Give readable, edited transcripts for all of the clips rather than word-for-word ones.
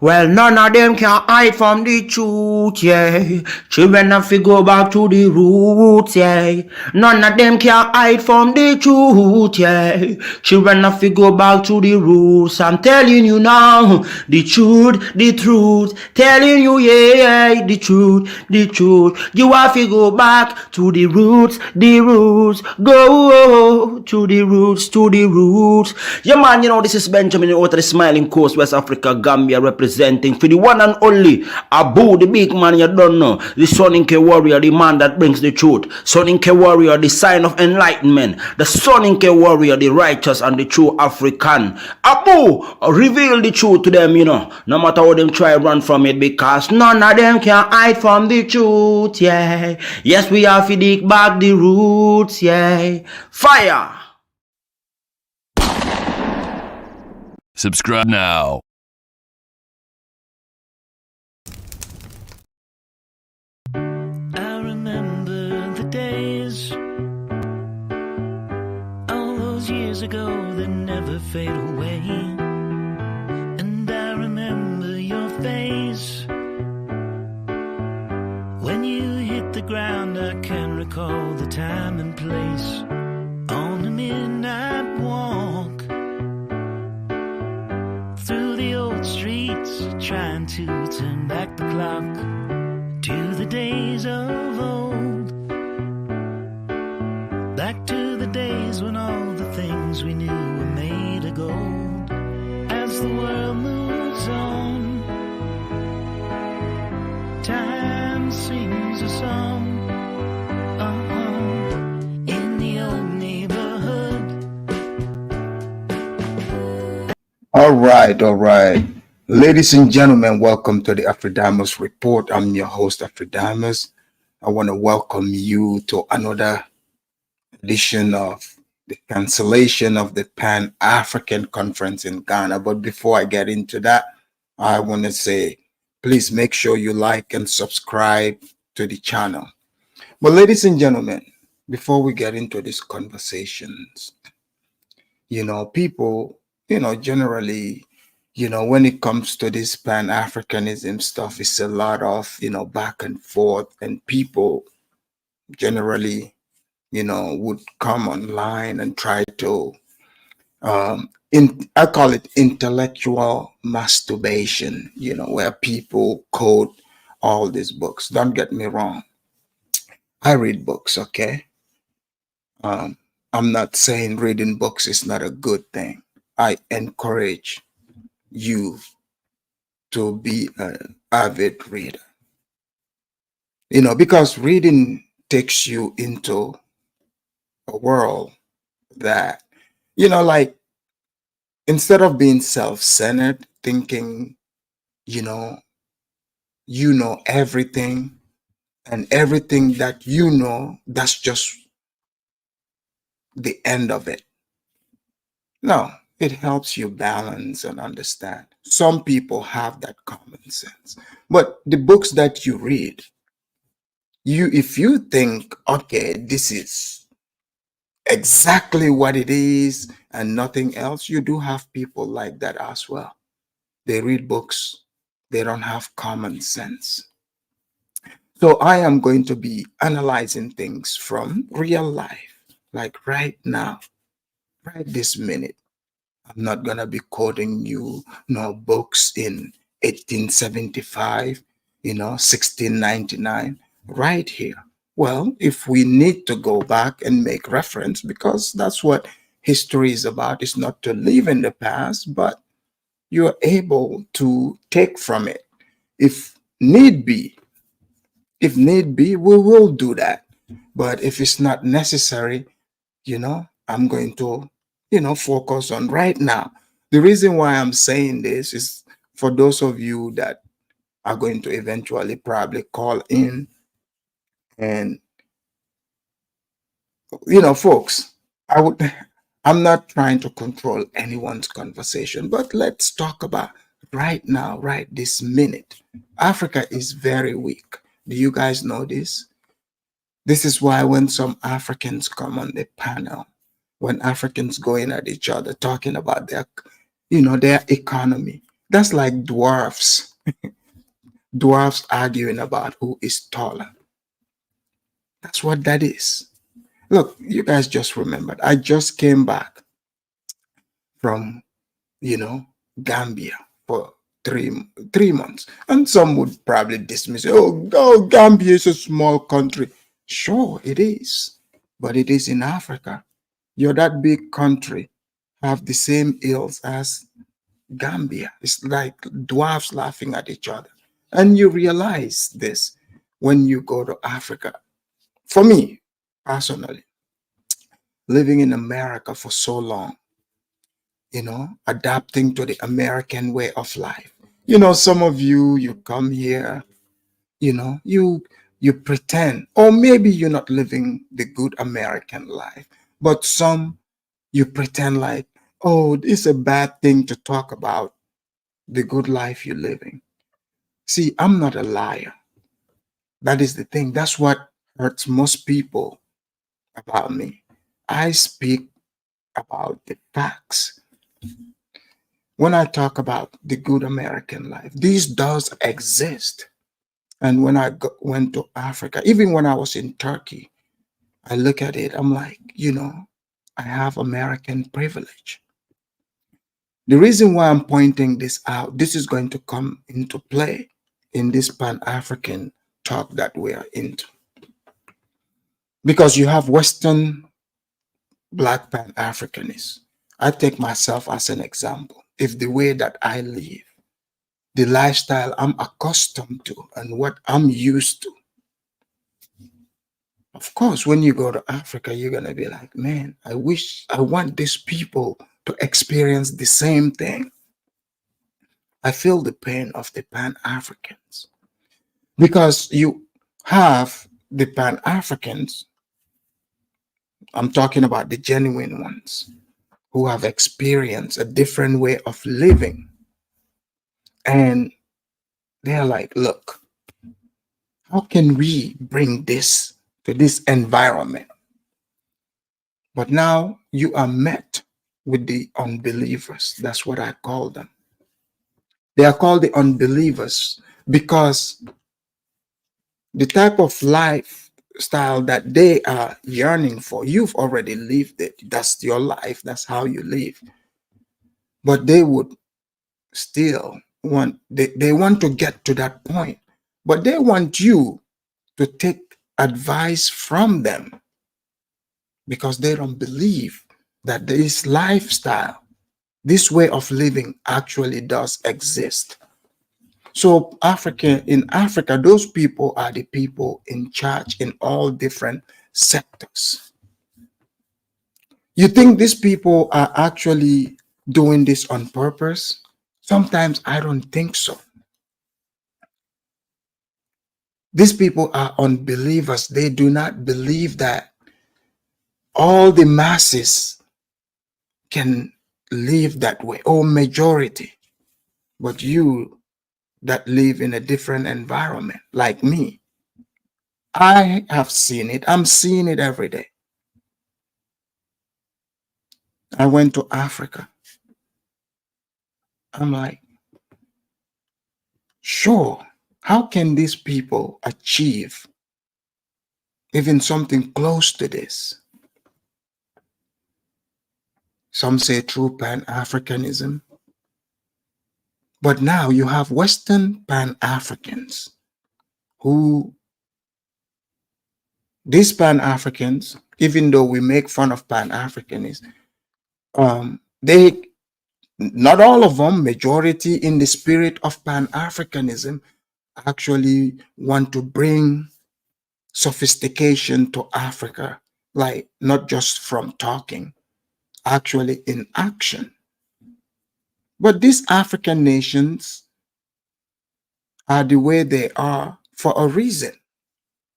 Well, none of them can hide from the truth, yeah. Children have to go back to the roots, yeah. None of them can hide from the truth, yeah. Children have to go back to the roots. I'm telling you now, the truth. Telling you, yeah, the truth. You have to go back to the roots. Go to the roots. Yeah, man, you know, this is Benjamin out of the Smiling Coast, West Africa, Gambia, representing for the one and only Abu, the big man you don't know, the Soninke warrior, the man that brings the truth, Soninke warrior, the sign of enlightenment, the Soninke warrior, the righteous and the true African. Abu, reveal the truth to them, you know, no matter how them try to run from it, because none of them can hide from the truth, yeah. Yes, we have to dig back the roots, yeah. Fire! Subscribe now. I remember the days, all those years ago that never fade away. And I remember your face when you hit the ground. I can recall the time and place on a midnight walk through the old streets, trying to turn back the clock to the days of old, back to the days when all the things we knew were made of gold. As the world moves on, time sings a song. In the old neighborhood. All right. Ladies and gentlemen, welcome to the Afridamus Report. I'm your host, Afridamus. I want to welcome you to another edition of the cancellation of the Pan-African conference in Ghana. But before I get into that, I want to say, please make sure you like and subscribe to the channel. But ladies and gentlemen, before we get into these conversations, people, generally, when it comes to this Pan-Africanism stuff, it's a lot of, back and forth, and people generally, would come online and try to, I call it intellectual masturbation, where people quote all these books. Don't get me wrong. I read books, okay? I'm not saying reading books is not a good thing. I encourage you to be an avid reader, because reading takes you into a world that, like, instead of being self-centered, thinking, you know everything, and everything that that's just the end of it. No, it helps you balance and understand. Some people have that common sense, but the books that you read, if you think, okay, this is exactly what it is and nothing else, you do have people like that as well. They read books, they don't have common sense. So I am going to be analyzing things from real life, like right now, right this minute. I'm not going to be quoting you books in 1875, 1699, right here. Well, if we need to go back and make reference, because that's what history is about, is not to live in the past, but you're able to take from it. If need be, we will do that. But if it's not necessary, I'm going to focus on right now. The reason why I'm saying this is for those of you that are going to eventually probably call in, and folks, I'm not trying to control anyone's conversation, but let's talk about right now, right this minute. Africa is very weak. Do you guys know this? This is why when some Africans come on the panel, when Africans going at each other talking about their economy, That's like dwarfs. Dwarfs arguing about who is taller. That's what that is. Look, you guys just remembered. I just came back from, you know, Gambia for three months. And some would probably dismiss it. Oh, Gambia is a small country. Sure, it is. But it is in Africa. You're that big country, have the same ills as Gambia. It's like dwarfs laughing at each other. And you realize this when you go to Africa. For me, personally, living in America for so long, you know, adapting to the American way of life. You know, some of you come here, you know, you pretend, or maybe you're not living the good American life, but some you pretend like, oh, it's a bad thing to talk about the good life you're living. See, I'm not a liar. That is the thing. That's what hurts most people about me. I speak about the facts. When I talk about the good American life, this does exist. And when I went to Africa, even when I was in Turkey, I look at it, I'm like, you know, I have American privilege. The reason why I'm pointing this out, this is going to come into play in this Pan-African talk that we are into. Because you have Western Black Pan-Africanists. I take myself as an example. If the way that I live, the lifestyle I'm accustomed to and what I'm used to, of course, when you go to Africa, you're going to be like, man, I want these people to experience the same thing. I feel the pain of the Pan-Africans because you have the Pan-Africans, I'm talking about the genuine ones who have experienced a different way of living. And they're like, look, how can we bring this to this environment? But now you are met with the unbelievers. That's what I call them. They are called the unbelievers because the type of lifestyle that they are yearning for, you've already lived it. That's your life. That's how you live. But they would still want, they want to get to that point, but they want you to take advice from them because they don't believe that this lifestyle, this way of living actually does exist. So in Africa, those people are the people in charge in all different sectors. You think these people are actually doing this on purpose? Sometimes I don't think so. These people are unbelievers. They do not believe that all the masses can live that way, or majority. But you that live in a different environment, like me, I have seen it. I'm seeing it every day. I went to Africa. I'm like, sure, how can these people achieve even something close to this? Some say through Pan-Africanism. But now you have Western Pan-Africans who, these Pan-Africans, even though we make fun of Pan-Africanism, they, not all of them, majority in the spirit of Pan-Africanism, actually want to bring sophistication to Africa, like not just from talking, actually in action. But these African nations are the way they are for a reason.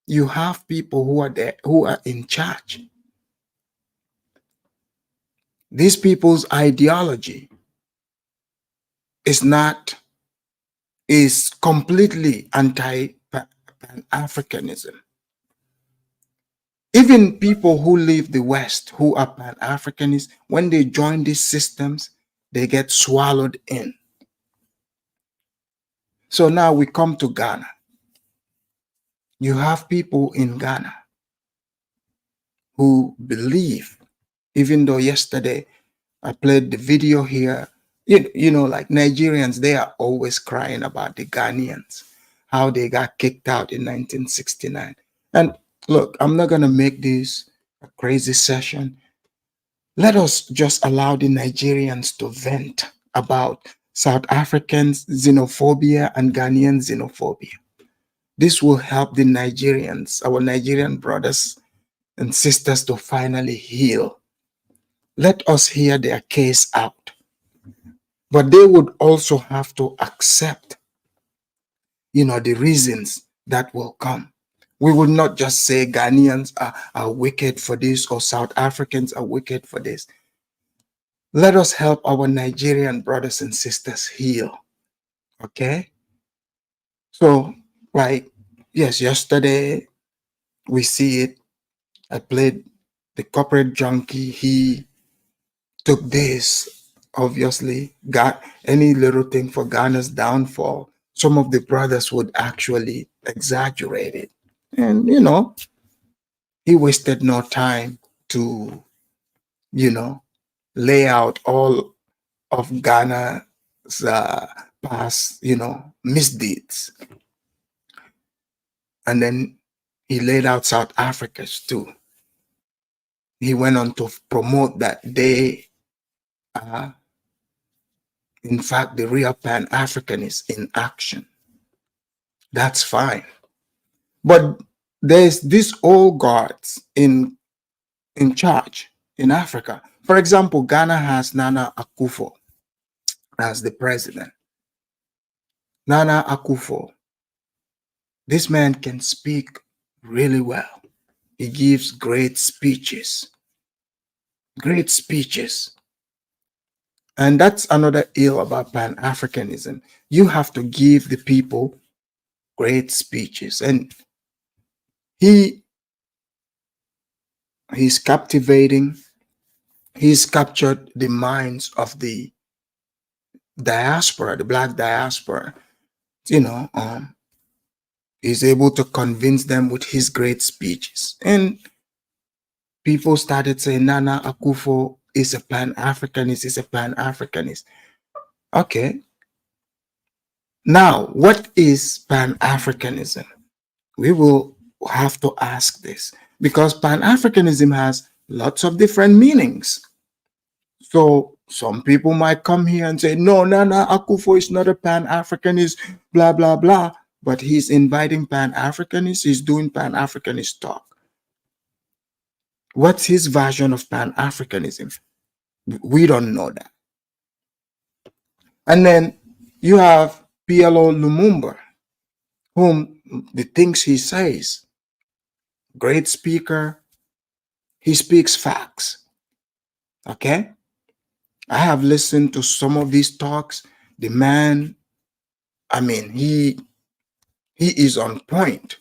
You have people who are there, who are in charge. These people's ideology is completely anti-Pan-Africanism. Even people who leave the West, who are Pan-Africanists, when they join these systems, they get swallowed in. So now we come to Ghana. You have people in Ghana who believe, even though yesterday I played the video here, you know, like Nigerians, they are always crying about the Ghanaians, how they got kicked out in 1969. And look, I'm not going to make this a crazy session. Let us just allow the Nigerians to vent about South Africans' xenophobia and Ghanaian xenophobia. This will help the Nigerians, our Nigerian brothers and sisters, to finally heal. Let us hear their case out. But they would also have to accept, you know, the reasons that will come. We would not just say Ghanaians are wicked for this or South Africans are wicked for this. Let us help our Nigerian brothers and sisters heal. Okay? So, like, yes, yesterday we see it. I played the corporate junkie. He took this, obviously, got any little thing for Ghana's downfall. Some of the brothers would actually exaggerate it. And, you know, he wasted no time to, you know, lay out all of Ghana's past, you know, misdeeds. And then he laid out South Africa's too. He went on to promote that they are, in fact, the real Pan-Africanists in action. That's fine. But there's these old guards in charge in Africa. For example, Ghana has Nana Akufo as the president. Nana Akufo, this man can speak really well. He gives great speeches. Great speeches. And that's another ill about Pan-Africanism. You have to give the people great speeches. And he's captivating. He's captured the minds of the diaspora, the Black diaspora. You know, he's able to convince them with his great speeches. And people started saying, Nana Akufo is a Pan-Africanist, is a Pan-Africanist. Okay. Now, what is Pan-Africanism? We will have to ask this because Pan-Africanism has lots of different meanings. So some people might come here and say, no, Nana Akufo is not a Pan-Africanist, blah, blah, blah. But he's inviting Pan-Africanists, he's doing Pan-Africanist talk. What's his version of Pan-Africanism? We don't know that. And then you have PLO Lumumba, whom the things he says, great speaker, he speaks facts. Okay? I have listened to some of these talks. The man, I mean, he is on point.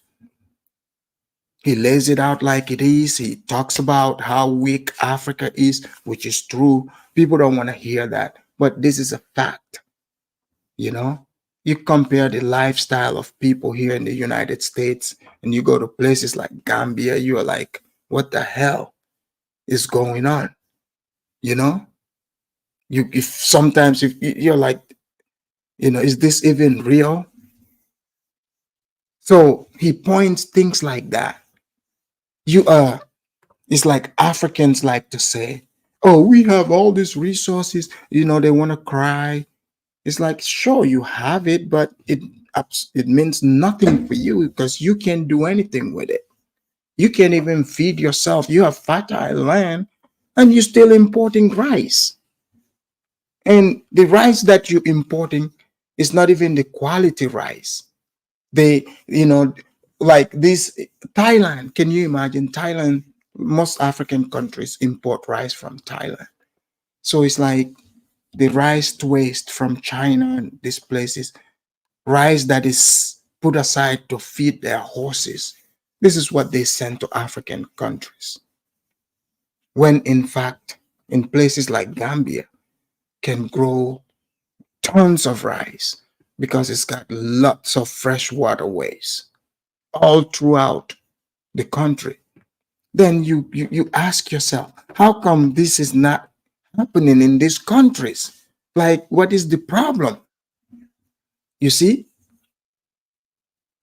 He lays it out like it is. He talks about how weak Africa is, which is true. People don't want to hear that, but this is a fact. You know, you compare the lifestyle of people here in the United States and you go to places like Gambia, you're like, what the hell is going on? You know, if sometimes if you're like, you know, is this even real? So he points things like that. It's like Africans like to say, oh, we have all these resources, you know, they want to cry. It's like, sure, you have it, but it means nothing for you because you can't do anything with it. You can't even feed yourself. You have fertile land and you're still importing rice. And the rice that you're importing is not even the quality rice. They, you know, like this Thailand, can you imagine Thailand? Most African countries import rice from Thailand. So it's like the rice waste from China and these places, rice that is put aside to feed their horses. This is what they send to African countries. When in fact, in places like Gambia, can grow tons of rice. because it's got lots of fresh waterways all throughout the country. Then you ask yourself, how come this is not happening in these countries? Like, what is the problem? You see,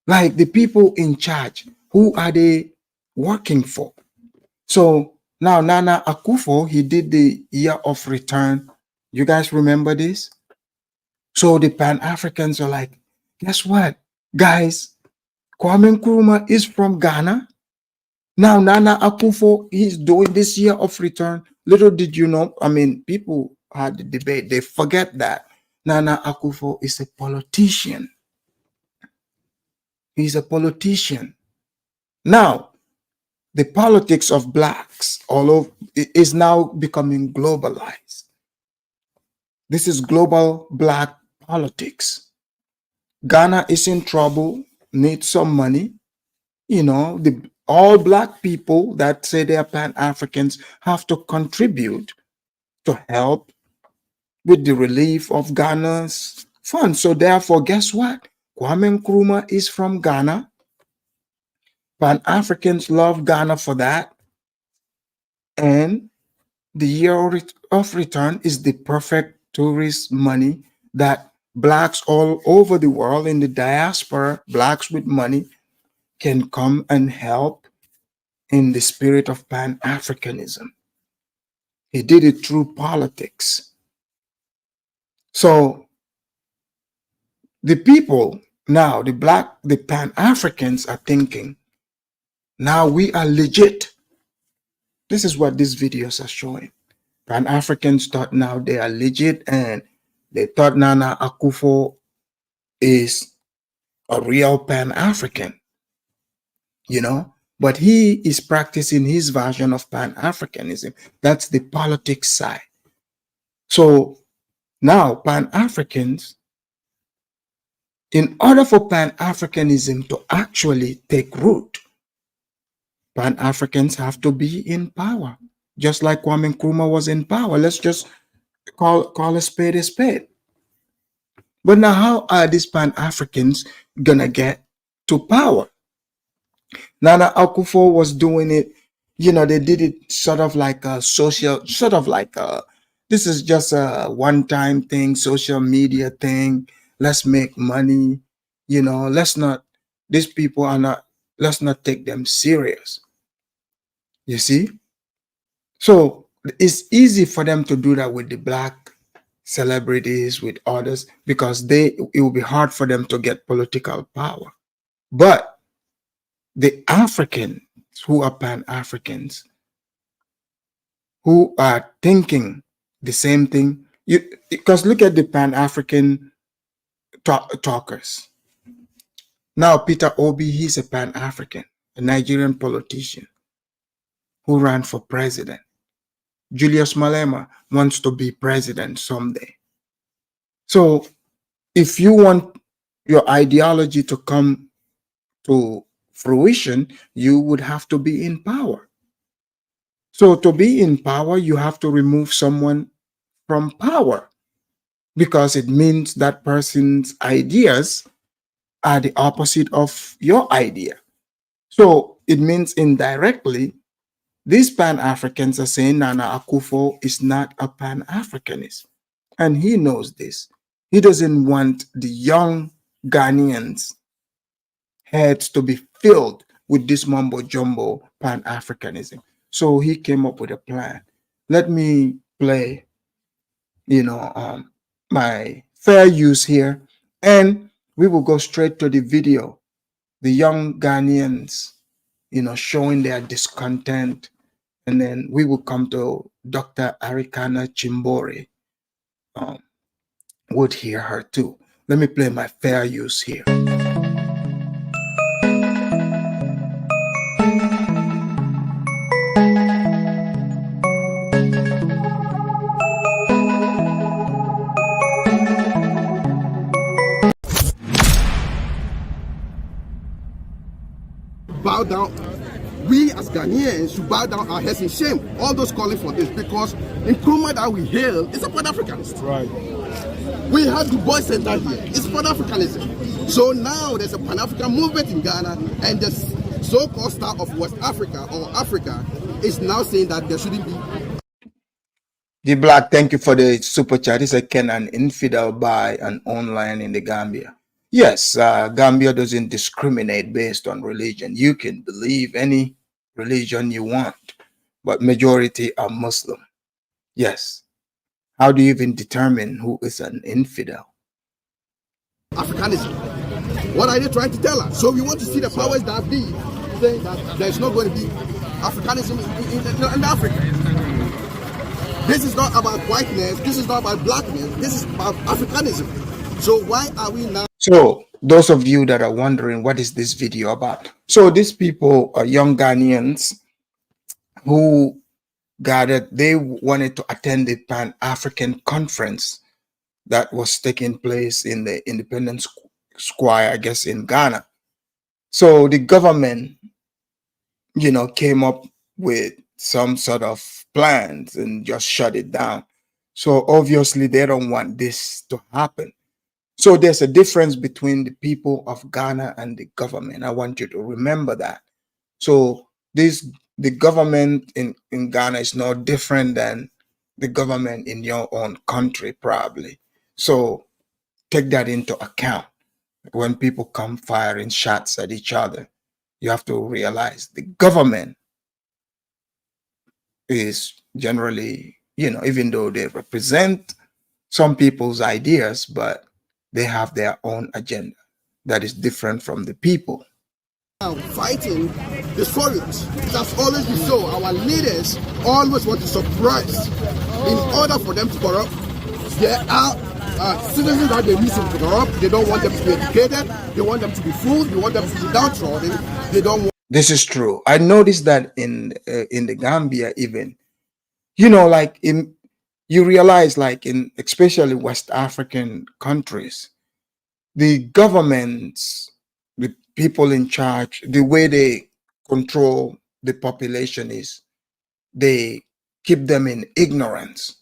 like the people in charge, who are they working for? So now Nana Akufo, he did the year of return. You guys remember this? So the Pan-Africans are like, guess what, guys? Kwame Nkrumah is from Ghana. Now Nana Akufo, he's doing this year of return. Little did you know, I mean, people had the debate. They forget that Nana Akufo is a politician. He's a politician. Now, the politics of blacks all over is now becoming globalized. This is global black politics. Ghana is in trouble, needs some money. You know, all black people that say they are Pan-Africans have to contribute to help with the relief of Ghana's funds. So therefore, guess what? Kwame Nkrumah is from Ghana. Pan-Africans love Ghana for that. And the year of return is the perfect tourist money that blacks all over the world in the diaspora, blacks with money, can come and help in the spirit of Pan-Africanism. He did it through politics. So the people now, the Pan-Africans are thinking, now we are legit. This is what these videos are showing. Pan-Africans thought now they are legit, and they thought Nana Akufo is a real Pan-African, you know, but he is practicing his version of Pan-Africanism. That's the politics side. So now Pan-Africans, in order for Pan-Africanism to actually take root, Pan-Africans have to be in power, just like Kwame Nkrumah was in power. Let's just call a spade a spade. But now, how are these Pan-Africans gonna get to power? Nana Akufo was doing it, you know, they did it sort of like a social, sort of like this is just a one-time thing, social media thing. Let's make money, you know, these people are not, let's not take them serious. You see? So it's easy for them to do that with the black celebrities, with others, because it will be hard for them to get political power. But the Africans who are Pan-Africans, who are thinking the same thing, because look at the Pan-African talkers. Now Peter Obi, he's a Pan-African, a Nigerian politician who ran for president. Julius Malema wants to be president someday. So if you want your ideology to come to fruition, you would have to be in power. So to be in power, you have to remove someone from power, because it means that person's ideas are the opposite of your idea. So it means indirectly, these Pan-Africans are saying Nana Akufo is not a Pan-Africanist. And he knows this. He doesn't want the young Ghanaians' heads to be filled with this mumbo-jumbo Pan-Africanism. So he came up with a plan. Let me play, my fair use here, and we will go straight to the video. The young Ghanaians, showing their discontent. And then we will come to Dr. Arikana Chimbori. Would hear her too. Let me play my fair use here. Bow down. We as Ghanaians should bow down our heads in shame. All those calling for this, because Nkrumah that we hail is a Pan-Africanist. Right. We have the Boy Center here. It's Pan-Africanism. So now there's a Pan-African movement in Ghana, and the so-called star of West Africa or Africa is now saying that there shouldn't be. The Black, thank you for the super chat. He said, can an infidel buy an online in the Gambia? Yes, Gambia doesn't discriminate based on religion. You can believe any religion you want, but majority are Muslim. Yes. How do you even determine who is an infidel? Africanism. What are they trying to tell us? So we want to see the powers that be saying that there's not going to be Africanism in Africa. This is not about whiteness. This is not about blackness. This is about Africanism. So why are we now? So those of you that are wondering, what is this video about? So these people are young Ghanaians who gathered. They wanted to attend the Pan-African conference that was taking place in the Independence Square, I guess, in Ghana. So the government, came up with some sort of plans and just shut it down. So obviously they don't want this to happen. So there's a difference between the people of Ghana and the government. I want you to remember that. So the government in Ghana is no different than the government in your own country, probably. So take that into account. When people come firing shots at each other, you have to realize the government is generally, even though they represent some people's ideas, but they have their own agenda that is different from the people. Now fighting the foreigners. That's always been so. Our leaders always want to suppress in order for them to corrupt. There are citizens that they use to corrupt. They don't want them to be educated. They want them to be fooled. They want them to be downtrodden. They don't want. This is true. I noticed that in the Gambia, even, you realize, in especially West African countries, the governments, the people in charge, the way they control the population is they keep them in ignorance,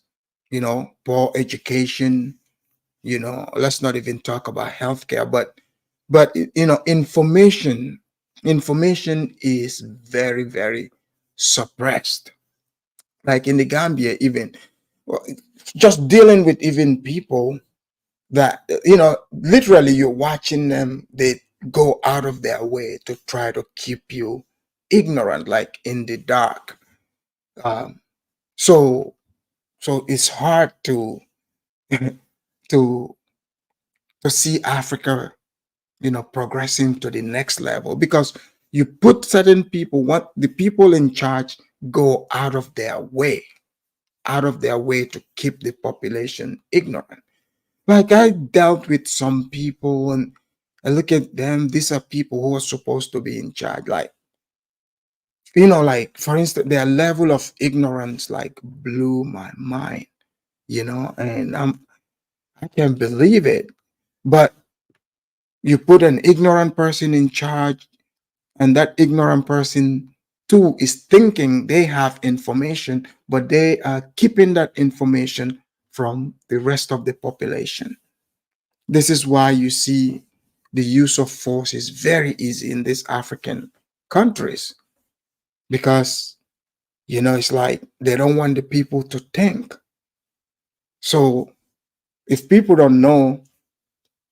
poor education, let's not even talk about healthcare, but information is very, very suppressed. Like in the Gambia, even just dealing with even people that, literally you're watching them, they go out of their way to try to keep you ignorant, like in the dark. So it's hard to to see Africa, progressing to the next level, because you put certain people, what the people in charge go out of their way to keep the population ignorant. Like, I dealt with some people and I look at them, these are people who are supposed to be in charge. Like, for instance, their level of ignorance blew my mind, and I can't believe it. But you put an ignorant person in charge, and that ignorant person too is thinking they have information, but they are keeping that information from the rest of the population. This is why you see the use of force is very easy in these African countries, because it's like they don't want the people to think. So if people don't know,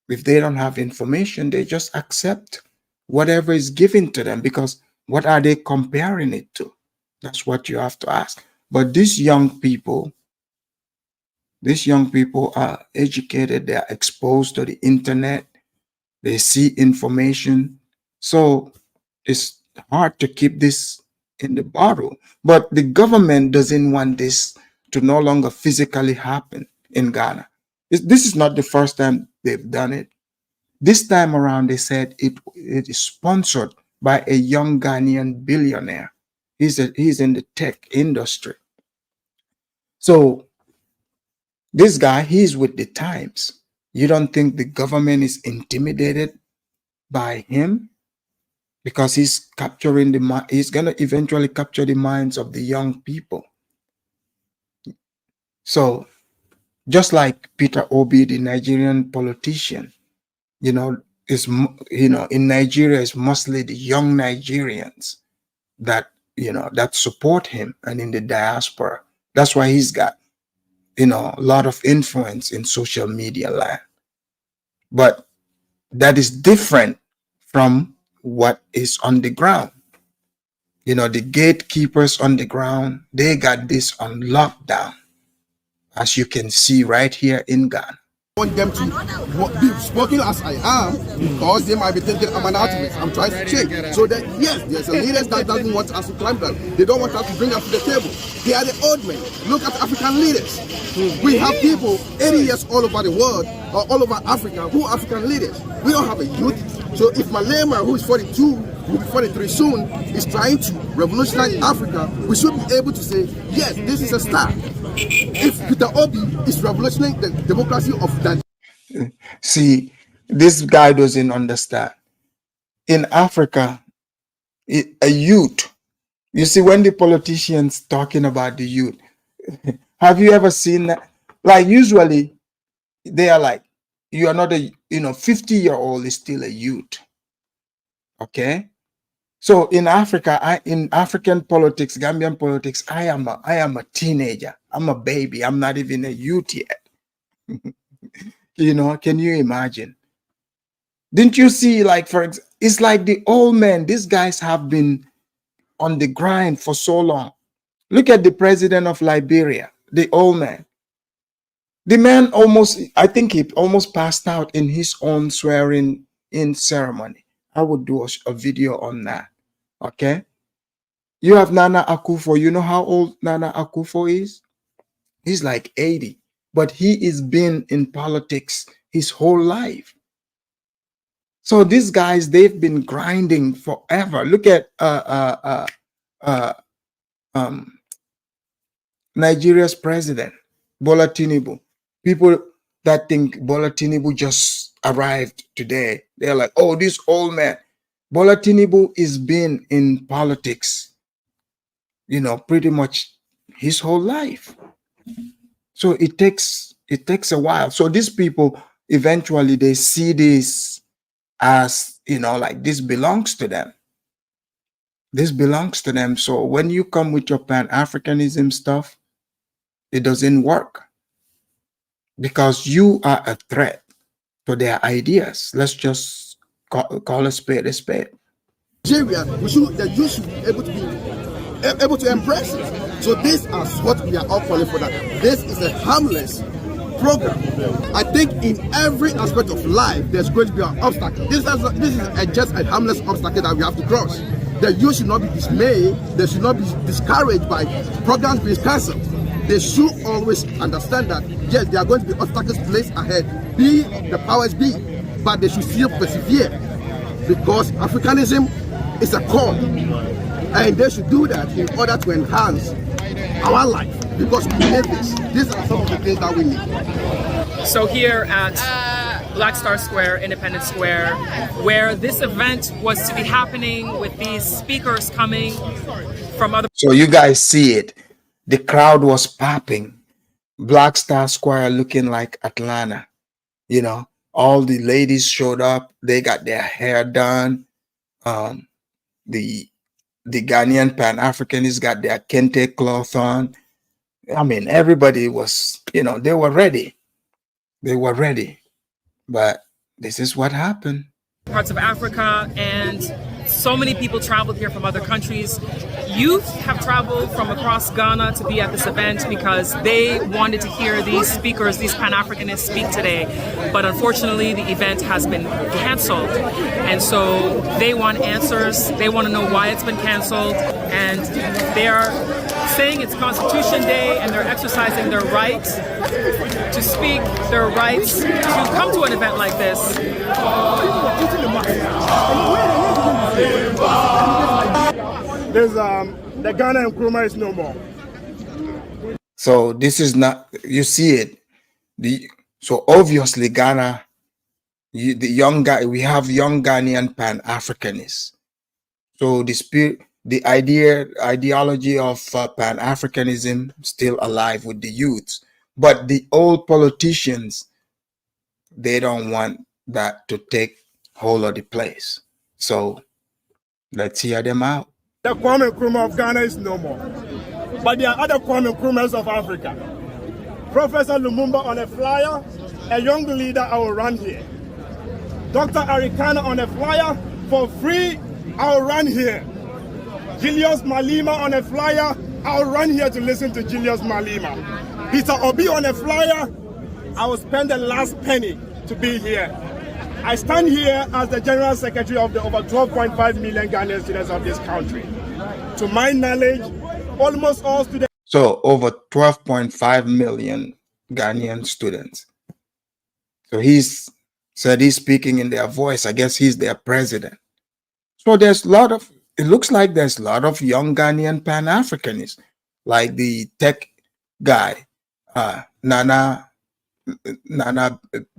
if they don't have information, they just accept whatever is given to them, because what are they comparing it to? That's what you have to ask. But these young people are educated, they are exposed to the internet, they see information. So it's hard to keep this in the bottle. But the government doesn't want this to no longer physically happen in Ghana. This is not the first time they've done it. This time around, they said it is sponsored by a young Ghanaian billionaire. He's in the tech industry. So this guy, he's with the times. You don't think the government is intimidated by him? because he's capturing he's gonna eventually capture the minds of the young people. So just like Peter Obi, the Nigerian politician, you know, in Nigeria, it's mostly the young Nigerians that, that support him, and in the diaspora. That's why he's got, a lot of influence in social media land. But that is different from what is on the ground. The gatekeepers on the ground, they got this on lockdown, as you can see right here in Ghana. I want them to be spoken as I am, because they might be thinking I'm an activist. I'm trying to change. So that, yes, there's a leaders that doesn't want us to climb down. They don't want us to bring us to the table. They are the old men. Look at African leaders. We have people 80 years all over the world, or all over Africa, who are African leaders. We don't have a youth. So if Malema, who is 42, will be 43 soon, is trying to revolutionize Africa, we should be able to say, yes, this is a start. If Peter Obi is revolutionizing the democracy of that. See, this guy doesn't understand. In Africa, a youth, you see, when the politicians talking about the youth, have you ever seen that? Like, usually they are like, you are not a, 50-year-old is still a youth. Okay. So in Africa, in African politics, Gambian politics, I am a teenager. I'm a baby. I'm not even a youth yet. Can you imagine? Didn't you see, like, for example, it's like the old men. These guys have been on the grind for so long. Look at the president of Liberia, the old man. The man I think he almost passed out in his own swearing in ceremony. I would do a video on that. Okay. You have Nana Akufo. You know how old Nana Akufo is? He's like 80, but he is been in politics his whole life. So these guys, they've been grinding forever. Look at Nigeria's president, Bola Tinubu. People that think Bola Tinubu just arrived today, they're like, oh, this old man. Bola Tinubu is been in politics, pretty much his whole life. So it takes a while. So these people, eventually they see this as, like, this belongs to them. This belongs to them. So when you come with your Pan-Africanism stuff, it doesn't work, because you are a threat to their ideas. Let's just call a spade a spade. Nigeria, you should be able to embrace it. So this is what we are all calling for. That this is a harmless program. I think in every aspect of life, there's going to be an obstacle. This is just a harmless obstacle that we have to cross. That you should not be dismayed. They should not be discouraged by programs being cancelled. They should always understand that, yes, there are going to be obstacles placed ahead, be the powers be, but they should still persevere, because Africanism is a core, and they should do that in order to enhance our life, because we need this. These are some of the things that we need. So here at Black Star Square, Independence Square, where this event was to be happening with these speakers coming from other... So you guys see it. The crowd was popping. Black Star Square looking like Atlanta. All the ladies showed up. They got their hair done. The Ghanaian Pan-Africanists got their kente cloth on. I mean, everybody was, they were ready. They were ready. But this is what happened. Parts of Africa, and so many people traveled here from other countries. Youth have traveled from across Ghana to be at this event because they wanted to hear these speakers, these Pan-Africanists speak today. But unfortunately, the event has been canceled. And so they want answers. They want to know why it's been canceled. And they are saying it's Constitution Day, and they're exercising their right to speak, their rights to come to an event like this. There's the Ghana and Nkrumah is no more. So this is not, you see it. So obviously Ghana, the young guy, we have young Ghanaian Pan-Africanists. So the ideology of Pan-Africanism still alive with the youths, but the old politicians, they don't want that to take hold of the place. So let's hear them out. The Kwame Nkrumah of Ghana is no more. But there are other Kwame Nkrumahs of Africa. Professor Lumumba on a flyer, a young leader, I will run here. Dr. Arikana on a flyer, for free, I will run here. Julius Malema on a flyer, I will run here to listen to Julius Malema. Peter Obi on a flyer, I will spend the last penny to be here. I stand here as the General Secretary of the over 12.5 million Ghanaian students of this country. To my knowledge, almost all students. So over 12.5 million Ghanaian students. So he's speaking in their voice. I guess he's their president. So it looks like there's a lot of young Ghanaian Pan-Africanists, like the tech guy, Nana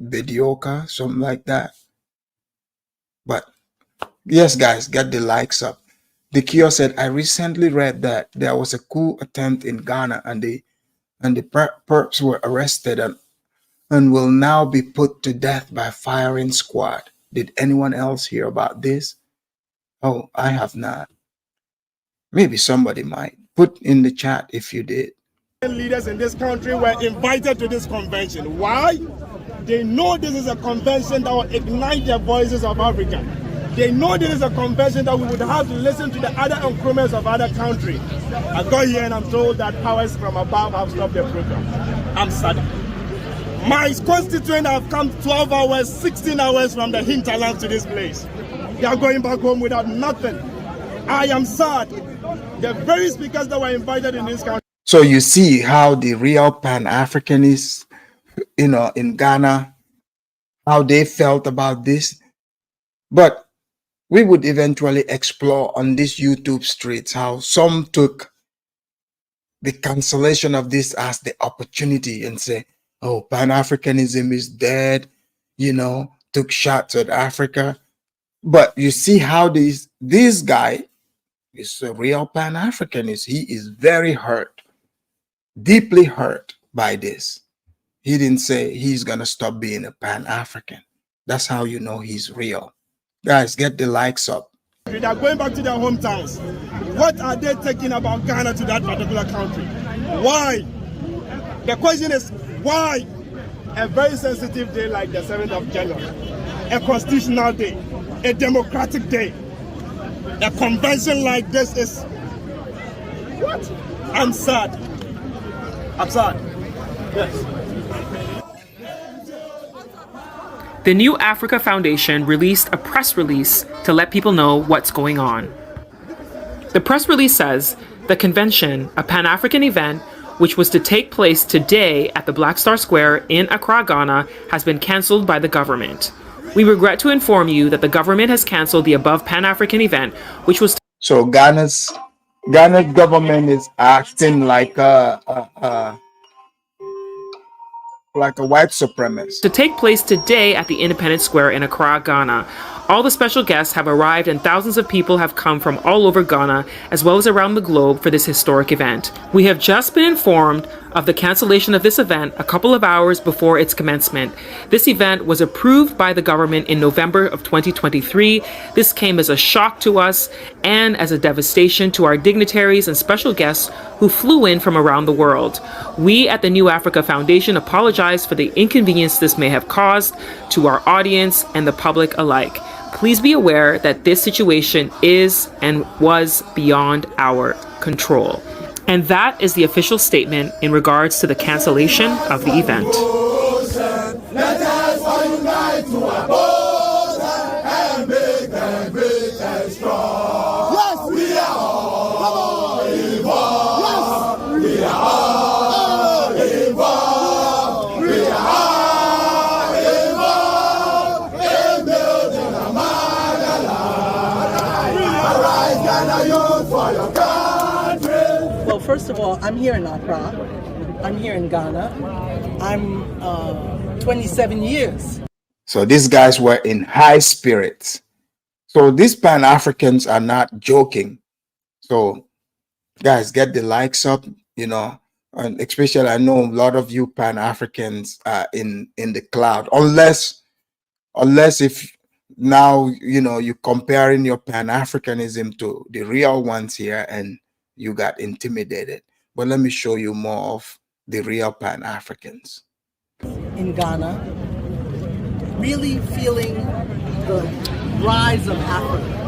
Bedioka, something like that. But yes, guys, get the likes up. The Kio said, I recently read that there was a coup attempt in Ghana and the perps were arrested and will now be put to death by firing squad. Did anyone else hear about this? Oh, I have not. Maybe somebody might. Put in the chat if you did. Leaders in this country were invited to this convention. Why? They know this is a convention that will ignite the voices of Africa. They know this is a convention that we would have to listen to the other Nkrumahs of other countries. I got here and I'm told that powers from above have stopped the program. I'm sad. My constituents have come 12 hours, 16 hours from the hinterland to this place. They are going back home without nothing. I am sad. The very speakers that were invited in this country. So you see how the real Pan-Africanists, in Ghana, how they felt about this. But we would eventually explore on these YouTube streets how some took the cancellation of this as the opportunity and say, oh, Pan-Africanism is dead, took shots at Africa. But you see how this guy is a real Pan-Africanist. He is very hurt, deeply hurt by this. He didn't say he's going to stop being a Pan-African. That's how you know he's real. Guys, get the likes up. They are going back to their hometowns. What are they taking about Ghana to that particular country? Why? The question is, why a very sensitive day like the 7th of January, a constitutional day, a democratic day, a convention like this is... What? I'm sad. I'm sad. Yes. The New Africa Foundation released a press release to let people know what's going on. The press release says the convention, a Pan-African event, which was to take place today at the Black Star Square in Accra, Ghana, has been cancelled by the government. We regret to inform you that the government has cancelled the above Pan-African event, which was... So Ghana's government is acting like a white supremacist. To take place today at the Independence Square in Accra, Ghana. All the special guests have arrived and thousands of people have come from all over Ghana as well as around the globe for this historic event. We have just been informed of the cancellation of this event a couple of hours before its commencement. This event was approved by the government in November of 2023. This came as a shock to us and as a devastation to our dignitaries and special guests who flew in from around the world. We at the New Africa Foundation apologize for the inconvenience this may have caused to our audience and the public alike. Please be aware that this situation is and was beyond our control. And that is the official statement in regards to the cancellation of the event. Let us all unite to oppose and make them great and strong. Yes, we are all involved. Yes, we are all involved. We are all involved in building a motherland. Arise, Ghana youth, for your country. Well, first of all, I'm here in Accra. I'm here in Ghana. I'm 27 years. So these guys were in high spirits. So these Pan-Africans are not joking. So guys, get the likes up, you know, and especially I know a lot of you Pan-Africans are in the cloud, unless if now, you know, you're comparing your Pan-Africanism to the real ones here and you got intimidated. But let me show you more of the real Pan-Africans. In Ghana, really feeling the rise of Africa.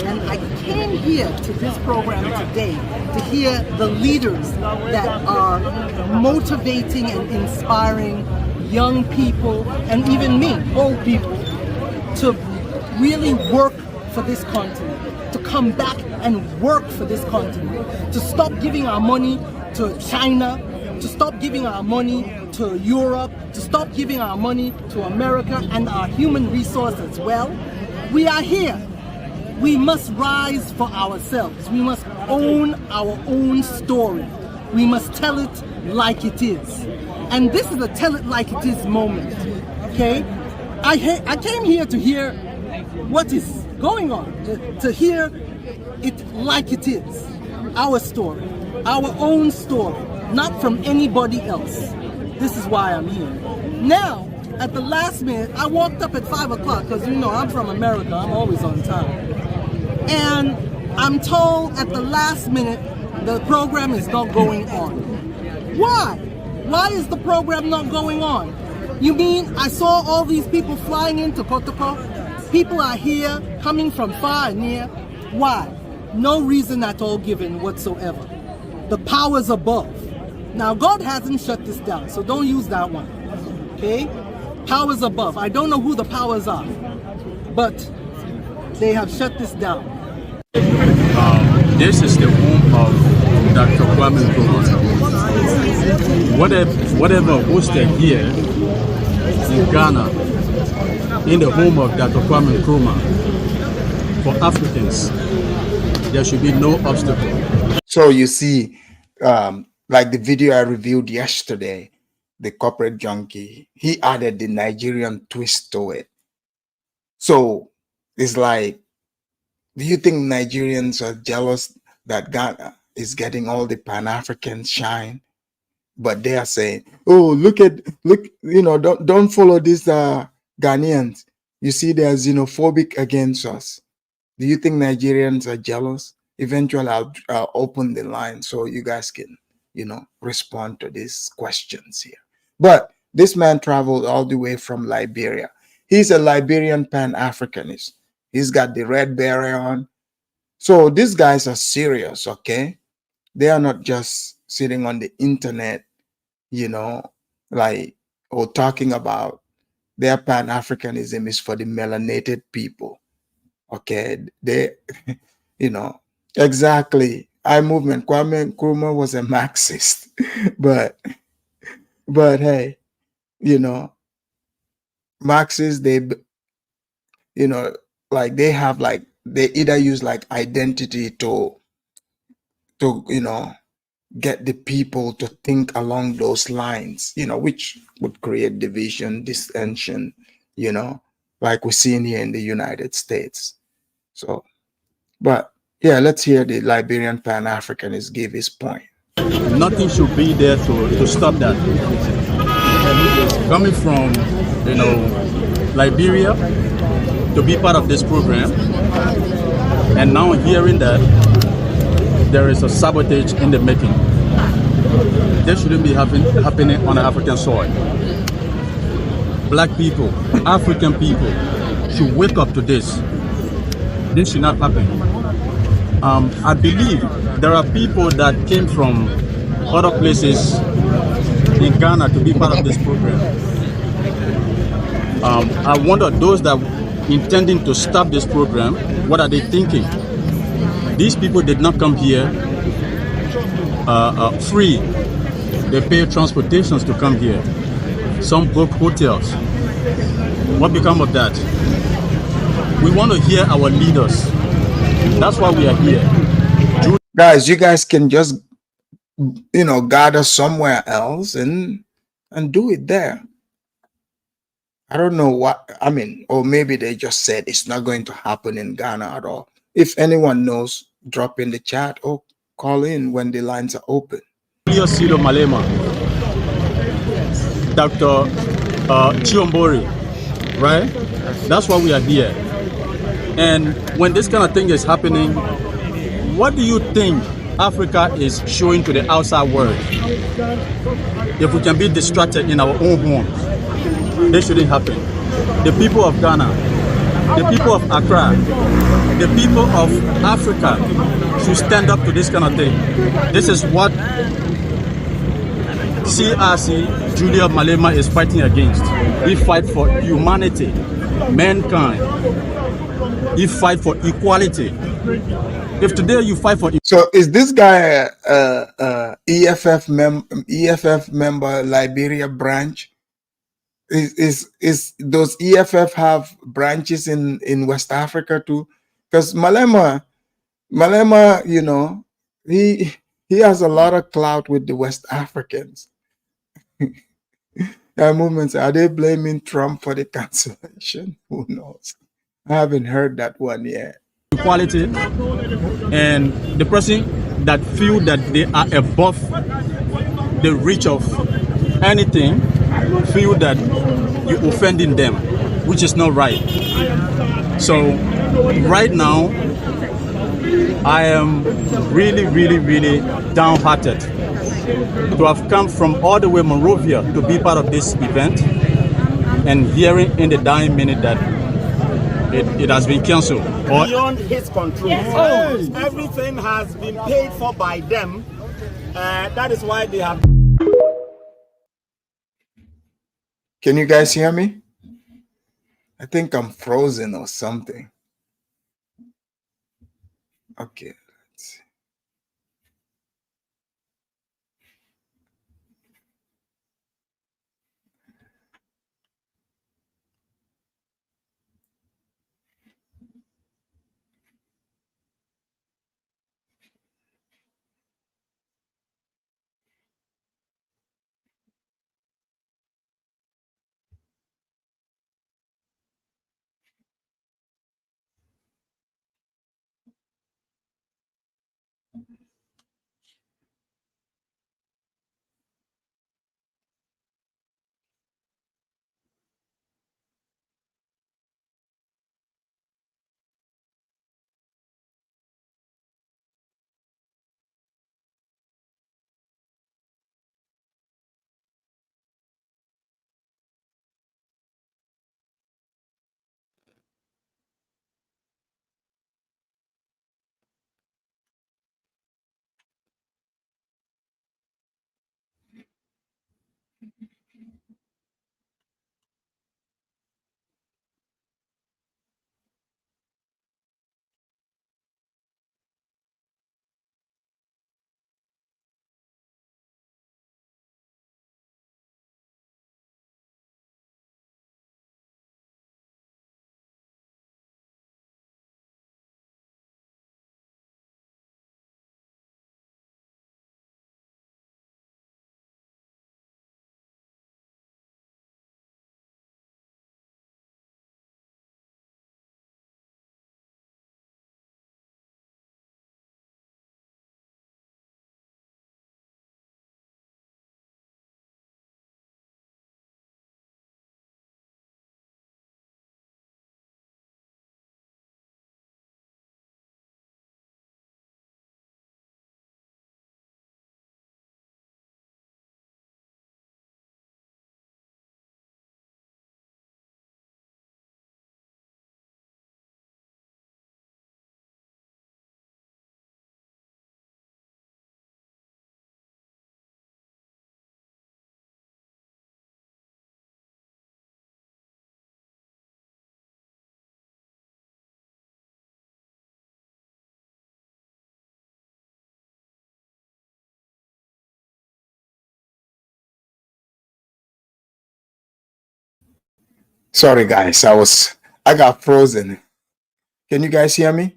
And I came here to this program today to hear the leaders that are motivating and inspiring young people and even me, old people, to really work for this continent, to come back and work for this continent, to stop giving our money to China, to stop giving our money to Europe, to stop giving our money to America and our human resources. Well, we are here. We must rise for ourselves. We must own our own story. We must tell it like it is. And this is a tell it like it is moment, okay? I came here to hear what is going on, to hear it like it is. Our story, our own story, not from anybody else. This is why I'm here. Now, at the last minute, I walked up at 5 o'clock because, you know, I'm from America, I'm always on time. And I'm told at the last minute the program is not going on. Why? Why is the program not going on? You mean I saw all these people flying into Kotoko? People are here coming from far and near. Why? No reason at all given whatsoever. The powers above. Now God hasn't shut this down, so don't use that one. Okay? Powers above. I don't know who the powers are, but they have shut this down. This is the home of Dr. Kwame Nkrumah. Whatever hosted here in Ghana, in the home of Dr. Kwame Nkrumah, for Africans, there should be no obstacle. So you see, like the video I reviewed yesterday, the corporate junkie, he added the Nigerian twist to it. So it's like, do you think Nigerians are jealous that Ghana is getting all the Pan-African shine? But they are saying, oh, look, you know, don't follow these Ghanaians. You see, they're xenophobic against us. Do you think Nigerians are jealous? Eventually, I'll open the line so you guys can, you know, respond to these questions here. But this man traveled all the way from Liberia. He's a Liberian Pan-Africanist. He's got the red beret on. So these guys are serious, okay? They are not just sitting on the internet, you know, like, or talking about their Pan-Africanism is for the melanated people, okay? They, you know, exactly. Movement. Kwame Nkrumah was a Marxist, but hey, you know, Marxists, they, you know, like they have like, they either use like identity to, you know, get the people to think along those lines, you know, which would create division, dissension, you know, like we're seeing here in the United States. So, but yeah, let's hear the Liberian Pan-Africanist give his point. Nothing should be there to stop that. Coming from, you know, Liberia to be part of this program, and now hearing that there is a sabotage in the making. This shouldn't be happening on African soil. Black people, African people should wake up to this. This should not happen. I believe there are people that came from other places in Ghana to be part of this program. I wonder, those that intending to stop this program, what are they thinking? These people did not come here free. They pay transportations to come here. Some book hotels. What become of that? We want to hear our leaders. That's why we are here. Guys, you guys can just, you know, gather somewhere else and do it there. I don't know what, I mean, or maybe they just said it's not going to happen in Ghana at all. If anyone knows, drop in the chat or call in when the lines are open. Sido Malema, Dr. Chiombori, right? That's why we are here. And when this kind of thing is happening, what do you think Africa is showing to the outside world? If we can be distracted in our own homes, this shouldn't happen. The people of Ghana, the people of Accra, the people of Africa should stand up to this kind of thing. This is what CRC Julia Malema is fighting against. We fight for humanity, mankind. We fight for equality. If today you fight for, so is this guy EFF member, Liberia branch? Is those EFF have branches in West Africa too? Because Malema, you know, he has a lot of clout with the West Africans. Movements, are they blaming Trump for the cancellation? Who knows? I haven't heard that one yet. Equality, and the person that feel that they are above the reach of anything feel that you're offending them, which is not right. So right now I am really downhearted to have come from all the way Monrovia to be part of this event and hearing in the dying minute that it has been cancelled. Beyond his control. Yes. Everything has been paid for by them. That is why they have. Can you guys hear me? I think I'm frozen or something. Okay. Let's see. Sorry guys, I got frozen. Can you guys hear me?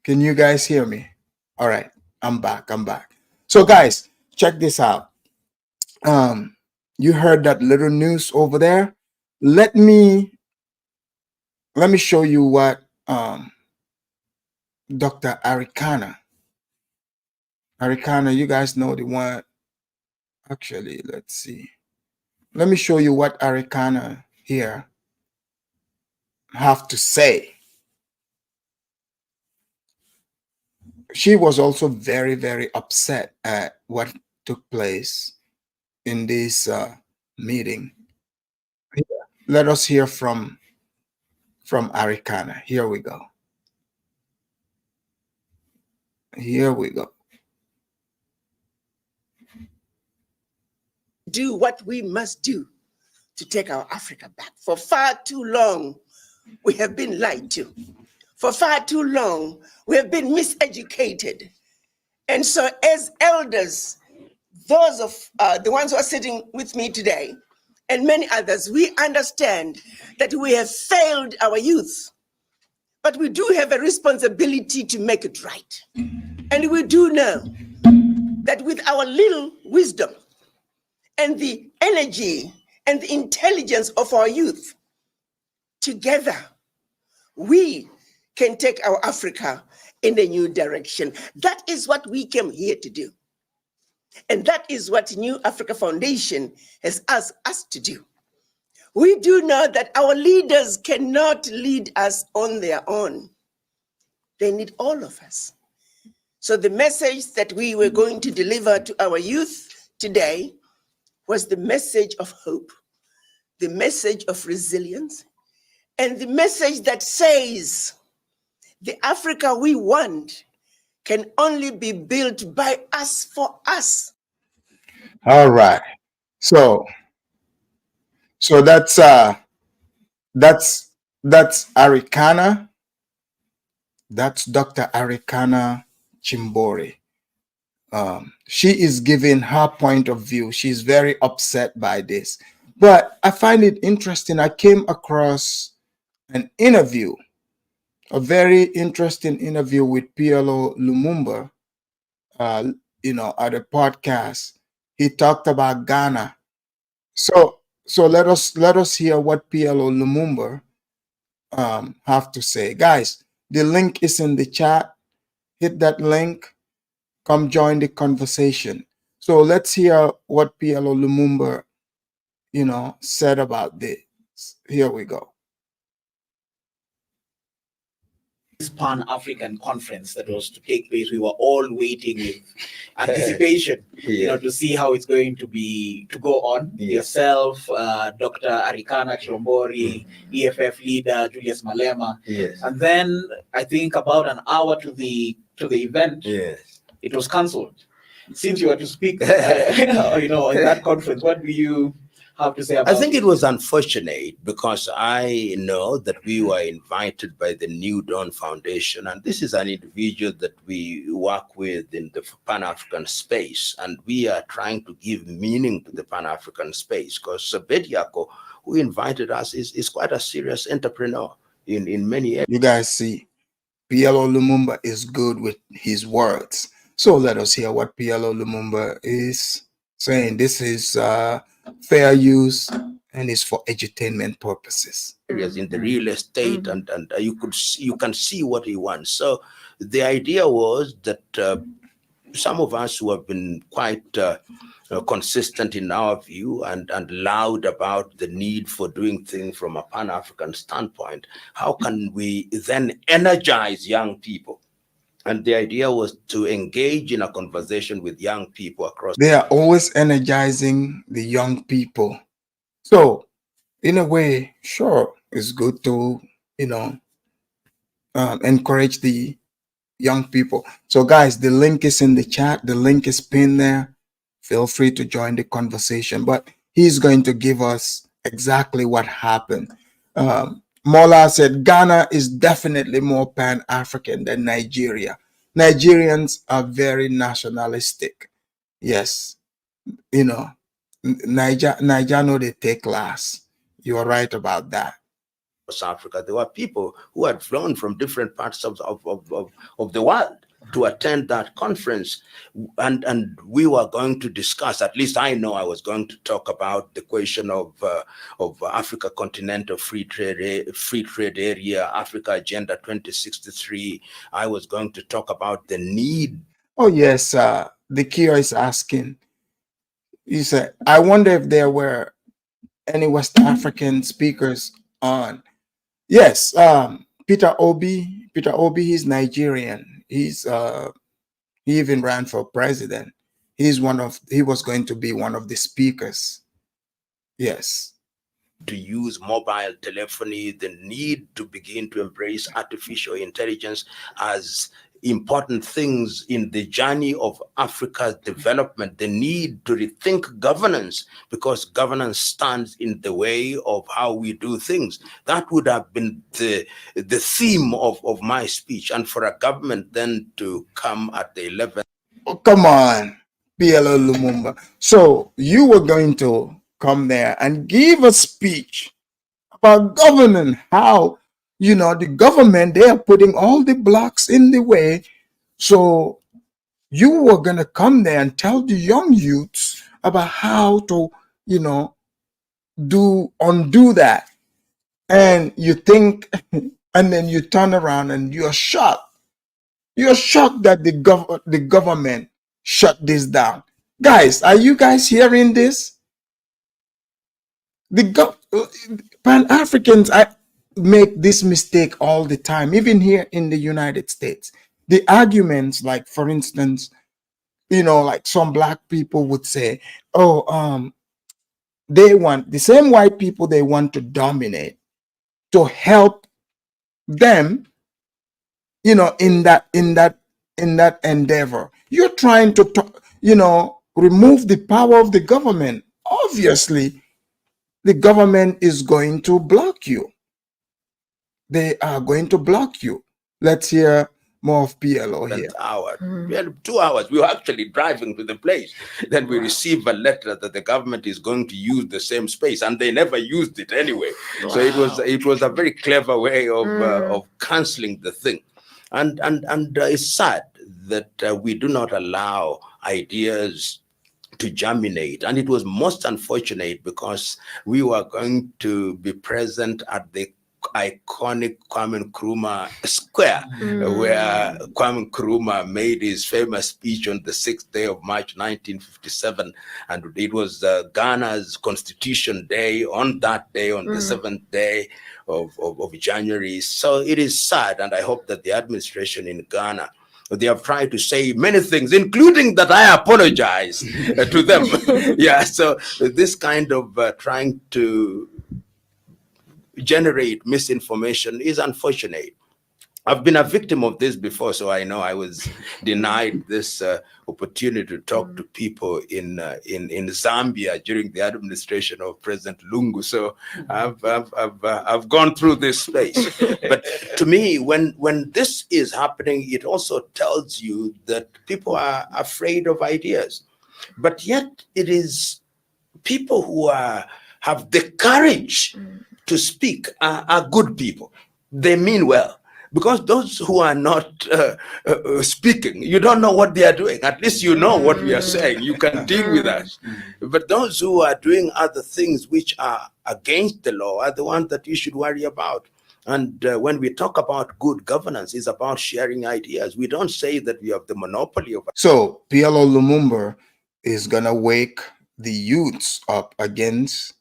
Can you guys hear me? All right, I'm back. So guys, check this out. You heard that little news over there. Let me show you what Dr. Arikana, you guys know the one. Actually, let's see. Let me show you what Arikana here have to say. She was also very, very upset at what took place in this meeting. Let us hear from Arikana. Here we go. Here we go. Do what we must do to take our Africa back. For far too long, we have been lied to. For far too long, we have been miseducated. And so as elders, those of the ones who are sitting with me today, and many others, we understand that we have failed our youth, but we do have a responsibility to make it right. And we do know that with our little wisdom and the energy and the intelligence of our youth, together, we can take our Africa in a new direction. That is what we came here to do. And that is what New Africa Foundation has asked us to do. We do know that our leaders cannot lead us on their own. They need all of us. So the message that we were going to deliver to our youth today was the message of hope, the message of resilience, and the message that says the Africa we want can only be built by us for us. All right. So that's Arikana. That's Dr. Arikana Chimbori. She is giving her point of view. She's very upset by this. But I find it interesting. I came across an interview, a very interesting interview with PLO Lumumba, at a podcast. He talked about Ghana. So let us hear what PLO Lumumba have to say. Guys, the link is in the chat. Hit that link. Come join the conversation. So let's hear what PLO Lumumba, said about this. Here we go. This Pan-African conference that was to take place, we were all waiting with anticipation, to see how it's going to go on. Yourself, Dr. Arikana Chimbori, EFF leader Julius Malema, and then I think about an hour to the event, it was cancelled. Since you were to speak, in that conference, what do you have to say about it? I think it was unfortunate because I know that we were invited by the New Dawn Foundation, and this is an individual that we work with in the Pan-African space, and we are trying to give meaning to the Pan-African space because Bediako, who invited us, is quite a serious entrepreneur in many areas. You guys see, PLO Lumumba is good with his words. So let us hear what PLO Lumumba is saying. This is fair use and is for edutainment purposes. Areas in the real estate, and you can see what he wants. So the idea was that some of us who have been quite consistent in our view and loud about the need for doing things from a Pan-African standpoint, how can we then energize young people? And the idea was to engage in a conversation with young people across. They are always energizing the young people. So in a way, sure, it's good to, encourage the young people. So guys, the link is in the chat. The link is pinned there. Feel free to join the conversation. But he's going to give us exactly what happened. Mola said Ghana is definitely more Pan-African than Nigeria. Nigerians are very nationalistic. Yes, Niger know they take class. You are right about that. South Africa, there were people who had flown from different parts of the world to attend that conference, and we were going to discuss, at least I know I was going to talk about the question of Africa Continental Free Trade Area, Africa Agenda 2063. I was going to talk about the need. Oh yes, the Kia is asking. He said, I wonder if there were any West African speakers on. Yes, Peter Obi, he's Nigerian. He even ran for president. He was going to be one of the speakers. Yes. To use mobile telephony, the need to begin to embrace artificial intelligence as important things in the journey of Africa's development, the need to rethink governance, because governance stands in the way of how we do things. That would have been the theme of my speech. And for a government then to come at the 11th. Oh, come on, PLO Lumumba. So you were going to come there and give a speech about governing, how, you know, the government, they are putting all the blocks in the way. So you were going to come there and tell the young youths about how to, you know, undo that. And you think, and then you turn around and you're shocked. You're shocked that the government shut this down. Guys, are you guys hearing this? Pan-Africans make this mistake all the time, even here in the United States. The arguments, like, for instance, you know, like some black people would say, oh, they want the same white people, they want to dominate to help them, you know, in that endeavor. You're trying to, you know, remove the power of the government. Obviously, the government is going to block you. They are going to block you. Let's hear more of PLO here. We had 2 hours. We were actually driving to the place. Then we received a letter that the government is going to use the same space, and they never used it anyway. Wow. So it was a very clever way of canceling the thing. And it's sad that we do not allow ideas to germinate. And it was most unfortunate because we were going to be present at the iconic Kwame Nkrumah Square, where Kwame Nkrumah made his famous speech on the 6th day of March 1957, and it was Ghana's Constitution Day on that day, on the 7th day of January. So it is sad, and I hope that the administration in Ghana, they have tried to say many things, including that I apologize to them. Yeah, so this kind of trying to generate misinformation is unfortunate. I've been a victim of this before, so I know I was denied this opportunity to talk to people in Zambia during the administration of President Lungu. So I've gone through this space. But to me, when this is happening, it also tells you that people are afraid of ideas. But yet it is people who have the courage to speak are good people. They mean well. Because those who are not speaking, you don't know what they are doing. At least you know what we are saying. You can deal with us. But those who are doing other things which are against the law are the ones that you should worry about. And when we talk about good governance, it's about sharing ideas. We don't say that we have the monopoly of. So PLO Lumumba is going to wake the youths up against,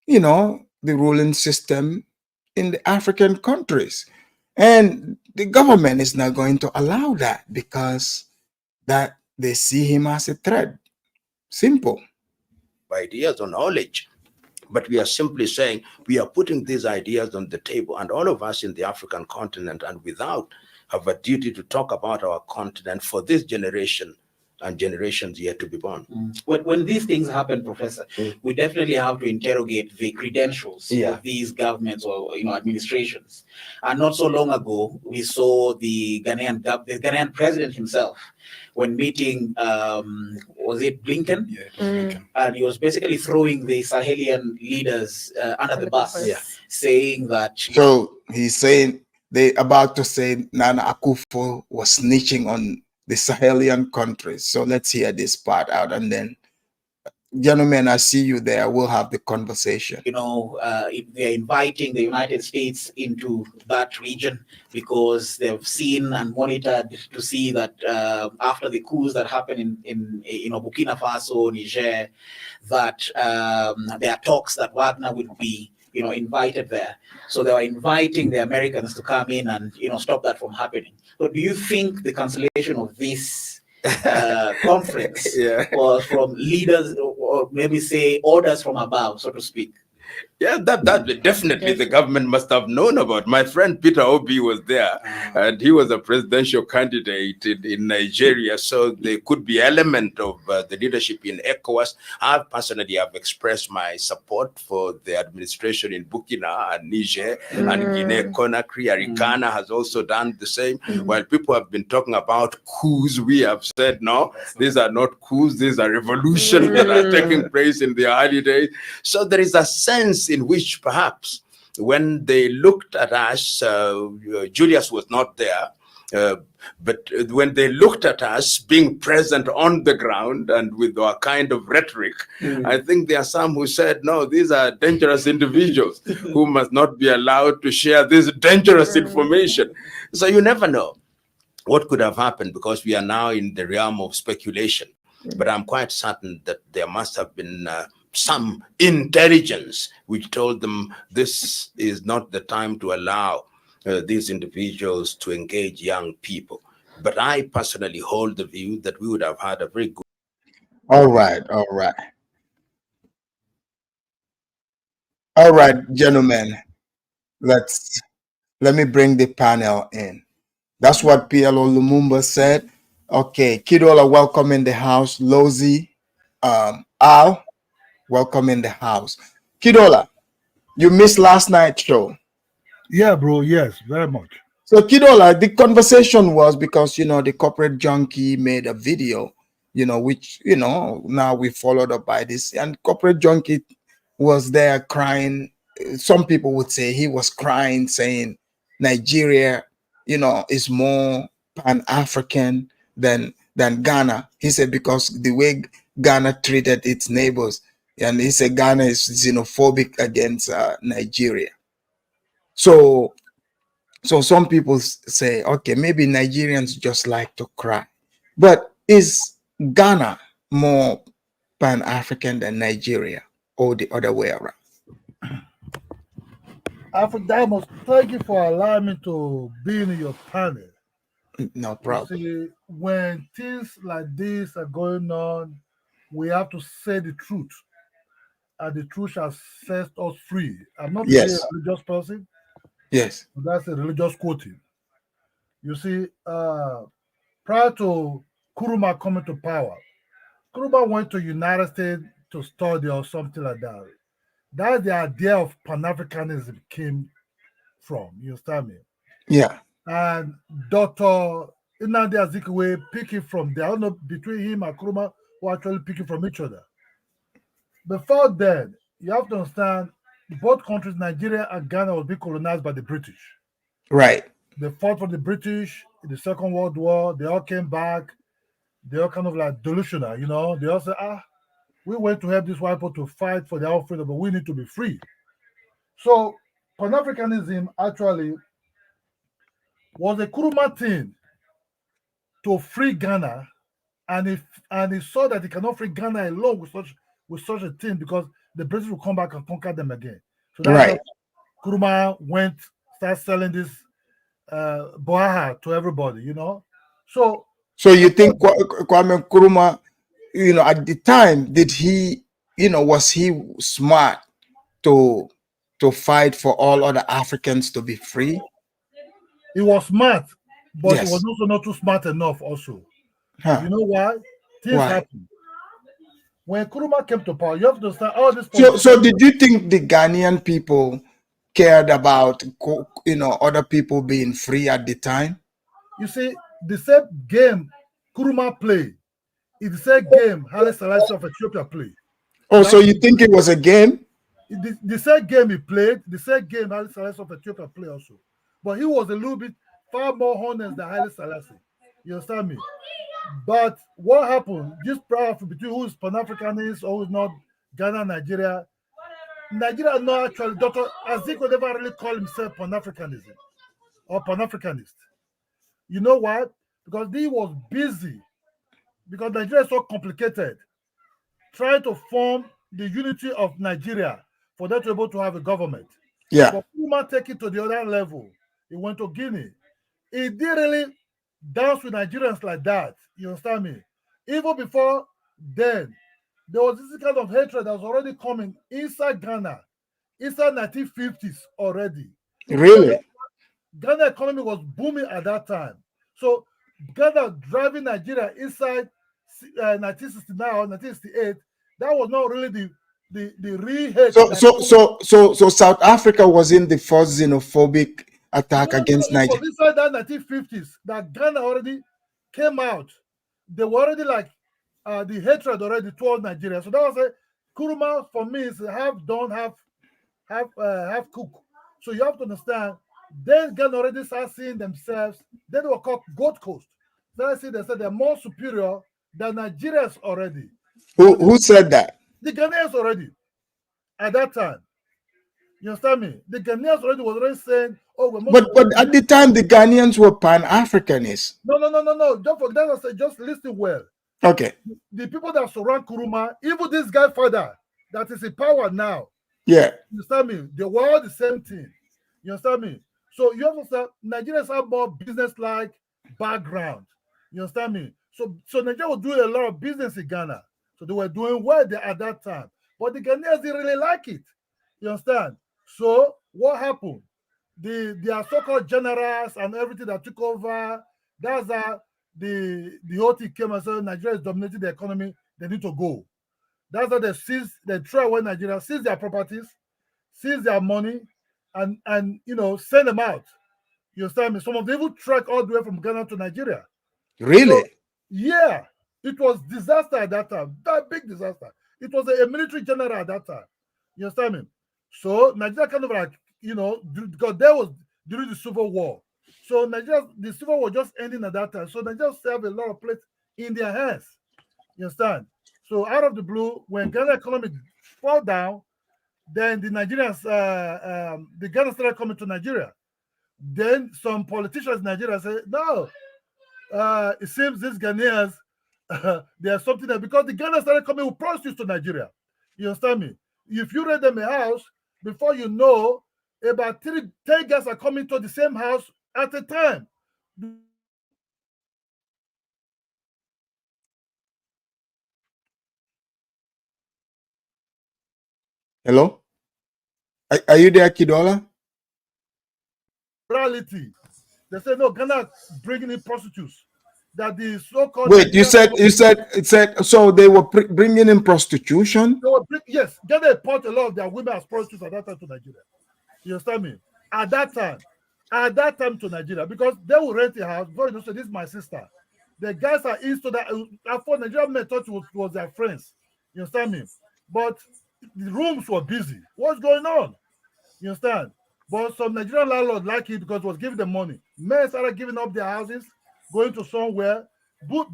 you know, the ruling system in the African countries. And the government is not going to allow that because that they see him as a threat. Simple. Ideas or knowledge. But we are simply saying we are putting these ideas on the table, and all of us in the African continent and without have a duty to talk about our continent for this generation and generations yet to be born. When these things happen, Professor, we definitely have to interrogate the credentials of these governments or administrations. And not so long ago, we saw the Ghanaian president himself when meeting, was it Blinken? Blinken. And he was basically throwing the Sahelian leaders under the bus, saying that. So he's saying they about to say Nana Akufo was snitching on the Sahelian countries. So let's hear this part out, and then, gentlemen, I see you there. We'll have the conversation. If they're inviting the United States into that region because they've seen and monitored to see that after the coups that happened in Burkina Faso, Niger, that there are talks that Wagner will be invited there. So they were inviting the Americans to come in and stop that from happening. So do you think the cancellation of this conference was from leaders, or maybe say orders from above, so to speak? Yeah, that definitely the government must have known about. My friend Peter Obi was there, and he was a presidential candidate in Nigeria. So there could be element of the leadership in ECOWAS. I personally have expressed my support for the administration in Burkina and Niger and Guinea-Conakry. Arikana has also done the same. While people have been talking about coups, we have said, no, these are not coups. These are revolutions that are taking place in the early days. So there is a sense in which perhaps when they looked at us, Julius was not there, but when they looked at us being present on the ground and with our kind of rhetoric, I think there are some who said, no, these are dangerous individuals who must not be allowed to share this dangerous information. So you never know what could have happened, because we are now in the realm of speculation. But I'm quite certain that there must have been some intelligence which told them this is not the time to allow these individuals to engage young people. But I personally hold the view that we would have had a very good. All right. All right, gentlemen. Let me bring the panel in. That's what PLO Lumumba said. Okay, Kidola, welcome in the house. Lozi, Al, welcome in the house. Kidola, you missed last night's show. Yeah, bro. Yes, very much. So Kidola, the conversation was because, the corporate junkie made a video, which, now we followed up by this, and corporate junkie was there crying. Some people would say he was crying, saying Nigeria, is more Pan-African than Ghana. He said because the way Ghana treated its neighbors, and he said Ghana is xenophobic against Nigeria. So some people say, okay, maybe Nigerians just like to cry. But is Ghana more Pan-African than Nigeria, or the other way around? Alfred, thank you for allowing me to be in your panel. No problem. You see, when things like this are going on, we have to say the truth. And the truth shall set us free. I'm not a religious person. Yes. That's a religious quoting. You see, prior to Nkrumah coming to power, Nkrumah went to United States to study or something like that. That's the idea of Pan-Africanism came from. You understand me? Yeah. And Dr. Nnamdi Azikiwe picking from there. I don't know, between him and Nkrumah were actually picking from each other. Before then, you have to understand, both countries, Nigeria and Ghana, was being colonized by the British. Right. They fought for the British in the Second World War. They all came back. They all kind of like delusional, They all said, we went to help these white people to fight for their own freedom, but we need to be free. So Pan-Africanism actually was a Nkrumah thing to free Ghana, and he saw that he cannot free Ghana alone with such a thing, because the British will come back and conquer them again. So that's how Nkrumah started selling this Boaha to everybody, So you think Kwame Nkrumah, at the time, did he, was he smart to fight for all other Africans to be free? He was smart, but he was also not too smart enough also. Huh. You know why? Things happen. When Nkrumah came to power, you have to start all this. So did you think the Ghanaian people cared about, other people being free at the time? You see, the same game Nkrumah played is the same game Haile Selassie of Ethiopia played. Oh, so you think it was a game? The same game he played, the same game Haile Selassie of Ethiopia played also. but he was a little bit far more honest than Haile Selassie. You understand me? But what happened? This power between who is Pan-Africanist or who is not, Ghana, Nigeria. Nigeria no actually, Dr. Azikiwe never really call himself Pan-Africanism or Pan-Africanist. You know what? Because he was busy, because Nigeria is so complicated, trying to form the unity of Nigeria for them to be able to have a government. Yeah. But Nkrumah take it to the other level. He went to Guinea. He didn't really dance with Nigerians like that. You understand me? Even before then, there was this kind of hatred that was already coming inside Ghana, inside 1950s already. Really? So Ghana economy was booming at that time. So Ghana driving Nigeria inside 1969 or 1968, that was not really the real hate. So South Africa was in the first xenophobic attack against Nigeria. Inside that 1950s, that Ghana already came out. They were already like the hatred already towards Nigeria. So that was a Nkrumah for me is half done, half cook. So you have to understand. Then Ghana already start seeing themselves. Then they were called Gold Coast. So I see they said they're more superior than Nigerians already. Who said that? The Ghanaians already at that time. You understand me? The Ghanaians already was already saying, "Oh, we're more." But at the time, the Ghanaians were Pan-Africanists. No. Don't forget. I said, just listen well. Okay. The people that surround Nkrumah, even this guy father that is in power now. Yeah. You understand me? They were all the same thing. You understand me? So you understand, Nigerians have more business-like background. You understand me? So Nigeria was doing a lot of business in Ghana. So they were doing well there at that time. But the Ghanaians didn't really like it. You understand? So what happened? Their so-called generals and everything that took over, that's how the whole thing came and said Nigeria is dominating the economy, they need to go. That's how they try when Nigeria seize their properties, seize their money, and send them out. You understand me? Some of them even track all the way from Ghana to Nigeria. Really? So, yeah. It was disaster at that time. That big disaster. It was a military general at that time. You understand me? So Nigeria kind of like, because there was during the Civil War. So the Civil War just ending at that time. So Nigeria still have a lot of plates in their hands. You understand? So out of the blue, when Ghana economy fall down, then the Nigerians, the Ghana started coming to Nigeria. Then some politicians in Nigeria say, no, it seems these Ghanaians, there's something there, because the Ghana started coming with prostitutes to Nigeria. You understand me? If you rent them a house, before you know, about 10 guys are coming to the same house at a time. Hello? Are you there, Kidola? Reality. They say, no, Ghana bringing in prostitutes. That the so-called... Wait, you said, so they were bringing in prostitution? Yes, Ghana import a lot of their women as prostitutes at that time to Nigeria. You understand me? At that time to Nigeria, because they will rent a house. Before you say, this is my sister. The guys are into that. After Nigerian men thought it was their friends. You understand me? But the rooms were busy. What's going on? You understand? But some Nigerian landlords like it because it was giving them money. Men started giving up their houses, going to somewhere.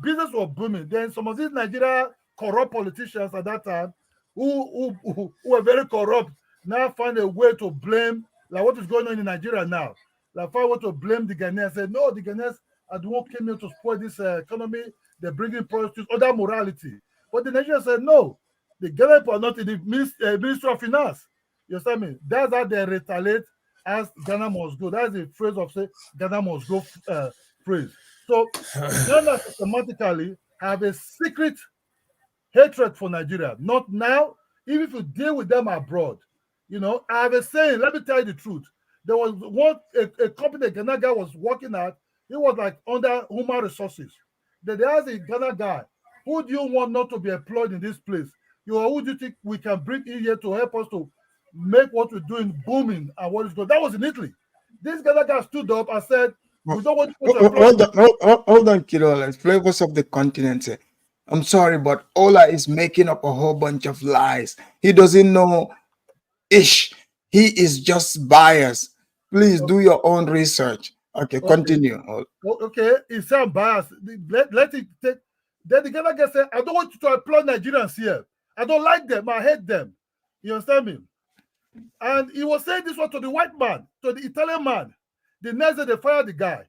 Business was booming. Then some of these Nigeria corrupt politicians at that time, who were very corrupt, now find a way to blame, like what is going on in Nigeria now. Like find a way to blame the Ghanaians. Say, no, the Ghanaians are the one who came here to spoil this economy. They're bringing prostitutes, other morality. But the Nigerians said, no, the Ghanaians are not in the Ministry of Finance. You understand me? That's how they retaliate as Ghana must go. That's the phrase of say Ghana must go phrase. So Ghana systematically have a secret hatred for Nigeria. Not now, even if you deal with them abroad. I have a saying, let me tell you the truth. There was a company that Ghana guy was working at, he was like under human resources. They asked the Ghana guy, who do you want not to be employed in this place? Who do you think we can bring in here to help us to make what we're doing booming and what is good? That was in Italy. This Ghana guy stood up and said, we don't want to hold on, Kidola. Flavors of the continent. I'm sorry, but Ola is making up a whole bunch of lies. He doesn't know ish. He is just biased. Please do your own research. Okay, continue. Okay, it's some bias. Let it take. Then the Ghana guy said, I don't want to employ Nigerians here. I don't like them. I hate them. You understand me? And he was saying this one to the white man, to the Italian man. The next day they fired the guy.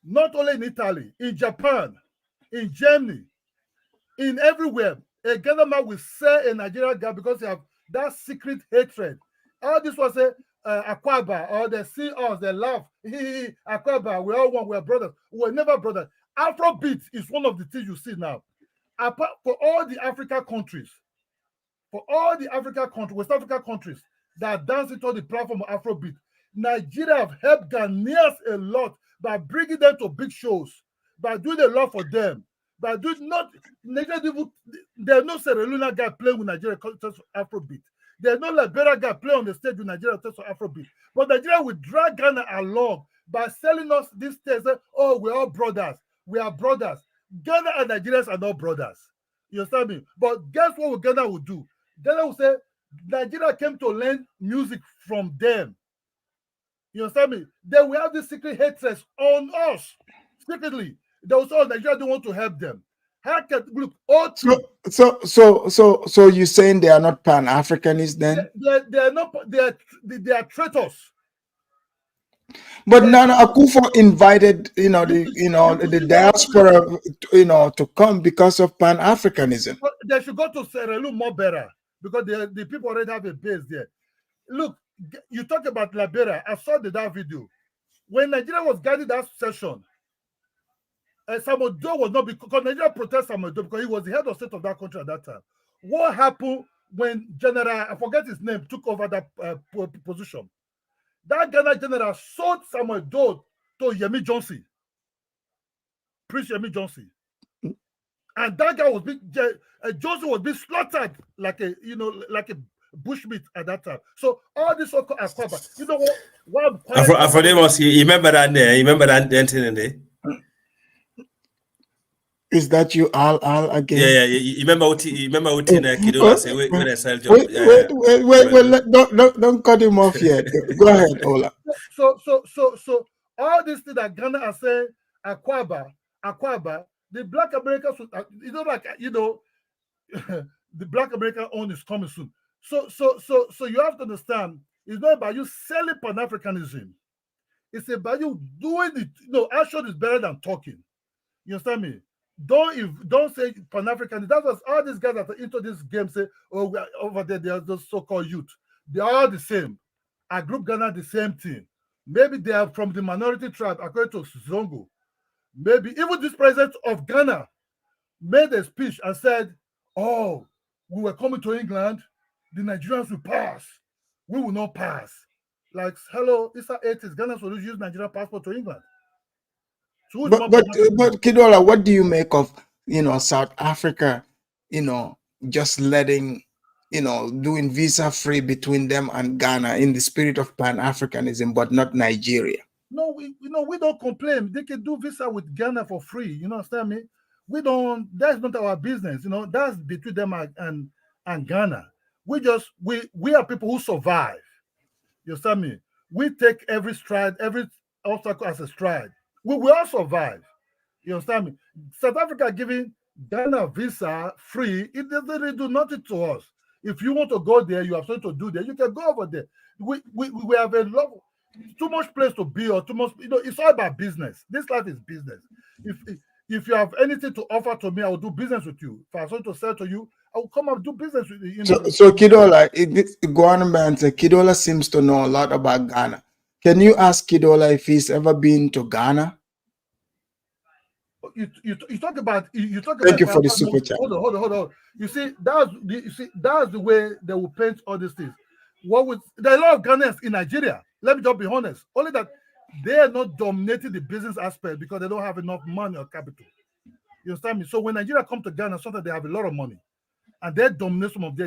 Not only in Italy, in Japan, in Germany, in everywhere. A Ghana man will sell a Nigerian guy because they have that secret hatred. All this was a Akwaba, or they see us, they laugh. Akwaba, we all one, we're brothers. We're never brothers. Afrobeat is one of the things you see now. Apart for all the African countries, West African countries that dance into the platform of Afrobeat, Nigeria have helped Ghanaians a lot by bringing them to big shows, by doing a lot for them, by doing not Nigeria. There's no Sierra Leone guy playing with Nigeria context of Afrobeat. There's no Liberia guy playing on the stage with Nigeria context of Afrobeat. But Nigeria will drag Ghana along by selling us these things. Oh, we're all brothers. We are brothers. Ghana and Nigerians are not brothers. You understand me? But guess what Ghana will do? Ghana will say Nigeria came to learn music from them. You understand me? They will have this secret hatred on us. Secretly. They will say, oh, Nigeria don't want to help them. How can look? So you're saying they are not Pan-Africanists then? They are not. They are traitors. But Nana Akufo invited, the diaspora, to come because of Pan-Africanism. They should go to Sierra Leone more better because the people already have a base there. Look, you talk about Liberia. I saw that video when Nigeria was guiding that session. Samuel Doe was not because Nigeria protested Samuel Doe because he was the head of state of that country at that time. What happened when General, I forget his name, took over that position? That Ghana general sold Samuel Doe to Yemi Johnson, Prince Yemi Johnson, and that guy was being Johnson was being slaughtered like a bushmeat at that time. So all this so-called Akwaba, you know what? You remember that there? You remember that incident there? Is that you all again? Yeah. You remember what Kidola said when I sell job? Wait, don't cut him off yet. Go ahead, Ola. So all this thing that Ghana are saying, Akwaba, the Black Americans, the Black American own is coming soon. So you have to understand, it's not about you selling Pan-Africanism. It's about you doing it. Action is better than talking. You understand me? Don't say Pan-African. That's what all these guys that are into this game say, oh, we are over there, they are those so-called youth. They are all the same. I group Ghana the same thing. Maybe they are from the minority tribe, according to Zongo. Maybe even this president of Ghana made a speech and said, oh, we were coming to England, the Nigerians will pass. We will not pass. Like, hello, it's the 80s. Ghana will use Nigerian passport to England. But Kidola, what do you make of South Africa, just letting, doing visa free between them and Ghana in the spirit of Pan-Africanism, but not Nigeria? No, we don't complain. They can do visa with Ghana for free. You understand me? We don't. That's not our business. That's between them and Ghana. We are people who survive. You understand me? We take every stride, every obstacle as a stride. We will all survive. You understand me? South Africa giving Ghana visa free, it doesn't really do nothing to us. If you want to go there, you have something to do there, you can go over there. We have a lot, too much place to be, or too much, it's all about business. This life is business. If you have anything to offer to me, I will do business with you. If I have something to sell to you, I will come and do business with you. So Kidola, Kidola seems to know a lot about Ghana. Can you ask Kidola if he's ever been to Ghana? You talk about Thank you for the super chat. Hold on. You see, that's the way they will paint all these things. There are a lot of Ghanaians in Nigeria. Let me just be honest. Only that they are not dominating the business aspect because they don't have enough money or capital. You understand me? So when Nigeria come to Ghana, sometimes they have a lot of money, and they dominate some of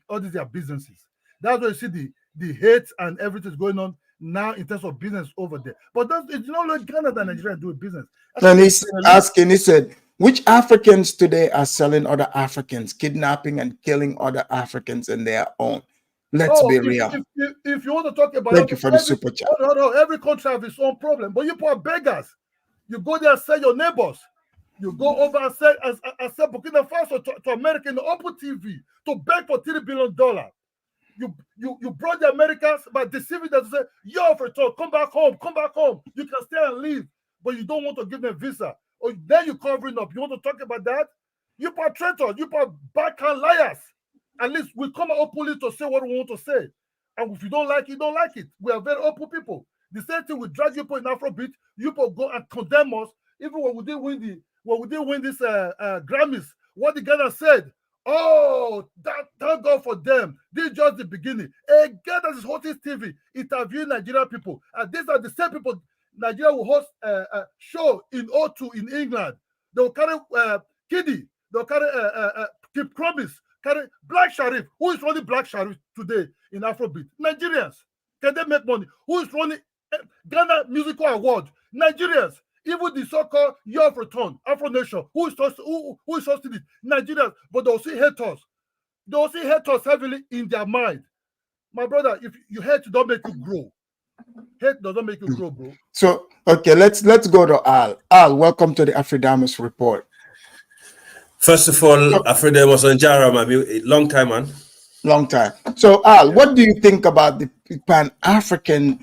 all these businesses. That's why you see the hate and everything is going on now in terms of business over there. But it's not like Ghana that Nigeria do business. And he's asking, he said, which Africans today are selling other Africans, kidnapping and killing other Africans in their own? Let's be real. If you want to talk about Thank you for the super chat. Every country has its own problem, but you put beggars. You go there and sell your neighbors. You go over and sell Burkina Faso to America in the open TV to beg for $3 billion. You brought the Americans by deceiving them to say, you're for talk, come back home. You can stay and leave, but you don't want to give them visa. Or then you're covering up. You want to talk about that? You are traitors, you are backhand liars. At least we come out openly to say what we want to say. And if you don't like it, you don't like it. We are very open people. The same thing we drag you in Afrobeat, you go and condemn us. Even when we didn't win this Grammys, what the Ghana said, oh, thank God for them. This is just the beginning. A guy that is hosting TV, interviewing Nigerian people. And these are the same people Nigeria will host a show in O2 in England. They will carry Kiddy. They'll carry Keep Promise. Carry Black Sharif. Who is running Black Sharif today in Afrobeat? Nigerians. Can they make money? Who is running Ghana Musical Award? Nigerians. Even the so-called Year of Return, Afro Nation, who is hosting it? Nigerians. But they'll see haters. They'll see haters heavily in their mind. My brother, if you hate, don't make you grow. Hate doesn't make you grow, bro. So, okay, let's go to Al. Al, welcome to the Afridamus Report. First of all, Afridamus on Jara, man, long time, man. Long time. So, Al, what do you think about the Pan-African,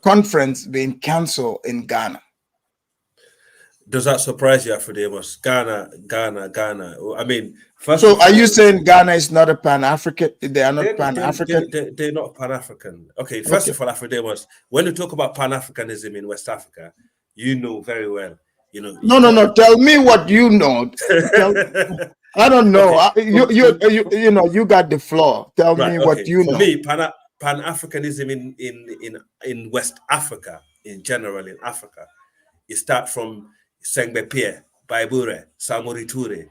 conference being cancelled in Ghana? Does that surprise you, Afridamus? Ghana. I mean, are you saying Ghana is not a Pan-African? They are not Pan-African? They're not Pan-African. Okay, first of all, Afridamus, when you talk about Pan-Africanism in West Africa, you know very well. No. Tell me what you know. I don't know. Okay. You got the floor. Tell me what you know. For me, Pan-Africanism in West Africa, in general in Africa, it starts from Sengbe Pierre, Baibure, Samori Toure,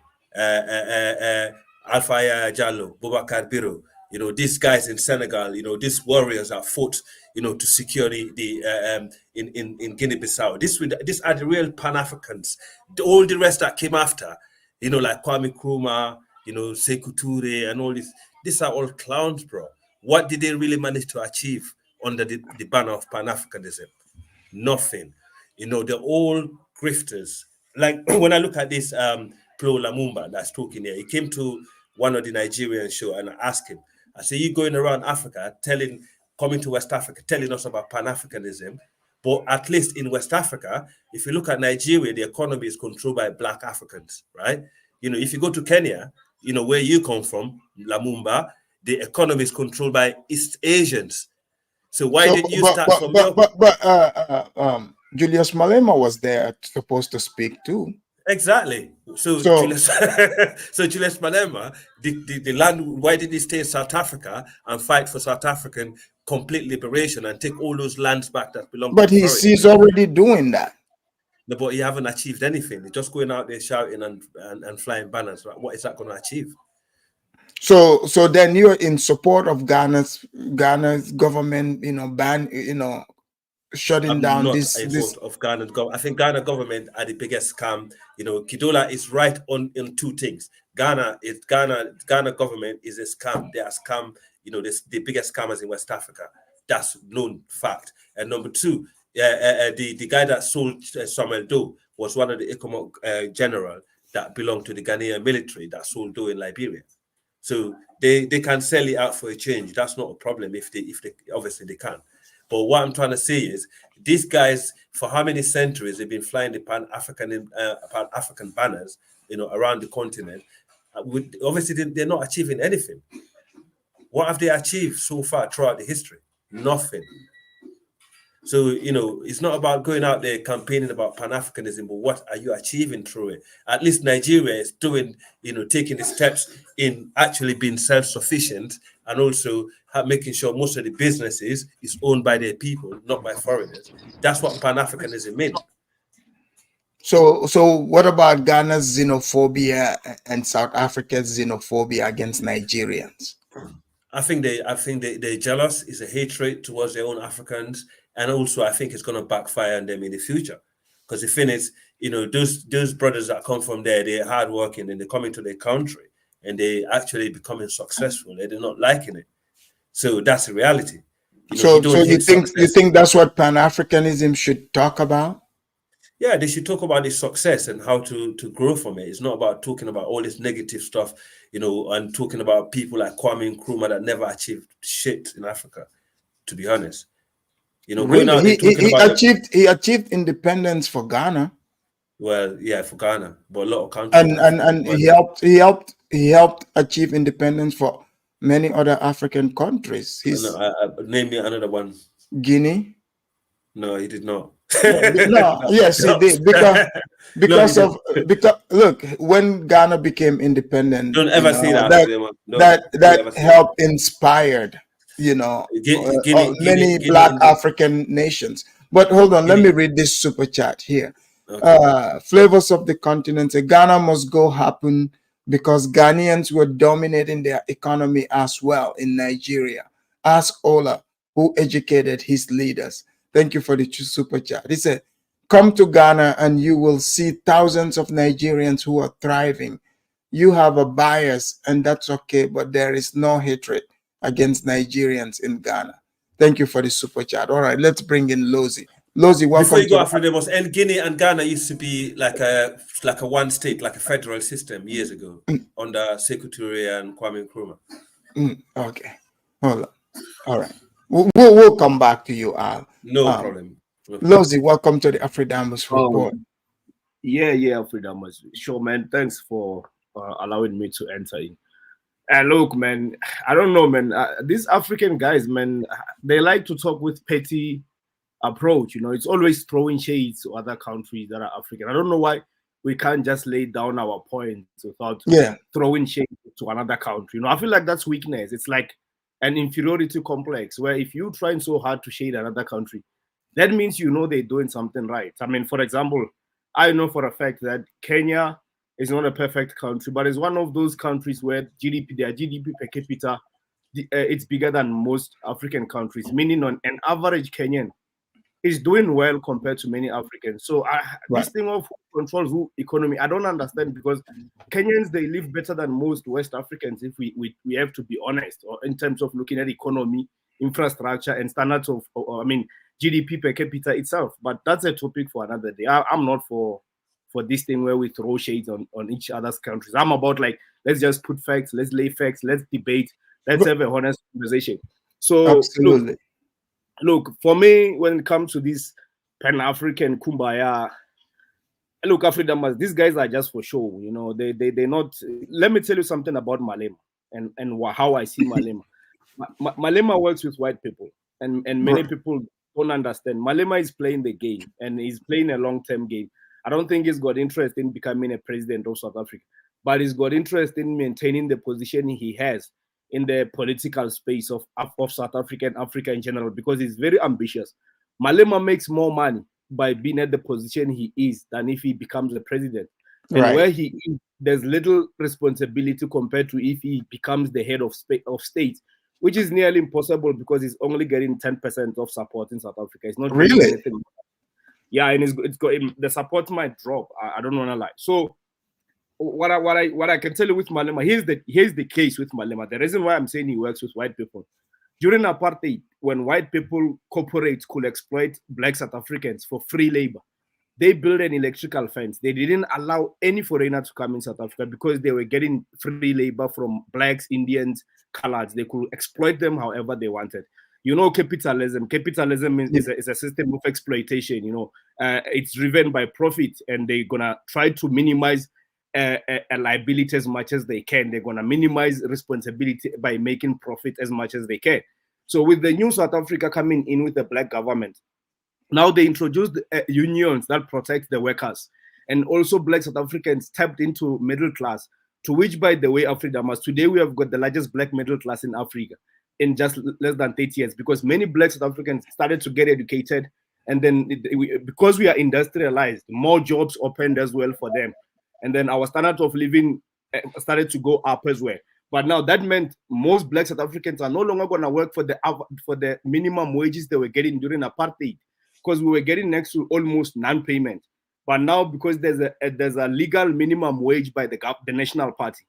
Alpha Jallo, Boubacar Biro. These guys in Senegal, these warriors are fought, to secure in Guinea-Bissau. These are the real Pan-Africans. All the rest that came after, like Kwame Nkrumah, Sekou Toure, and all this. These are all clowns, bro. What did they really manage to achieve under the banner of Pan-Africanism? Nothing. They're all grifters. Like when I look at this PLO Lumumba that's talking here, he came to one of the Nigerian show and I asked him, I say, you going around Africa, coming to West Africa, telling us about Pan-Africanism, but at least in West Africa, if you look at Nigeria, the economy is controlled by Black Africans, right? If you go to Kenya, where you come from, Lumumba, the economy is controlled by East Asians. So why didn't you start from Julius Malema was there supposed to speak too. Exactly. So Julius Malema, the land, why did he stay in South Africa and fight for South African complete liberation and take all those lands back that belong to he's already doing that. No, but he haven't achieved anything. He's just going out there shouting and flying banners. What is that going to achieve? So then you're in support of Ghana's government, shutting down this. Of Ghana's government. I think Ghana government are the biggest scam. Kidola is right in two things. Ghana government is a scam. They are scam. The biggest scammers in West Africa. That's known fact. And number two, the guy that sold Samuel Doe was one of the ECOMOG general that belonged to the Ghanaian military that sold Doe in Liberia. So they can sell it out for a change. That's not a problem if they obviously they can. But what I'm trying to say is these guys, for how many centuries they've been flying the Pan-African banners, around the continent. Obviously they're not achieving anything. What have they achieved so far throughout the history? Nothing. So, it's not about going out there campaigning about Pan-Africanism, but what are you achieving through it? At least Nigeria is doing, taking the steps in actually being self-sufficient and also making sure most of the businesses is owned by their people, not by foreigners. That's what Pan-Africanism means. So what about Ghana's xenophobia and South Africa's xenophobia against Nigerians? I think they're jealous. It's a hatred towards their own Africans. And also, I think it's going to backfire on them in the future. Because the thing is, those brothers that come from there, they're hardworking and they come into their country. and they actually becoming successful. They're not liking it. So that's the reality. So you think that's what Pan-Africanism should talk about? Yeah, they should talk about this success and how to grow from it. It's not about talking about all this negative stuff, and talking about people like Kwame Nkrumah that never achieved shit in Africa, to be honest. Going out there talking about he achieved independence for Ghana. Well, yeah, for Ghana, but a lot of countries. And he helped achieve independence for many other African countries. Name me another one. Guinea. No, he did not. No, yes, he did because look, when Ghana became independent, don't ever say that. That helped inspired, many Black African nations. But hold on, let me read this super chat here. Okay. Flavors of the continent. Ghana must go happen because Ghanaians were dominating their economy as well in Nigeria. Ask Ola, who educated his leaders. Thank you for the super chat. He said, come to Ghana and you will see thousands of Nigerians who are thriving. You have a bias and that's okay, but there is no hatred against Nigerians in Ghana. Thank you for the super chat. All right, let's bring in Lozi. Lozi, welcome. Before you go, Africa, and Guinea and Ghana used to be like a one state, like a federal system years ago under Sekou Touré and Kwame Nkrumah. Okay, hold on. All right, we'll come back to you, Al. No problem. Lozi, welcome to the Afridamus report. Yeah, Afridamus. Sure, man. Thanks for allowing me to enter in. And look, man, I don't know, man. These African guys, man, they like to talk with petty approach. It's always throwing shades to other countries that are African. I don't know why we can't just lay down our points without throwing shade to another country. I feel like that's weakness. It's like an inferiority complex where if you're trying so hard to shade another country, that means they're doing something right. I mean, for example, I know for a fact that Kenya is not a perfect country, but it's one of those countries where their GDP per capita, it's bigger than most African countries, meaning on an average Kenyan is doing well compared to many Africans. So this thing of who controls who economy, I don't understand, because Kenyans, they live better than most West Africans, if we have to be honest, or in terms of looking at economy, infrastructure, and standards of, GDP per capita itself. But that's a topic for another day. I'm not for this thing where we throw shades on each other's countries. I'm about let's just put facts, let's lay facts, let's debate, let's have a honest conversation. So absolutely. Look, for me, when it comes to this Pan-African kumbaya, look, Afridamas, these guys are just for show. They're not. Let me tell you something about Malema and how I see Malema. Malema works with white people, and many people don't understand. Malema is playing the game, and he's playing a long-term game. I don't think he's got interest in becoming a president of South Africa, but he's got interest in maintaining the position he has in the political space of South Africa and Africa in general, because he's very ambitious. Malema makes more money by being at the position he is than if he becomes a president. And where he is, there's little responsibility compared to if he becomes the head of state, which is nearly impossible because he's only getting 10% of support in South Africa. It's not really anything. Yeah, and it's got the support might drop. I don't want to lie. So what I can tell you with Malema, here's the case with Malema. The reason why I'm saying he works with white people. During apartheid, when white people corporates could exploit black South Africans for free labor, they built an electrical fence. They didn't allow any foreigner to come in South Africa because they were getting free labor from blacks, Indians, coloreds. They could exploit them however they wanted. Capitalism. Capitalism is a system of exploitation. It's driven by profit, and they're gonna try to minimize a liability as much as they can. They're gonna minimize responsibility by making profit as much as they can. So with the new South Africa coming in with the black government, now they introduced unions that protect the workers, and also black South Africans tapped into middle class, to which, by the way, Afridamas, today we have got the largest black middle class in Africa in just less than 30 years, because many black South Africans started to get educated, and then because we are industrialized, more jobs opened as well for them, and then our standard of living started to go up as well. But now that meant most black South Africans are no longer going to work for the minimum wages they were getting during apartheid, because we were getting next to almost non-payment. But now, because there's a legal minimum wage by the National Party,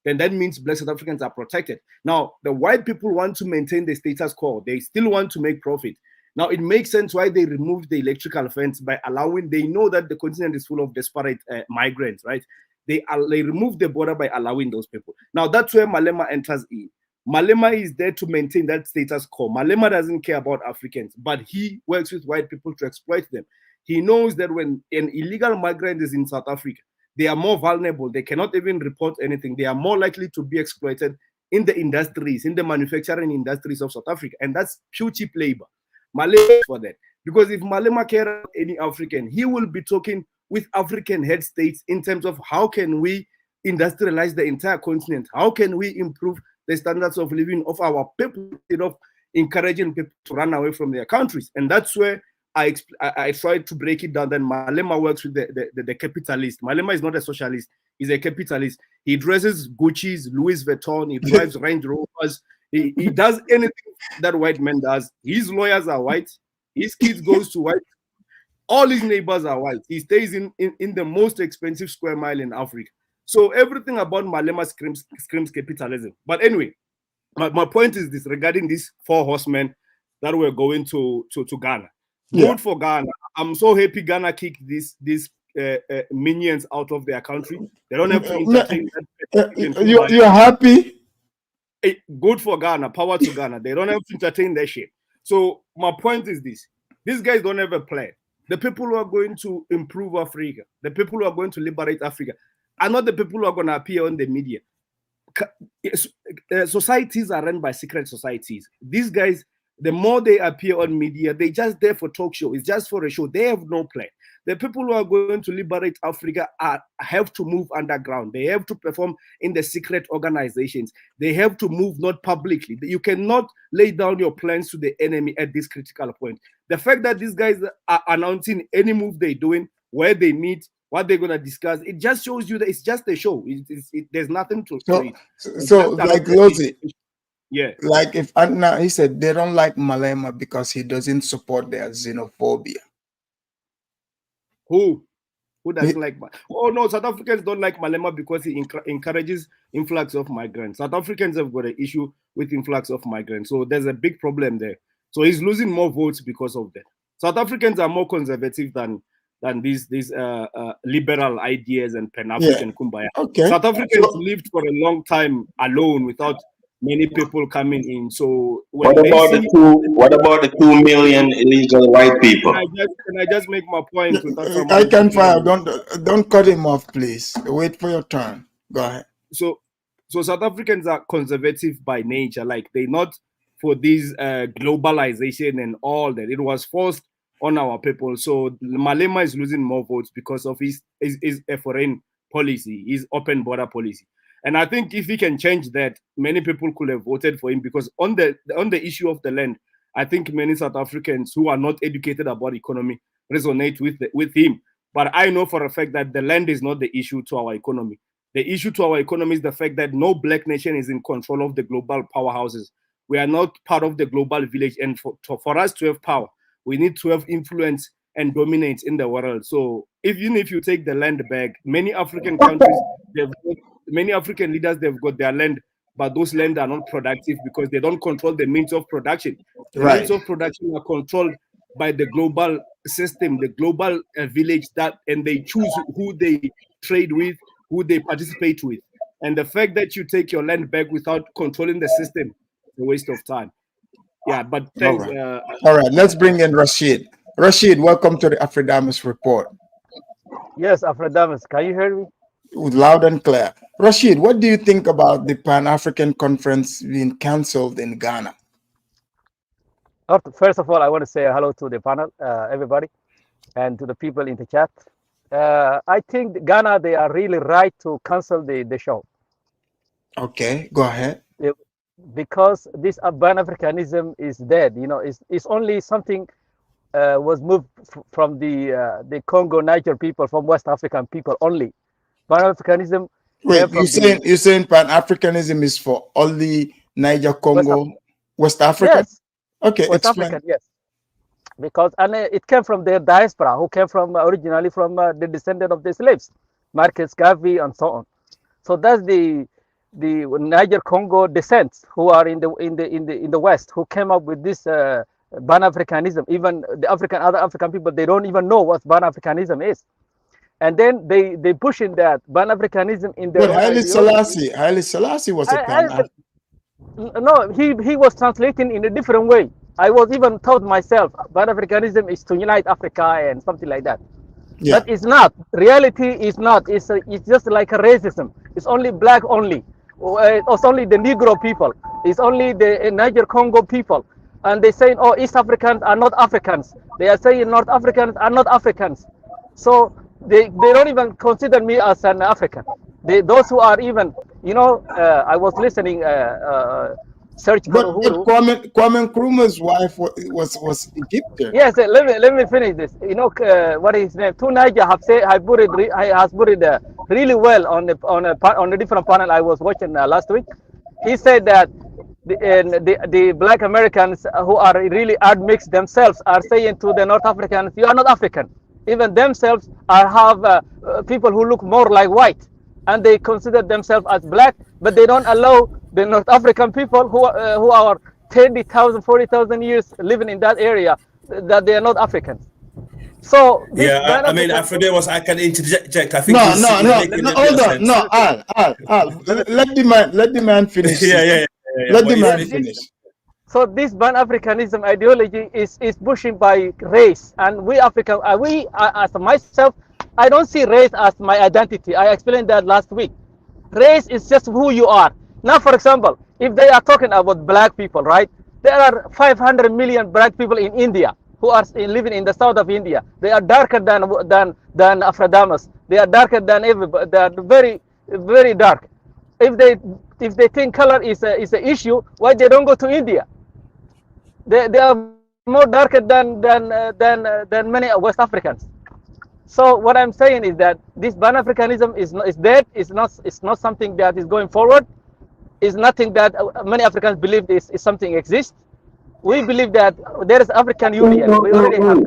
then that means Black South Africans are protected. Now, the white people want to maintain the status quo. They still want to make profit. Now, it makes sense why they removed the electrical fence by allowing, they know that the continent is full of desperate migrants, right? They remove the border by allowing those people. Now, that's where Malema enters in. Malema is there to maintain that status quo. Malema doesn't care about Africans, but he works with white people to exploit them. He knows that when an illegal migrant is in South Africa, they are more vulnerable. They cannot even report anything. They are more likely to be exploited in the industries, in the manufacturing industries of South Africa. And that's pure cheap labor. Malema for that. Because if Malema cares about any African, he will be talking with African head states in terms of how can we industrialize the entire continent? How can we improve the standards of living of our people instead of encouraging people to run away from their countries? And that's where I tried to break it down. Then Malema works with the capitalist. Malema is not a socialist. He's a capitalist. He dresses Gucci's, Louis Vuitton. He drives Range Rovers. He does anything that white man does. His lawyers are white. His kids goes to white. All his neighbors are white. He stays in the most expensive square mile in Africa. So everything about Malema screams capitalism. But anyway, my point is this regarding these 4 horsemen that were going to Ghana. Good for Ghana. I'm so happy Ghana kicked these minions out of their country. They don't have to entertain that. You're happy? Good for Ghana. Power to Ghana. They don't have to entertain that shit. So my point is this. These guys don't have a plan. The people who are going to improve Africa, the people who are going to liberate Africa, are not the people who are going to appear on the media. Societies are run by secret societies. These guys, the more they appear on media, they just there for talk show. It's just for a show. They have no plan. The people who are going to liberate Africa have to move underground. They have to perform in the secret organizations. They have to move not publicly. You cannot lay down your plans to the enemy at this critical point. The fact that these guys are announcing any move they're doing, where they meet, what they're going to discuss, it just shows you that it's just a show. There's nothing to it. So like Lozi, yeah. Like if Anna, he said they don't like Malema because he doesn't support their xenophobia. Who doesn't like? Oh no, South Africans don't like Malema because he encourages influx of migrants. South Africans have got an issue with influx of migrants, so there's a big problem there. So he's losing more votes because of that. South Africans are more conservative than these liberal ideas and Pan-African kumbaya. Okay. South Africans lived for a long time alone without many people coming in. So what about the 2 million illegal white people? Can I just make my point? I can fire. Don't cut him off, please. Wait for your turn. Go ahead. So South Africans are conservative by nature. Like they're not for this globalization and all that. It was forced on our people. So Malema is losing more votes because of his foreign policy, his open border policy. And I think if he can change that, many people could have voted for him because on the issue of the land, I think many South Africans who are not educated about economy resonate with him. But I know for a fact that the land is not the issue to our economy. The issue to our economy is the fact that no black nation is in control of the global powerhouses. We are not part of the global village. And for us to have power, we need to have influence and dominance in the world. So even if you take the land back, many African countries, many African leaders, they've got their land, but those land are not productive because they don't control the means of production. The means of production are controlled by the global system, the global village, and they choose who they trade with, who they participate with. And the fact that you take your land back without controlling the system is a waste of time. Yeah, but thanks. All right, let's bring in Rashid. Rashid, welcome to the Afridamus Report. Yes, Afridamus, can you hear me? Loud and clear. Rashid, what do you think about the Pan-African conference being cancelled in Ghana? First of all, I want to say hello to the panel, everybody, and to the people in the chat. I think Ghana, they are really right to cancel the show. Okay, go ahead. Because this Pan-Africanism is dead. You know, it's only something was moved from the Congo, Niger people, from West African people only. Pan-Africanism. Wait, you're saying Pan-Africanism is for only Niger, Congo, West Africa? Yes. Okay, West African, yes. Because it came from the diaspora, who came from originally from the descendant of the slaves, Marcus Garvey and so on. So that's the Niger Congo descents who are in the West, who came up with this Pan-Africanism. Even the other African people, they don't even know what Pan-Africanism is. And then they push in that Pan-Africanism in their But Haile Selassie was a Pan-African. No, he was translating in a different way. I was even taught myself Pan-Africanism is to unite Africa and something like that. Yeah. But it's not. Reality is not. It's just like a racism. It's only black only. It's only the Negro people. It's only the Niger Congo people. And they say, oh, East Africans are not Africans. They are saying North Africans are not Africans. So they don't even consider me as an African. Those who are even, I was listening, Search But Kwame Nkrumah's wife was Egyptian. Yes, let me finish this. What is his name? Tunaja has put it really well on a different panel I was watching last week. He said that the black Americans who are really admixed themselves are saying to the North Africans, you are not African. Even themselves have people who look more like white, and they consider themselves as black, but they don't allow the North African people who are 30,000, 40,000 years living in that area, that they are not Africans. So yeah, I mean, I can interject. I think no, hold on, no, Al, let the man finish. Yeah. Let the man finish. So this Pan-Africanism ideology is pushing by race, and we African, as myself, I don't see race as my identity. I explained that last week. Race is just who you are. Now, for example, if they are talking about black people, right? There are 500 million black people in India who are living in the south of India. They are darker than Afrodamas. They are darker than everybody. They are very, very dark. If they think color is an issue, why they don't go to India? They are more darker than many West Africans. So what I'm saying is that this Pan-Africanism is dead. It's not something that is going forward. It's nothing that many Africans believe is something exists. We believe that there is African Union. We already have.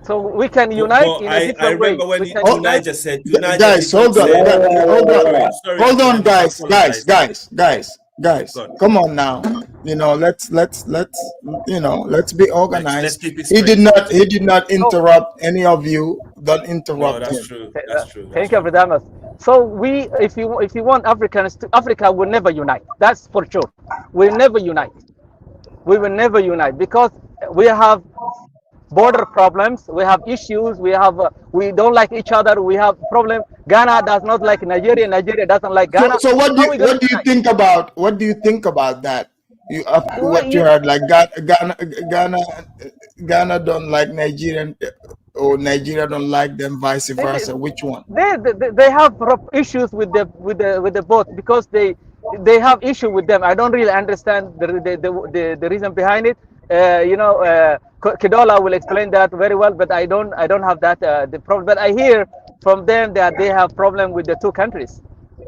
So we can unite in a different way. I remember when Tunai said, guys, hold on, guys. Come on now. Let's be organized. Let's keep it He did not interrupt any of you. Don't interrupt that's him. True. That's true. Thank you, Damas. So if you want Africa will never unite. That's for sure. We'll never unite. We will never unite because we have border problems, we have issues, we don't like each other, we have problem. Ghana does not like Nigeria, Nigeria doesn't like Ghana. So what do you think about that? What you heard, like Ghana don't like Nigerian, or Nigeria don't like them, vice versa. Which one? They have issues with the both because they have issue with them. I don't really understand the reason behind it. Kidola will explain that very well, but I don't have that the problem. But I hear from them that they have problem with the two countries.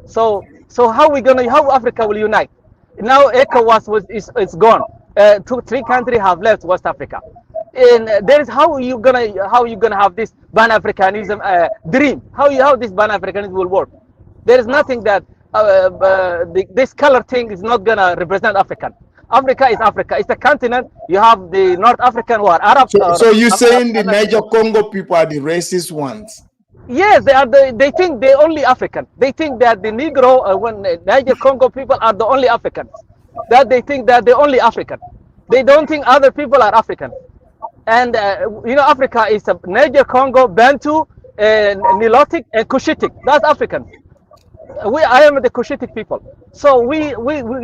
So how Africa will unite? Now ECOWAS is gone. 3 countries have left West Africa, and there is how you gonna have this Pan-Africanism dream? How this Pan-Africanism will work? There is nothing that this color thing is not gonna represent African. Africa is Africa. It's a continent. You have the North African who are Arab. So you're saying the Niger Congo people are the racist ones? Yes, they are. They think they're only African. They think that the Negro, when Niger Congo people are the only Africans. That they think that they're only African. They don't think other people are African. And Africa is a Niger Congo, Bantu, Nilotic, and Cushitic. That's African. I am the Cushitic people. So we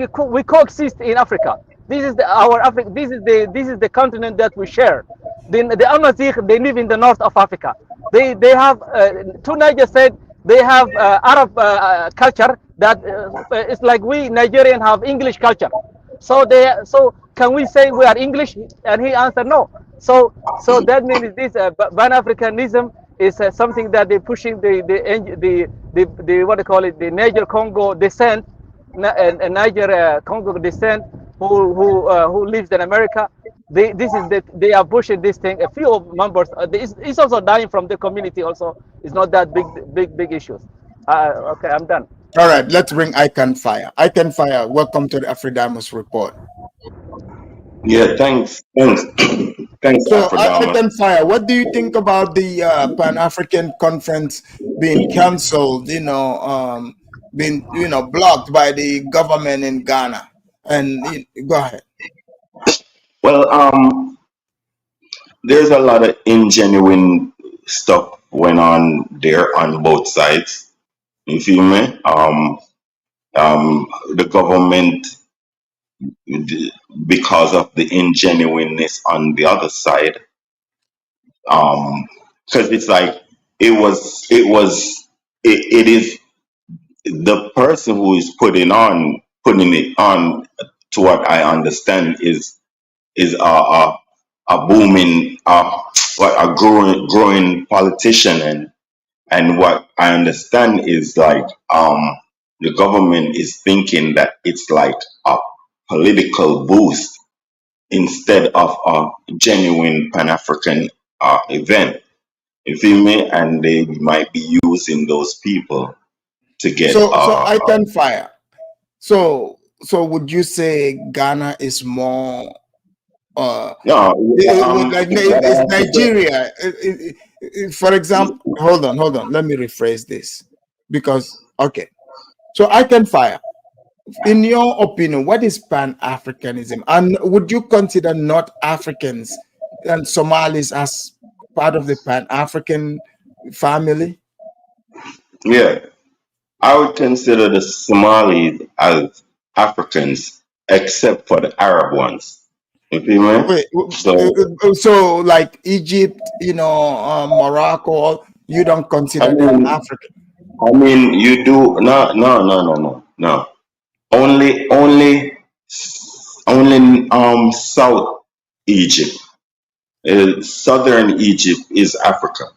coexist in Africa. This is our Africa. This is the continent that we share. The Amazigh, they live in the north of Africa. They have Tunai said they have Arab culture that it's like we Nigerian have English culture. So can we say we are English? And he answered no. So that means this Pan-Africanism is something that they're pushing the what do you call it, the Niger Congo descent, Niger Congo descent who lives in America. They are pushing this thing. A few of members, it's also dying from the community. Also, it's not that big issues. Okay, I'm done. All right, let's bring Icon Fire. Icon Fire, welcome to the Afridamus Report. Yeah, thanks. Thanks, So, Afrodama. Icon Fire, what do you think about the Pan-African conference being cancelled, being, blocked by the government in Ghana? And go ahead. Well, there's a lot of ingenuine stuff went on there on both sides. You feel me? The government, because of the ingenuineness on the other side, because it's like it is the person who is putting it on, to what I understand, is a booming, a growing politician, and what I understand is like the government is thinking that it's like a political boost instead of a genuine Pan-African event. You feel me? And they might be using those people to get. So Icon Fire. So would you say Ghana is more no, it's Nigeria? For example, hold on. Let me rephrase this, because okay. So Icon Fire, in your opinion, what is Pan-Africanism? And would you consider North Africans and Somalis as part of the Pan-African family? Yeah, I would consider the Somalis as Africans, except for the Arab ones. You feel me? Wait, so like Egypt, Morocco, you don't consider them African? I mean, you do no. Only South Egypt, Southern Egypt is Africa.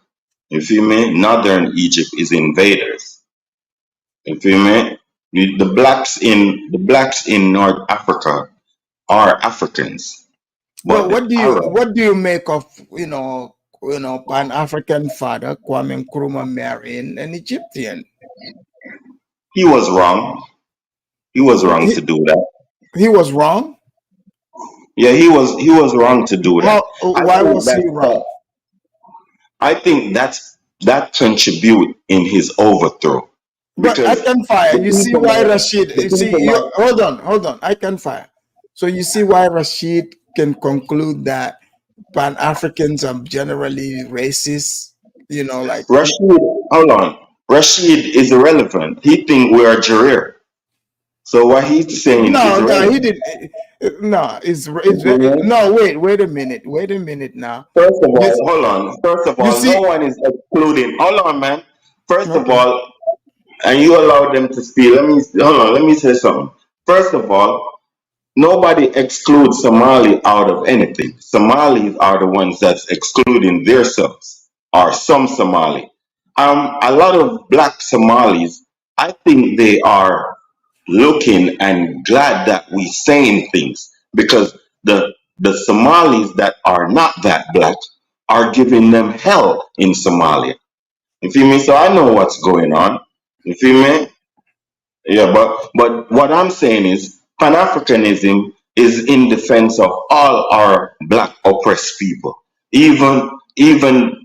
You feel me? Northern Egypt is invaders. You feel me? The blacks in North Africa are Africans. But what do you make of Pan-African father Kwame Nkrumah marrying an Egyptian? He was wrong. He was wrong to do that. He was wrong? Yeah, he was wrong to do that. Why was he wrong? I think that contribute in his overthrow. But I can fire. You see why Rashid? Hold on. I can fire. So you see why Rashid can conclude that Pan-Africans are generally racist. Like Rashid. Hold on. Rashid is irrelevant. He think we are Jarir. So what he's saying he did. No, wait a minute now. First of all, hold on. First of all, no one is excluding. Hold on, man. First of all, and you allow them to speak. Let me say something. First of all, nobody excludes Somali out of anything. Somalis are the ones that's excluding themselves, or some Somali. A lot of black Somalis, I think they are looking and glad that we saying things, because the Somalis that are not that black are giving them hell in Somalia. You feel me? So I know what's going on. You feel me? Yeah, but what I'm saying is Pan-Africanism is in defense of all our black oppressed people, even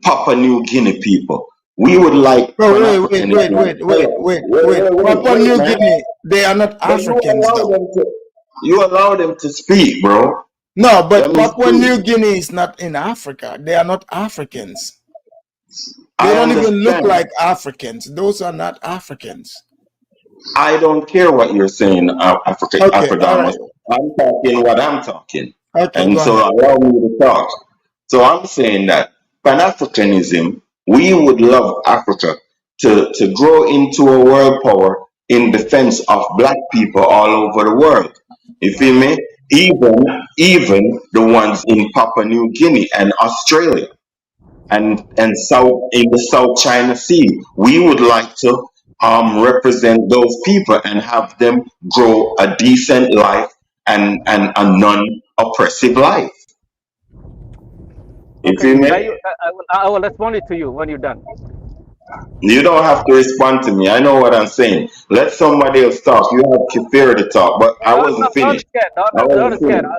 Papua New Guinea people. We would like. Wait. Papua New Guinea, they are not Africans, You allow them to speak, bro. No, but Papua New Guinea is not in Africa. They are not Africans. They don't even look like Africans. Those are not Africans. I don't care what you're saying, Afrodamus. I'm talking what I'm talking. And so allow me to talk. So I'm saying that Pan-Africanism, we would love Africa to grow into a world power in defense of black people all over the world. You feel me? Even the ones in Papua New Guinea and Australia and South in the South China Sea. We would like to represent those people and have them grow a decent life and a non-oppressive life. You feel me? I will respond it to you when you're done. You don't have to respond to me. I know what I'm saying. Let somebody else talk. You have fear to talk, but I wasn't Don't finished. scared. I Don't wasn't scared. finished.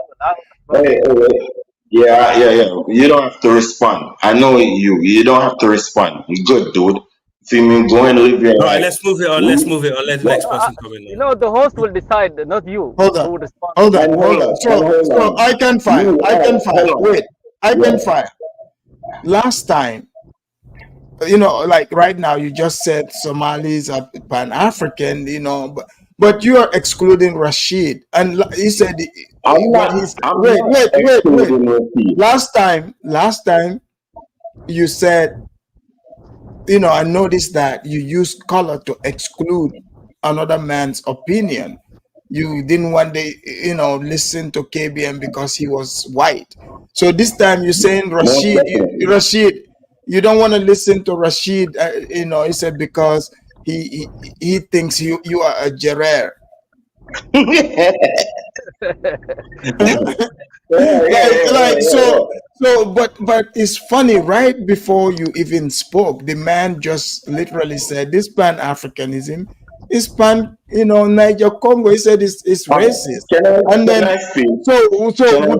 Go Hey, ahead. hey, hey. Yeah, yeah, yeah. You don't have to respond. I know you. You don't have to respond. You good, dude. See me, go and live your All right, life. let's move it on. Let's move it on. Let the next person come in You now. know, the host will decide, not you, Hold who on, will respond. hold on, And hold on. and hold So on. I can fire. You, I can fire. hold on. Wait, I Yeah. can fire. Last time, you know, like right now, you just said Somalis are Pan-African, you know, but you are excluding Rashid, and he said I'm what not. he's. I'm Wait, not wait, wait, wait. excluding Rafid. Last time, you said, you know, I noticed that you used color to exclude another man's opinion. You didn't want to, you know, listen to KBM because he was white. So this time you're saying Most Rashid, definitely. Rashid, you don't want to listen to Rashid. You know, he said because he thinks you are a Gerer. Like so but it's funny, right before you even spoke, the man just literally said this Pan-Africanism is you know, Niger Congo. He said it's racist. And Can then I speak? so Can I?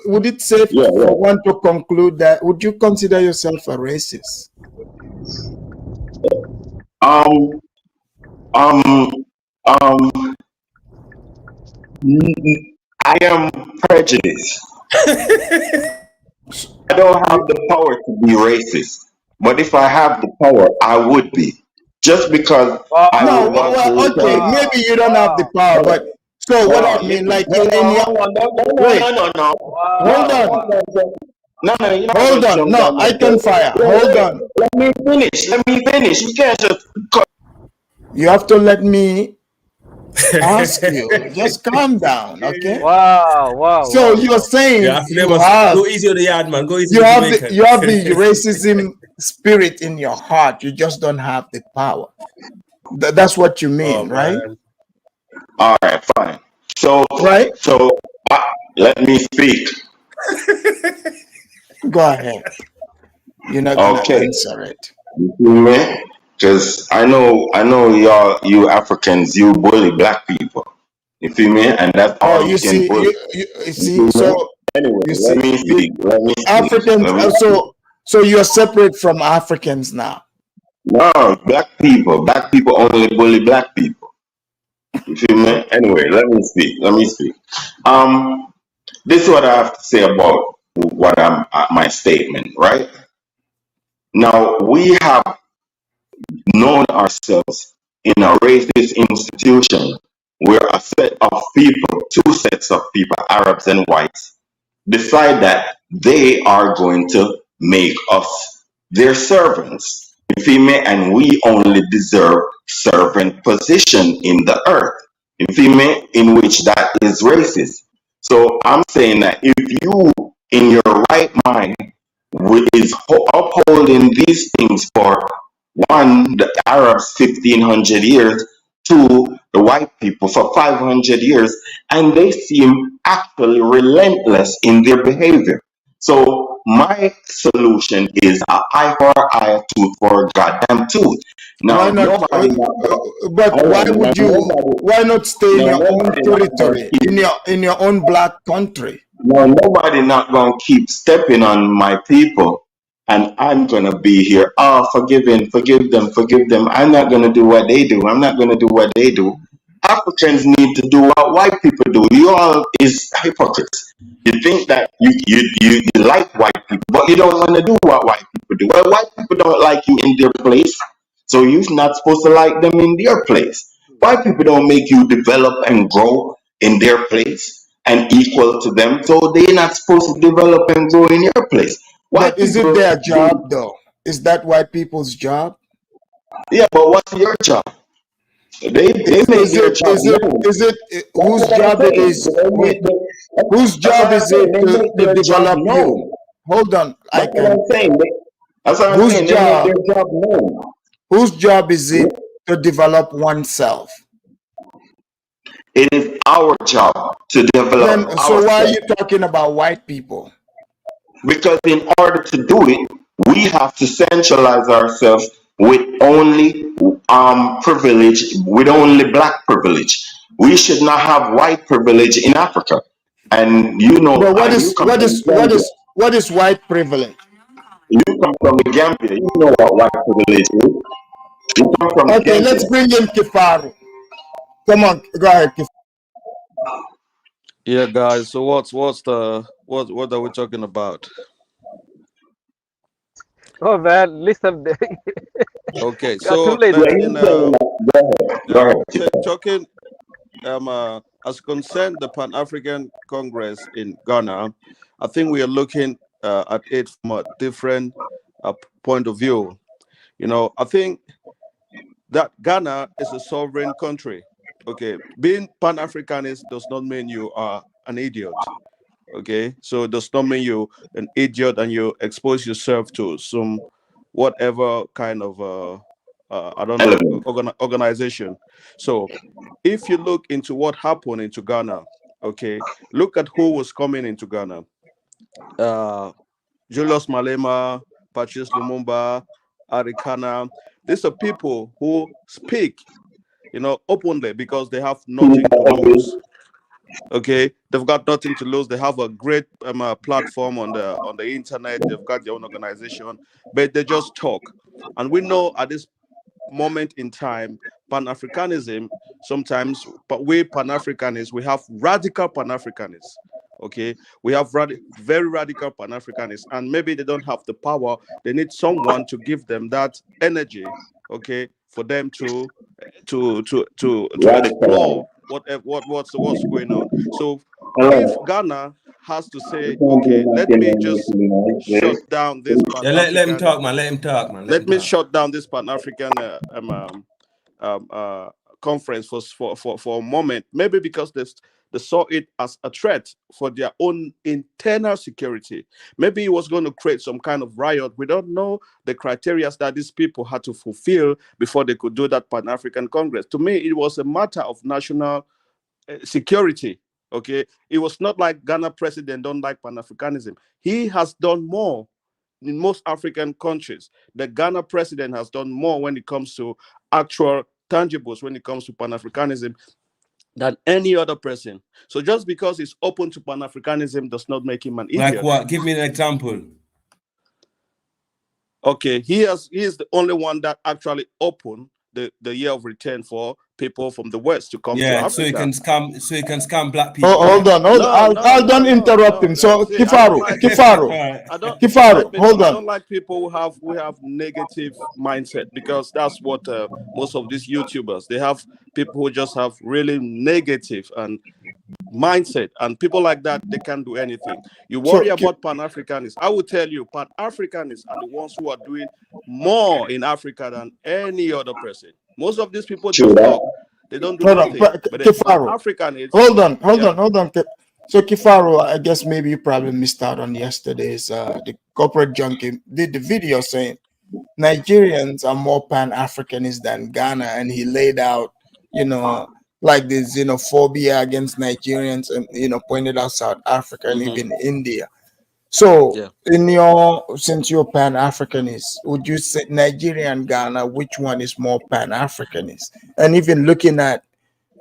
would it safe Yeah, for one to conclude that would you consider yourself a racist? yeah. Um, um, I am prejudiced. I don't have the power to be racist, but if I have the power, I would be. Just because I No, would want to okay, return. maybe you don't have the power, but so what I mean, Listen, like hold in on, your hold on. wait, No. hold on. No, you're not Hold going to on. jump No, down my I can throat. fire. Wait, Hold wait. on. Let me finish. Let me finish. You can't just cut. You have to let me ask you. Just calm down, okay? So you're Yeah, saying they must go easy on the yard, man. Go easy on the Jamaican. you have the racism spirit in your heart. You just don't have the power. That's what you mean, right? Man. All right, fine. So, Right? let me speak. Go ahead. You're not gonna Okay. answer it. You feel me? Because I know you Africans, you bully black people. You feel me? And that's Oh, all you you can see, bully. you You see. feel me? So Anyway, you let see, me speak. Let me speak. Africans. Let me speak. So you're separate from Africans now. No, black people only bully black people. You feel me? Anyway, let me speak. Let me speak. This is what I have to say about what I'm my statement, right? Now we have known ourselves in a racist institution where a set of people, two sets of people, Arabs and whites, decide that they are going to make us their servants. You feel me? And we only deserve servant position in the earth. You feel me? In which that is racist. So I'm saying that if you, in your right mind, is upholding these things for one, the Arabs 1500 years, two, the white people for 500 years, and they seem actually relentless in their behavior. So my solution is an eye for an eye, a tooth for a goddamn tooth. Now Why not? nobody, But hold why on, would you? Why not stay in now your own nobody not gonna territory, keep in your own black country? now nobody not gonna keep stepping on my people, and I'm gonna be here. Oh, forgive them, forgive them. I'm not gonna do what they do. I'm not gonna do what they do. Africans need to do what white people do. You all is hypocrites. You think that you like white people, but you don't want to do what white people do. Well, white people don't like you in their place, so you're not supposed to like them in their place. White people don't make you develop and grow in their place and equal to them, so they're not supposed to develop and grow in your place. But White is it people, their job though? Is that white people's job? yeah, but what's your job? They make their job known. That's Whose what I'm job it saying. is? Wait, whose That's job what I'm is saying. it They make to their job develop you? known. Hold on, I That's what can. I'm saying. That's what I'm Whose saying. They make job? their job known. Whose job is it to develop oneself? It is our job to develop Then, so why are ourselves. you talking about white people? Because in order to do it, we have to centralize ourselves with only privilege, with only black privilege. We should not have white privilege in Africa. And you know, But and you come from Gambia. what is white privilege? You come from the Gambia. You know what white privilege is. You come from Okay, Gambia. let's bring in Kifaru. Come on, go ahead, Kifaru. Yeah, guys. So what are we talking about? Oh man, listen. Okay, Got too so late. talking as concerned the Pan-African Congress in Ghana, I think we are looking at it from a different point of view. You know, I think that Ghana is a sovereign country. Okay, being Pan-Africanist does not mean you are an idiot. Okay, so it does not mean you an idiot and you expose yourself to some whatever kind of I don't know organization. So if you look into what happened into Ghana, okay, look at who was coming into Ghana. Julius Malema, Patrice Lumumba, Arikana. These are people who speak, you know, openly because they have nothing to lose. Okay, they've got nothing to lose. They have a great platform on the internet. They've got their own organization, but they just talk. And we know at this moment in time, Pan-Africanism sometimes, but we Pan-Africanists, we have radical Pan-Africanists. Okay, we have very radical Pan-Africanists, and maybe they don't have the power. They need someone to give them that energy. Okay, for them to explore what's going on. So if Ghana has to say, okay, let me just shut down this Yeah, let him talk, man. Let him talk, man. Let me shut down this Pan-African conference for a moment. Maybe because they saw it as a threat for their own internal security. Maybe it was going to create some kind of riot. We don't know the criteria that these people had to fulfill before they could do that Pan-African Congress. To me, it was a matter of national security. Okay, it was not like Ghana president don't like Pan-Africanism. He has done more in most African countries. The Ghana president has done more when it comes to actual tangibles, when it comes to Pan-Africanism, than any other person. So just because he's open to Pan-Africanism does not make him an idiot. Like what? Give me an example. Okay, he is the only one that actually opened the year of return for people from the West to come to Africa. So he can scam black people. Hold on. Don't interrupt him. So See, Kifaru, hold on. I don't like people who have negative mindset, because that's what most of these YouTubers, they have people who just have really negative and mindset, and people like that, they can't do anything. You worry about Pan-Africanists. I will tell you, Pan-Africanists are the ones who are doing more in Africa than any other person. Most of these people just talk. They don't do nothing. But Pan-Africanists. Hold on. So Kifaru, I guess maybe you probably missed out on yesterday's the corporate junkie did the video saying Nigerians are more Pan-Africanist than Ghana, and he laid out, you know, like this xenophobia against Nigerians, and pointed out South Africa and even India. So since you're Pan-Africanist, would you say Nigeria and Ghana, which one is more Pan-Africanist? And even looking at,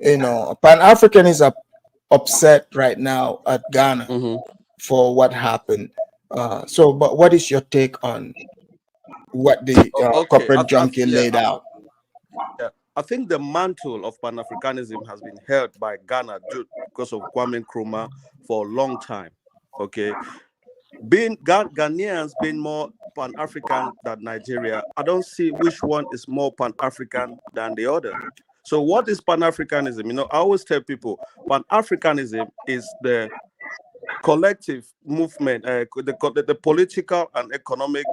Pan-Africanists are upset right now at Ghana for what happened. But what is your take on what the corporate junkie laid out? I think the mantle of Pan-Africanism has been held by Ghana because of Kwame Nkrumah for a long time. Okay, being Ghanaians being more Pan-African than Nigeria, I don't see which one is more Pan-African than the other. So what is Pan-Africanism? I always tell people Pan-Africanism is the collective movement, the political and economic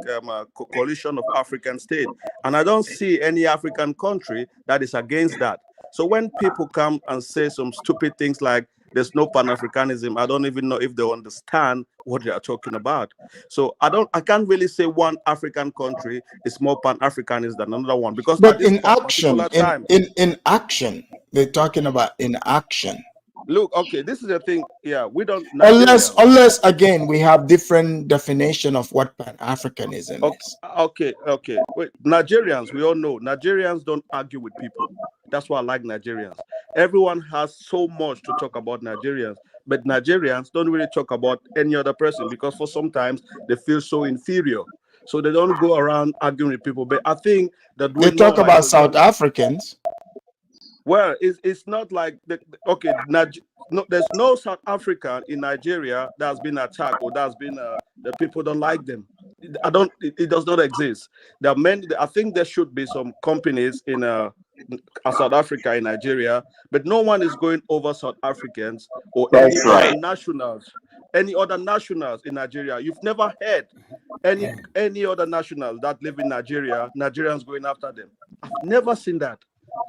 coalition of African states. And I don't see any African country that is against that. So when people come and say some stupid things like there's no Pan-Africanism, I don't even know if they understand what they are talking about. So I can't really say one African country is more Pan-Africanist than another one, because but in action, in action, they're talking about in action. Look, okay, this is the thing. Yeah, we don't Nigerians. Unless again we have different definition of what Pan-Africanism is. Okay. Wait, Nigerians, we all know Nigerians don't argue with people. That's why I like Nigerians. Everyone has so much to talk about Nigerians, but Nigerians don't really talk about any other person because for sometimes they feel so inferior. So they don't go around arguing with people. But I think that They talk about South Africans. Well, it's not like okay. No, there's no South African in Nigeria that's been attacked or that's been the people don't like them. It does not exist. There are many. I think there should be some companies in South Africa in Nigeria, but no one is going over South Africans or That's right. any other nationals in Nigeria. You've never heard any other nationals that live in Nigeria, Nigerians going after them. I've never seen that.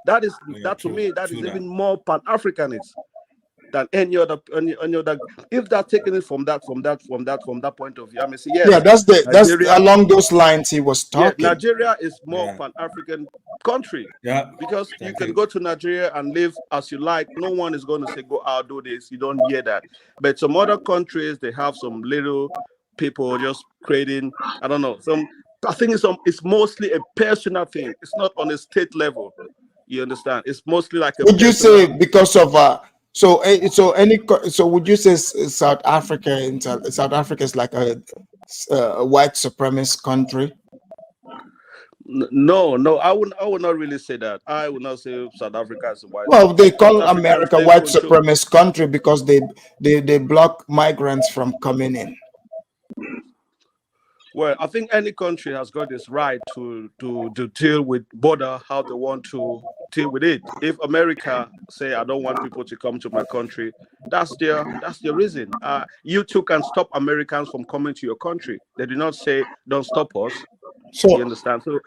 That is to me that is even more Pan-Africanist than any other. If they're taking it from that point of view, I mean, say yes. Yeah, that's along those lines he was talking. Yeah, Nigeria is more Pan-African country. Yeah, because you can go to Nigeria and live as you like. No one is going to say go out do this. You don't hear that. But some other countries they have some little people just creating. I don't know. I think it's mostly a personal thing. It's not on a state level. You understand? It's mostly like a. Would you say because of so would you say South Africa is like a white supremacist country? No, I would not really say that. I would not say South Africa is a white. Well, they call America white supremacist country because they block migrants from coming in. Well, I think any country has got this right to deal with border how they want to deal with it. If America say I don't want people to come to my country, that's their reason. You too can stop Americans from coming to your country. They do not say don't stop us. So you understand? So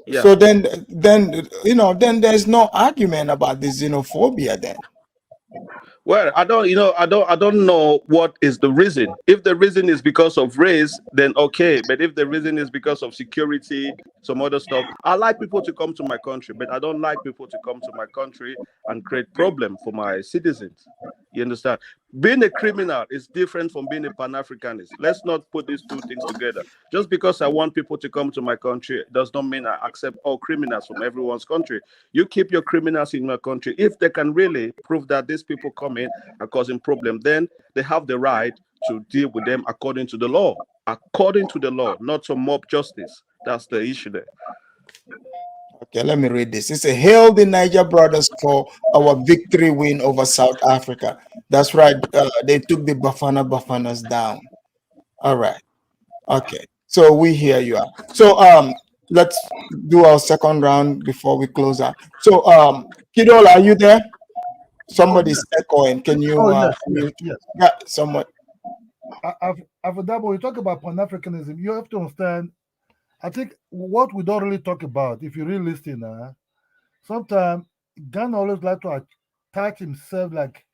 yeah. So then there's no argument about the xenophobia then. Well, I don't know what is the reason. If the reason is because of race, then okay. But if the reason is because of security, some other stuff, I like people to come to my country, but I don't like people to come to my country and create problem for my citizens. You understand? Being a criminal is different from being a Pan-Africanist. Let's not put these two things together. Just because I want people to come to my country does not mean I accept all criminals from everyone's country. You keep your criminals in my country. If they can really prove that these people come in and causing problem, then they have the right to deal with them according to the law. According to the law, not some mob justice. That's the issue there. Okay, let me read this. It's a hail the Niger brothers for our victory win over South Africa. That's right. They took the Bafanas down. All right. Okay. So we hear you are. So let's do our second round before we close out. So Kidola, are you there? Somebody's echoing. Can you yes. Yeah, somewhat. After that, when we talk about Pan-Africanism, you have to understand. I think what we don't really talk about, if you really listen, sometimes Ghana always like to attach himself like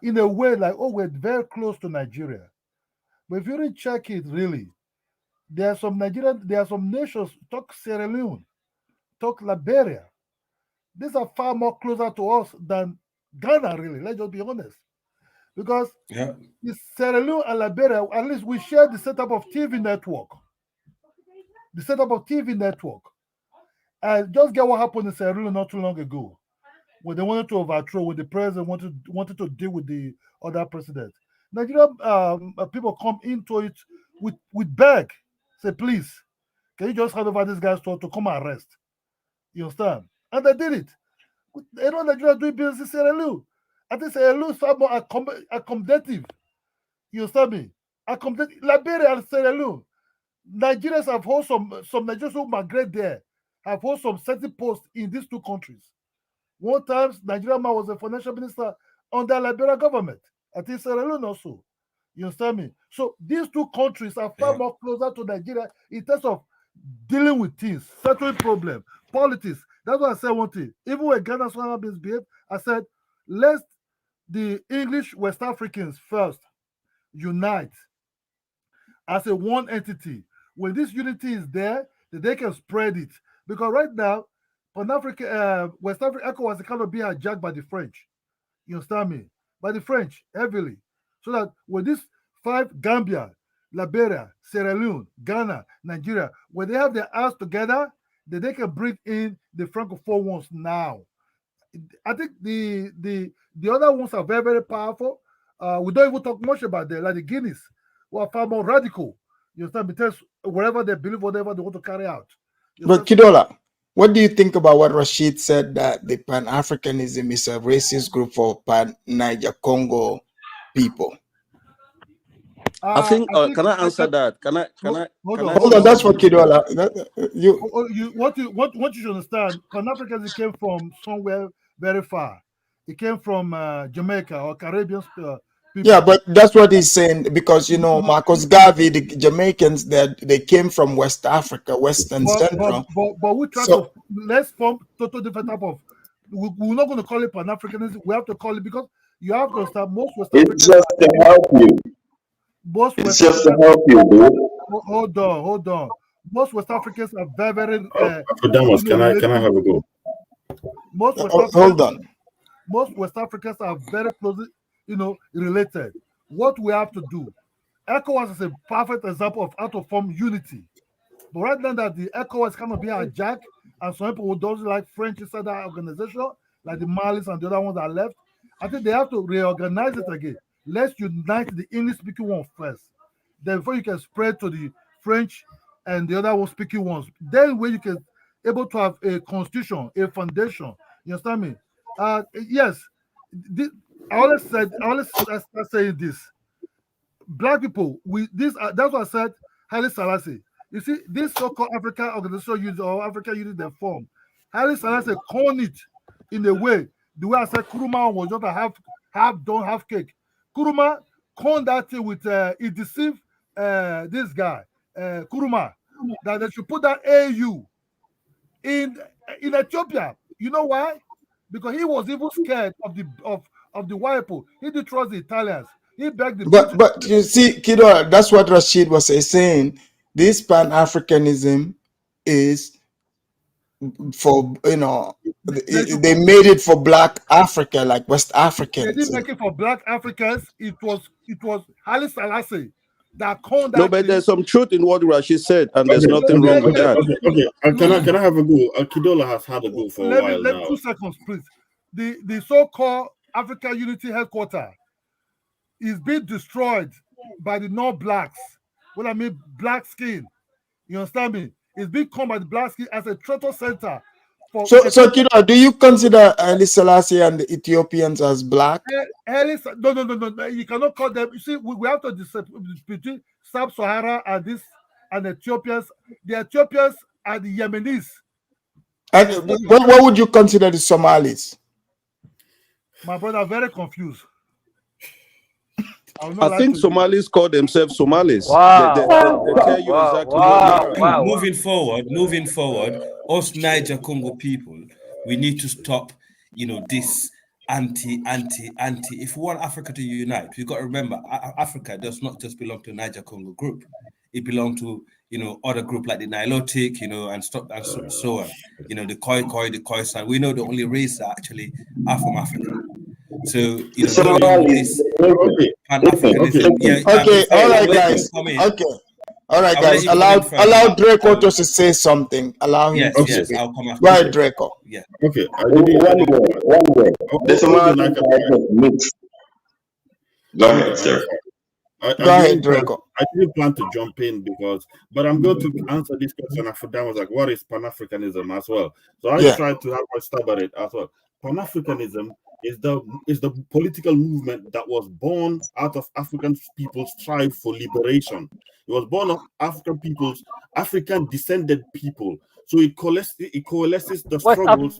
in a way like, oh, we're very close to Nigeria. But if you really check it, really, there are some nations, talk Sierra Leone, talk Liberia. These are far more closer to us than Ghana, really. Let's just be honest. Because Sierra Leone and Liberia, at least we share the setup of TV network. And just get what happened in Sierra Leone not too long ago, when they wanted to overthrow, when the president wanted to deal with the other president. Nigerian people come into it with beg, say, please, can you just hand over this guy's to come and arrest? You understand? And they did it. You know, Nigeria doing business in Sierra Leone. I think Sierra Leone is far more accommodative. You understand me? Liberia and Sierra Leone. Nigerians have held some Nigerians who migrate there have held some certain posts in these two countries. One time, Nigerian man was a financial minister under Liberia government. I think Sierra Leone also. You understand me? So these two countries are far more closer to Nigeria in terms of dealing with things, settling problems, politics. That's why I said one thing. Even when Ghana Swahili misbehaved, I said, let the English West Africans first unite as a one entity. When this unity is there, then they can spread it. Because right now, Pan-African, West Africa ECOWAS is kind of being hijacked by the French. You understand me? By the French heavily. So that when these 5 Gambia, Liberia, Sierra Leone, Ghana, Nigeria, when they have their ass together, then they can bring in the Francophone ones now. I think the other ones are very, very powerful. We don't even talk much about them, like the Guineas, who are far more radical. You understand? Because wherever they believe, whatever they want to carry out. But Kidola, what do you think about what Rashid said, that the Pan-Africanism is a racist group for Niger Congo people? I think. Can I answer that? Can I? Hold on, that's for Kidola. What you should understand, Pan-Africanism came from somewhere very far. It came from Jamaica or Caribbean people. Yeah, but that's what he's saying, because Marcus Garvey, the Jamaicans, they came from West Africa, Western Central. But we try to let's form total different type of. We're not going to call it Pan-Africanism. We have to call it, because you have to understand most West Africans. It's just to help you. It's just to help you, dude. Hold on. Most West Africans are very, very. Damas, can I have a go? Most West hold on. Most West Africans are very closely, related. What we have to do, ECOWAS is a perfect example of how to form unity. But right now that the ECOWAS cannot be hijacked, and some people who don't like French inside that organization, like the Malis and the other ones that are left, I think they have to reorganize it again. Let's unite the English-speaking one first. Then before you can spread to the French and the other one speaking ones. Then when you can able to have a constitution, a foundation. You understand me? Yes. I always start saying this. Black people, that's what I said, Haile Selassie. You see, this so-called African organization unit or African unit they form, Haile Selassie coined it in a way, the way I said Kuruma was just a half cake. Kuruma coined that thing with he deceived this guy, Kuruma, that they should put that AU in Ethiopia. You know why? Because he was even scared of the white people. He didn't trust the Italians. He begged the But you see, Kido, that's what Rashid was saying. This Pan-Africanism is for, they made it for Black Africa, like West Africans. They didn't make it for Black Africans. It was Haile Selassie that called that. No, but there's some truth in what Rashid said, and there's nothing wrong with that. Okay. Can I have a go? Kidola has had a go for a while now. 2 seconds, please. The so-called African Unity Headquarters is being destroyed by the non-blacks. What I mean, black skin. You understand me? It's being come by the black skin as a traitor center. So Kido, do you consider Haile Selassie and the Ethiopians as black? No. You cannot call them. You see, we have to distinguish between Sub-Sahara and Ethiopians. The Ethiopians are the Yemenis. And what would you consider the Somalis? My brother, I'm very confused. I think Somalis call themselves Somalis. Wow. They tell you exactly what they are. Moving forward, us Niger Congo people, we need to stop, this anti. If we want Africa to unite, we've got to remember, Africa does not just belong to Niger Congo group. It belongs to, other group like the Nilotic, and so on. The Khoi, the Khoisan. We know the only race that actually are from Africa. So, Pan-Africanism. Okay, all right, guys. Okay. All right, guys. Allow Draco to say something. Allow him to speak. I'll come after. Go ahead, Draco. Yeah. Okay. One way. The Somali mix. Go ahead, sir. Go ahead, Draco. I didn't plan to jump in but I'm going to answer this question. After that was like, what is Pan-Africanism as well? So I tried to have a stab at it as well. Pan-Africanism is the political movement that was born out of African people's strive for liberation. It was born of African descended people. So it coalesces the struggles.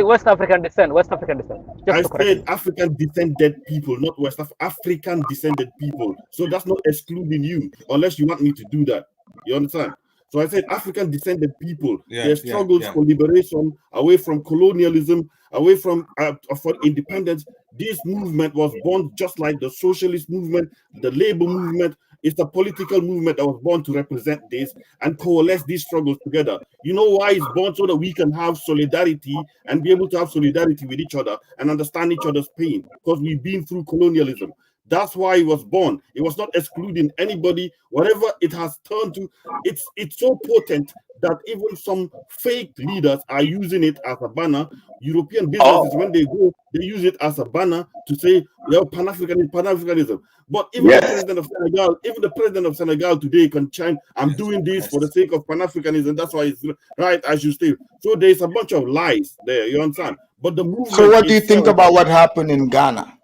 West African descent. West African descent. I said African descended people, not West African descended people. So that's not excluding you, unless you want me to do that. You understand? So I said African descended people, their struggles for liberation, away from colonialism, away from for independence. This movement was born just like the socialist movement, the labor movement, It's a political movement that was born to represent this and coalesce these struggles together. You know why it's born? So that we can have solidarity and be able to have solidarity with each other and understand each other's pain, because we've been through colonialism. That's why it was born. It was not excluding anybody. Whatever it has turned to, it's so potent that even some fake leaders are using it as a banner. European businesses, when they go, they use it as a banner to say, well, Pan-Africanism. But even the president of Senegal today can chime, I'm doing this for the sake of Pan-Africanism. That's why it's right, as you say. So there's a bunch of lies there, you understand? But the movement. So what do you think about what happened in Ghana?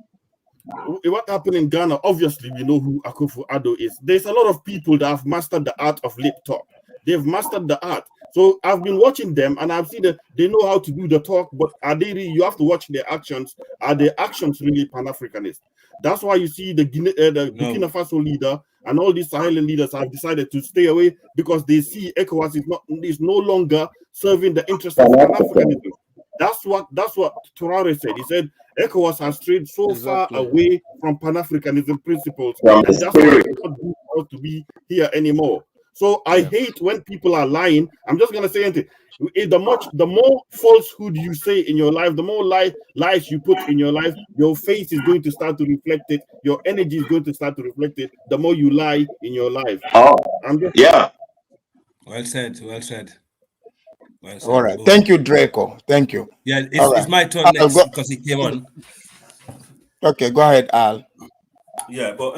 What happened in Ghana? Obviously, we know who Akufo-Addo is. There's a lot of people that have mastered the art of lip talk. They've mastered the art. So I've been watching them, and I've seen that they know how to do the talk, but are they really, you have to watch their actions. Are their actions really Pan-Africanist? That's why you see the Burkina Faso leader and all these Sahelian leaders have decided to stay away, because they see ECOWAS is no longer serving the interests of Pan-Africanism. That's what Traore said. He said ECOWAS has strayed so far away from Pan-Africanism principles, and that's why it's not good for us to be here anymore. So I hate when people are lying. I'm just gonna say anything. The more falsehood you say in your life, the more lies you put in your life, your face is going to start to reflect it. Your energy is going to start to reflect it. The more you lie in your life. Yeah. Well said. Well said. Well said. All right. Thank you, Draco. Thank you. Yeah, it's my turn next because he came on. Okay, go ahead, Al. Yeah, but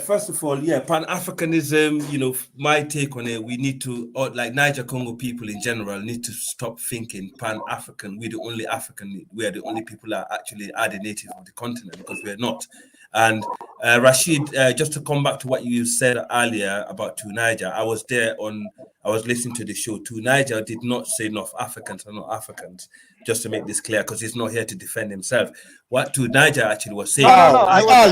first of all, Pan-Africanism, my take on it, we need to, like Niger Congo people in general, need to stop thinking Pan-African. We're the only African, we are the only people that actually are the native of the continent, because we're not. And Rashid, just to come back to what you said earlier about To Niger, I was listening to the show. To Niger did not say North Africans are not Africans, just to make this clear, because he's not here to defend himself. What To Niger actually was saying.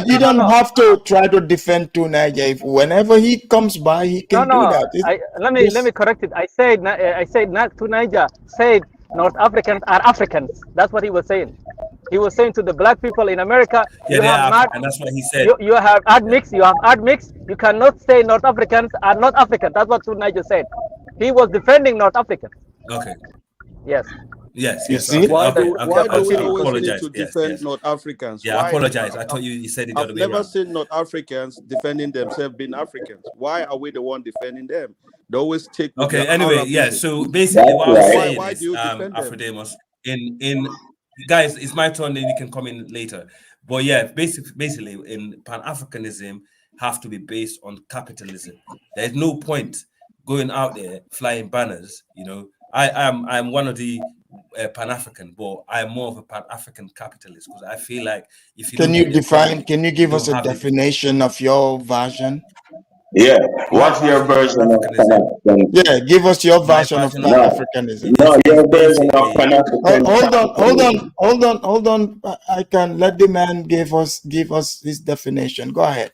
You don't have to try to defend To Niger. If whenever he comes by, he can do that. Let me correct it. I said not To Niger said North Africans are Africans. That's what he was saying. He was saying to the black people in America, and that's what he said. You have admix, you have admix. You cannot say North Africans are not African. That's what To Niger said. He was defending North Africans. Okay. Yes. Yes. Why do we I always need to defend North Africans? Yeah, I apologize. I thought you said it the other way I've never around. seen North Africans defending themselves being Africans. Why are we the one defending them? They always take. Okay. Anyway, yeah. So basically, what I was saying is, Afrodemos, in guys, it's my turn. Then you can come in later. But yeah, basically, in Pan-Africanism, have to be based on capitalism. There's no point going out there flying banners. I'm one of the Pan-African, but I'm more of a Pan-African capitalist, because I feel like if you can you give us a definition of your version? Yeah, what's your version of Pan-Africanism? Yeah, give us your version of Pan-Africanism. No, your version of Pan-Africanism. Hold on. I can let the man give us his definition. Go ahead.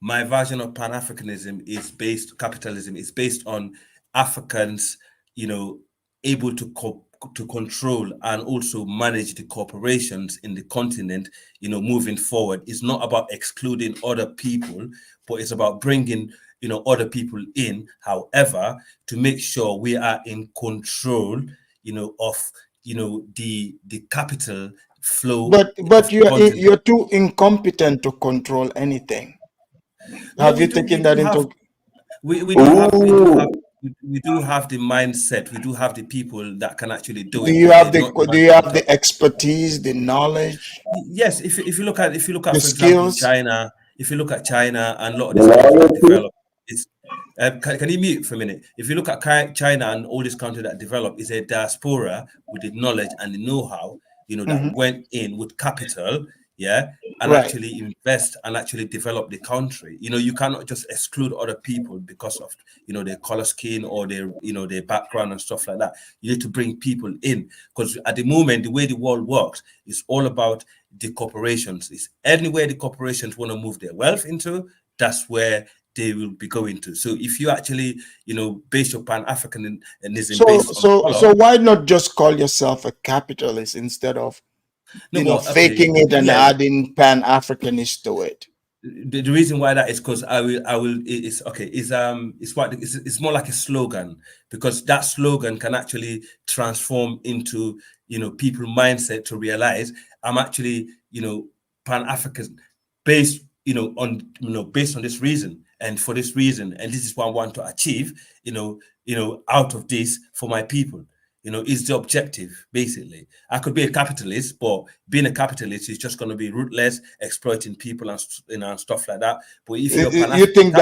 My version of Pan-Africanism is capitalism is based on Africans, able to control and also manage the corporations in the continent, moving forward. It's not about excluding other people, but it's about bringing, other people in, however, to make sure we are in control, of, the capital flow. But you're too incompetent to control anything. Have you taken that into? We do have the mindset. We do have the people that can actually do it. Do you have the expertise, the knowledge? Yes. If you look at for skills? example, China. If you look at China and a lot of these countries that develop, it's can you mute for a minute? If you look at China and all these countries that develop, it's a diaspora with the knowledge and the know-how, that went in with capital. Yeah, and actually invest and actually develop the country. You cannot just exclude other people because of their color skin or their background and stuff like that. You need to bring people in, because at the moment the way the world works is all about the corporations. It's anywhere the corporations want to move their wealth into, that's where they will be going to. So if you actually base your Pan-Africanism so why not just call yourself a capitalist instead of faking it and adding Pan-Africanist to it? The reason why that is because it's more like a slogan, because that slogan can actually transform into, people mindset to realize I'm actually, Pan-African based, based on this reason and for this reason, and this is what I want to achieve, out of this for my people. Is the objective. Basically, I could be a capitalist, but being a capitalist is just going to be ruthless, exploiting people and and stuff like that. But if you're you think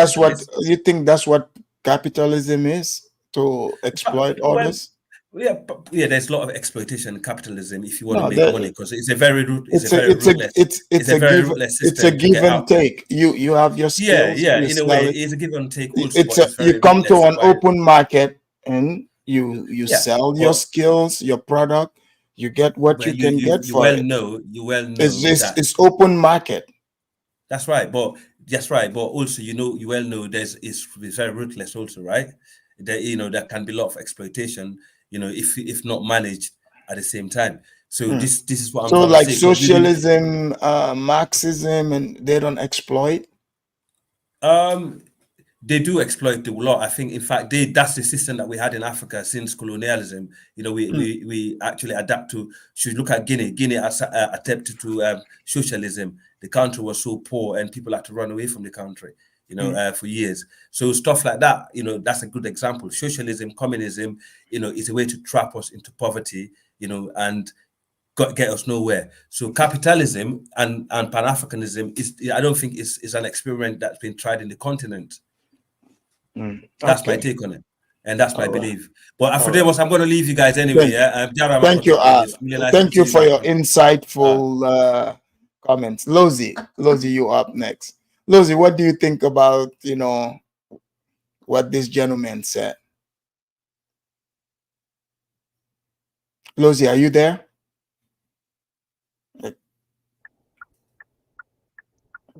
that's what capitalism is, to exploit others? Yeah, there's a lot of exploitation in capitalism if you want to make money, because it's a very ruthless it's a give and take. You have your skills. In a way, it's a give and take. Also, you come to an open market and you sell your skills, your product. You get what you can get for it. You well know. It's open market. That's right, but also you well know it's very ruthless also, right? There can be a lot of exploitation, if not managed at the same time. So this is what I'm so like say, socialism, Marxism, and they don't exploit. They do exploit a lot. I think, in fact, that's the system that we had in Africa since colonialism. We actually adapt to. Should look at Guinea. Guinea attempted to socialism. The country was so poor, and people had to run away from the country. For years. So stuff like that. That's a good example. Socialism, communism. Is a way to trap us into poverty. And get us nowhere. So capitalism and Pan-Africanism I don't think is an experiment that's been tried in the continent. That's my take on it, and that's my belief. But Afrodemus, I'm going to leave you guys anyway. Thank you. Thank you for your insightful comments. Lozi, you up next. Lozi, what do you think about what this gentleman said? Lozi, are you there? I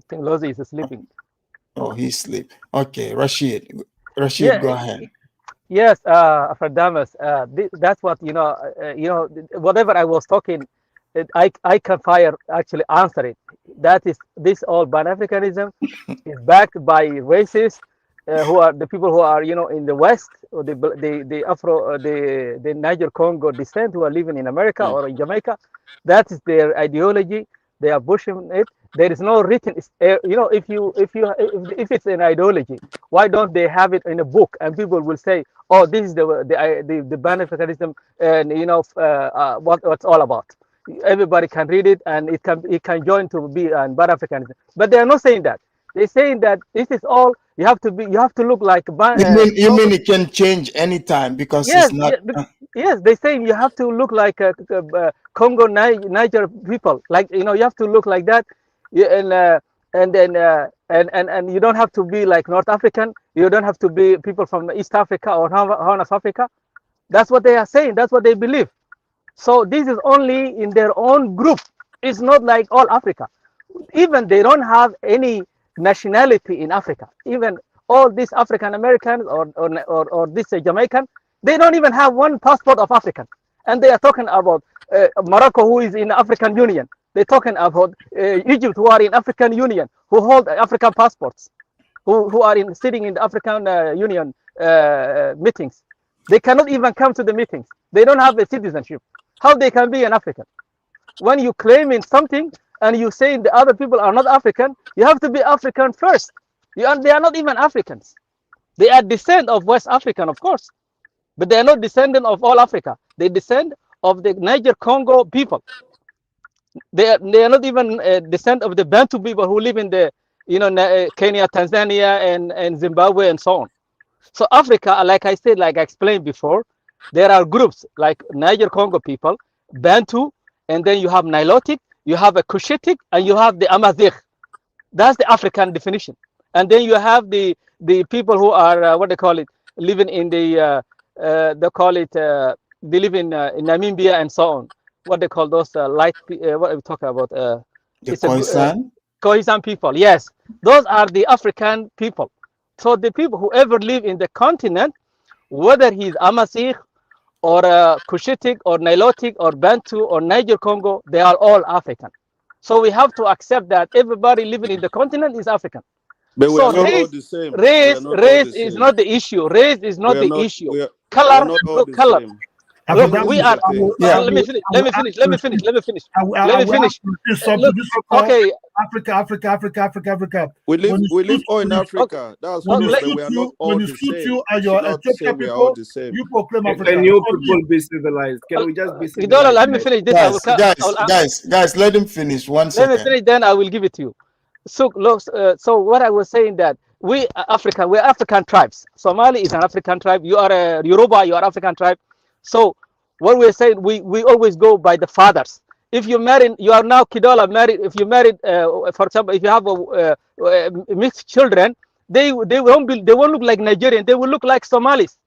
think Lozi is sleeping. Oh, he's asleep. Okay, Rashid, go ahead. Yes, Afrodamus, that's what whatever I was talking, I can actually answer it. That is, this all Pan-Africanism is backed by racists who are the people who are in the West, or the Niger Congo descent, who are living in America or in Jamaica. That is their ideology. They are pushing it. There is no written, if it's an ideology, why don't they have it in a book, and people will say, oh, this is the Pan-Africanism, and what it's all about. Everybody can read it, and it can join to be an Pan-Africanism. But they are not saying that. They're saying that this is all you have to look like. You mean it can change anytime, because yes, it's not. Yes, they're saying you have to look like Congo, Niger people. Like you have to look like that. And you don't have to be like North African. You don't have to be people from East Africa or Horn of Africa. That's what they are saying. That's what they believe. So this is only in their own group. It's not like all Africa. Even they don't have any nationality in Africa. Even all these African Americans or this Jamaican, they don't even have one passport of African. And they are talking about Morocco, who is in the African Union. They're talking about Egypt, who are in African Union, who hold African passports, who are sitting in the African Union meetings. They cannot even come to the meetings. They don't have a citizenship. How they can be an African? When you claim in something and you say the other people are not African, you have to be African first. They are not even Africans. They are descent of West African, of course, but they are not descendant of all Africa. They descend of the Niger Congo people. They are not even descent of the Bantu people who live in the Kenya, Tanzania, and Zimbabwe, and so on. So Africa, like I said, like I explained before, there are groups like Niger Congo people, Bantu, and then you have Nilotic, you have a Cushitic, and you have the Amazigh. That's the African definition. And then you have the people who are what they call it, living in the they call it they live in Namibia and so on. What they call those light, what are we talking about? The Khoisan? Khoisan people, yes. Those are the African people. So the people who ever live in the continent, whether he's Amazigh or Cushitic or Nilotic or Bantu or Niger Congo, they are all African. So we have to accept that everybody living in the continent is African. But we So are not all the same. We are not all race the is same. not the issue. Race is not the issue. We are Color, not all look, the color. same. Look, we are. Let me finish. Let me finish. Let me finish. Let me finish. Let me finish. Look, okay. Africa. We live all in Okay. Africa. That's true, but we are not all the same. You and You your should not say Ethiopian we are all people, the same. you proclaim Africa. Can you people be civilized? Can we just be Kidola, civilized? let me finish this. Guys, let him finish. One Let me second. finish, then I will give it to you. So, look, so what I was saying that we are African, we're African tribes. Somali is an African tribe. You are a Yoruba, you are African tribe. So what we're saying, we always go by the fathers. If you marry, you are now Kidola married. If you married, for example, if you have mixed children, they won't look like Nigerian. They will look like Somalis,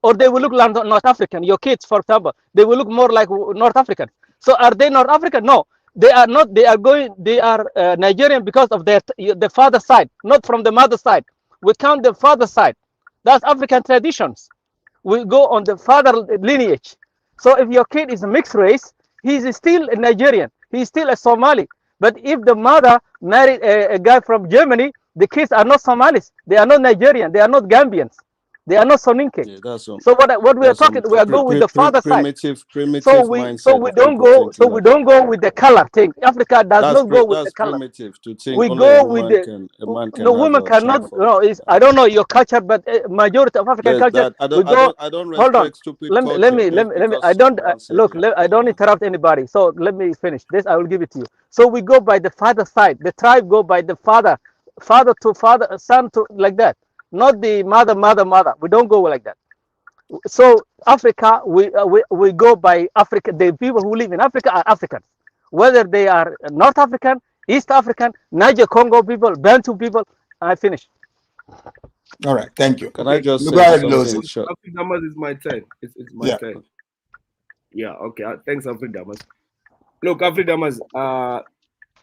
or they will look like North African. Your kids, for example, they will look more like North African. So are they North African? No, they are not. They are going. They are Nigerian because of the father side, not from the mother side. We count the father side. That's African traditions. We go on the father lineage. So if your kid is a mixed race, he's still a Nigerian. He's still a Somali. But if the mother married a guy from Germany, the kids are not Somalis. They are not Nigerian. They are not Gambians. They are not Soninke. Yeah, that's So what we are talking, we are going with the father side. Primitive So we mindset. don't go with the color thing. Africa does not go with the That's color. primitive to think We only a go with woman the can woman have a child cannot. from. No, I don't know your culture, but majority of African culture I we go. don't Hold on. respect stupid Let culture me. just I because don't someone said look. it. I don't interrupt anybody. So let me finish this. I will give it to you. So we go by the father side. The tribe go by the father, father to father, son to like that. Not the mother. We don't go like that. So Africa, we go by Africa. The people who live in Africa are Africans, whether they are North African, East African, Niger Congo people, Bantu people. I finish. All right, thank you. Can I just You say go ahead, something Lozi. short? Damas, it's my turn. It's my turn. Yeah, okay. Thanks, Damas. Look, Damas,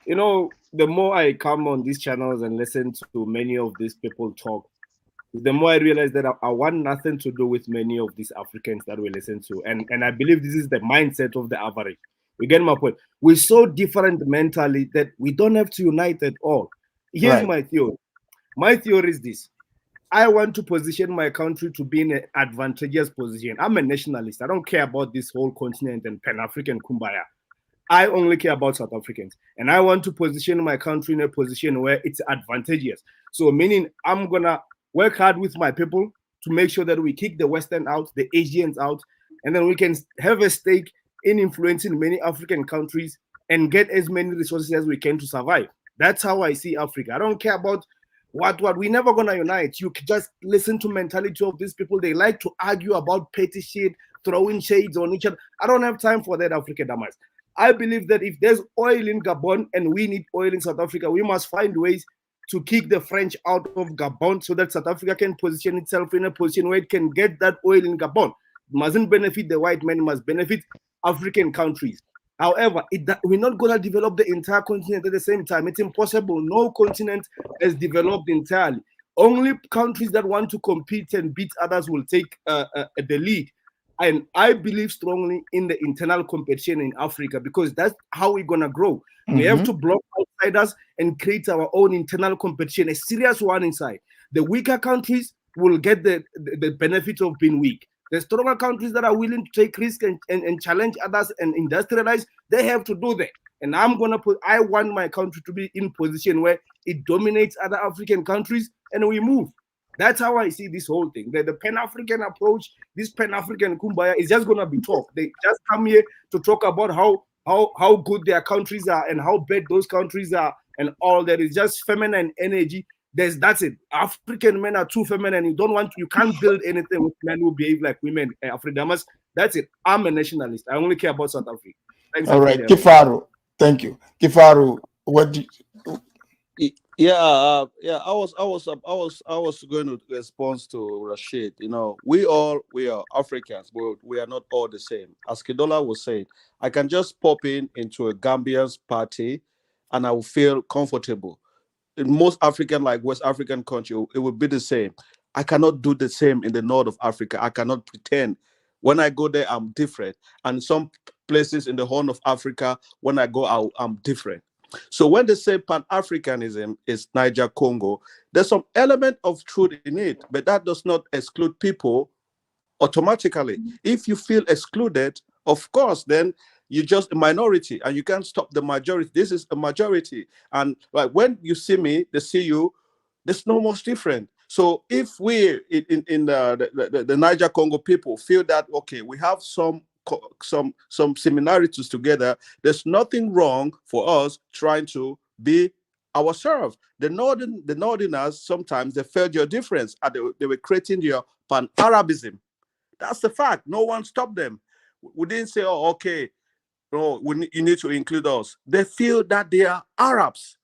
you know, the more I come on these channels and listen to many of these people talk, the more I realize that I want nothing to do with many of these Africans that we listen to. And I believe this is the mindset of the average. You get my point? We're so different mentally that we don't have to unite at all. Here's my theory. My theory is this. I want to position my country to be in an advantageous position. I'm a nationalist. I don't care about this whole continent and Pan-African kumbaya. I only care about South Africans. And I want to position my country in a position where it's advantageous. So meaning I'm going to work hard with my people to make sure that we kick the Western out, the Asians out, and then we can have a stake in influencing many African countries and get as many resources as we can to survive. That's how I see Africa. I don't care about what we're never gonna unite. You just listen to mentality of these people. They like to argue about petty shit, throwing shades on each other. I don't have time for that, Africa Damas. I believe that if there's oil in Gabon and we need oil in South Africa, we must find ways to kick the French out of Gabon so that South Africa can position itself in a position where it can get that oil in Gabon. It mustn't benefit the white man, it must benefit African countries. However, we're not going to develop the entire continent at the same time. It's impossible. No continent is developed entirely. Only countries that want to compete and beat others will take the lead. And I believe strongly in the internal competition in Africa because that's how we're going to grow. We have to block outsiders and create our own internal competition, a serious one inside. The weaker countries will get the benefit of being weak. The stronger countries that are willing to take risks and challenge others and industrialize, they have to do that. And I want my country to be in position where it dominates other African countries and we move. That's how I see this whole thing. The Pan-African approach, this Pan-African kumbaya is just going to be talk. They just come here to talk about how good their countries are and how bad those countries are and all that. Is just feminine energy. That's it. African men are too feminine. You can't build anything with men who behave like women. Afridamas. That's it. I'm a nationalist. I only care about South Africa. Thanks. All right, Kifaru. Thank you, Kifaru. What do you... I was going to respond to Rashid. You know, we are Africans, but we are not all the same. As Kidola was saying, I can just pop into a Gambian's party, and I will feel comfortable. In most African, like West African country, it would be the same. I cannot do the same in the north of Africa. I cannot pretend. When I go there, I'm different. And some places in the Horn of Africa, when I go out, I'm different. So when they say Pan-Africanism is Niger Congo, there's some element of truth in it, but that does not exclude people automatically. If you feel excluded, of course, then you're just a minority and you can't stop the majority. This is a majority. And like when you see me, they see you, there's no much different. So if we in the Niger Congo people feel that, okay, we have some similarities together, there's nothing wrong for us trying to be ourselves. The northerners, sometimes they felt your difference and they were creating your Pan-Arabism. That's the fact. No one stopped them. We didn't say, oh, okay, oh, you need to include us. They feel that they are Arabs,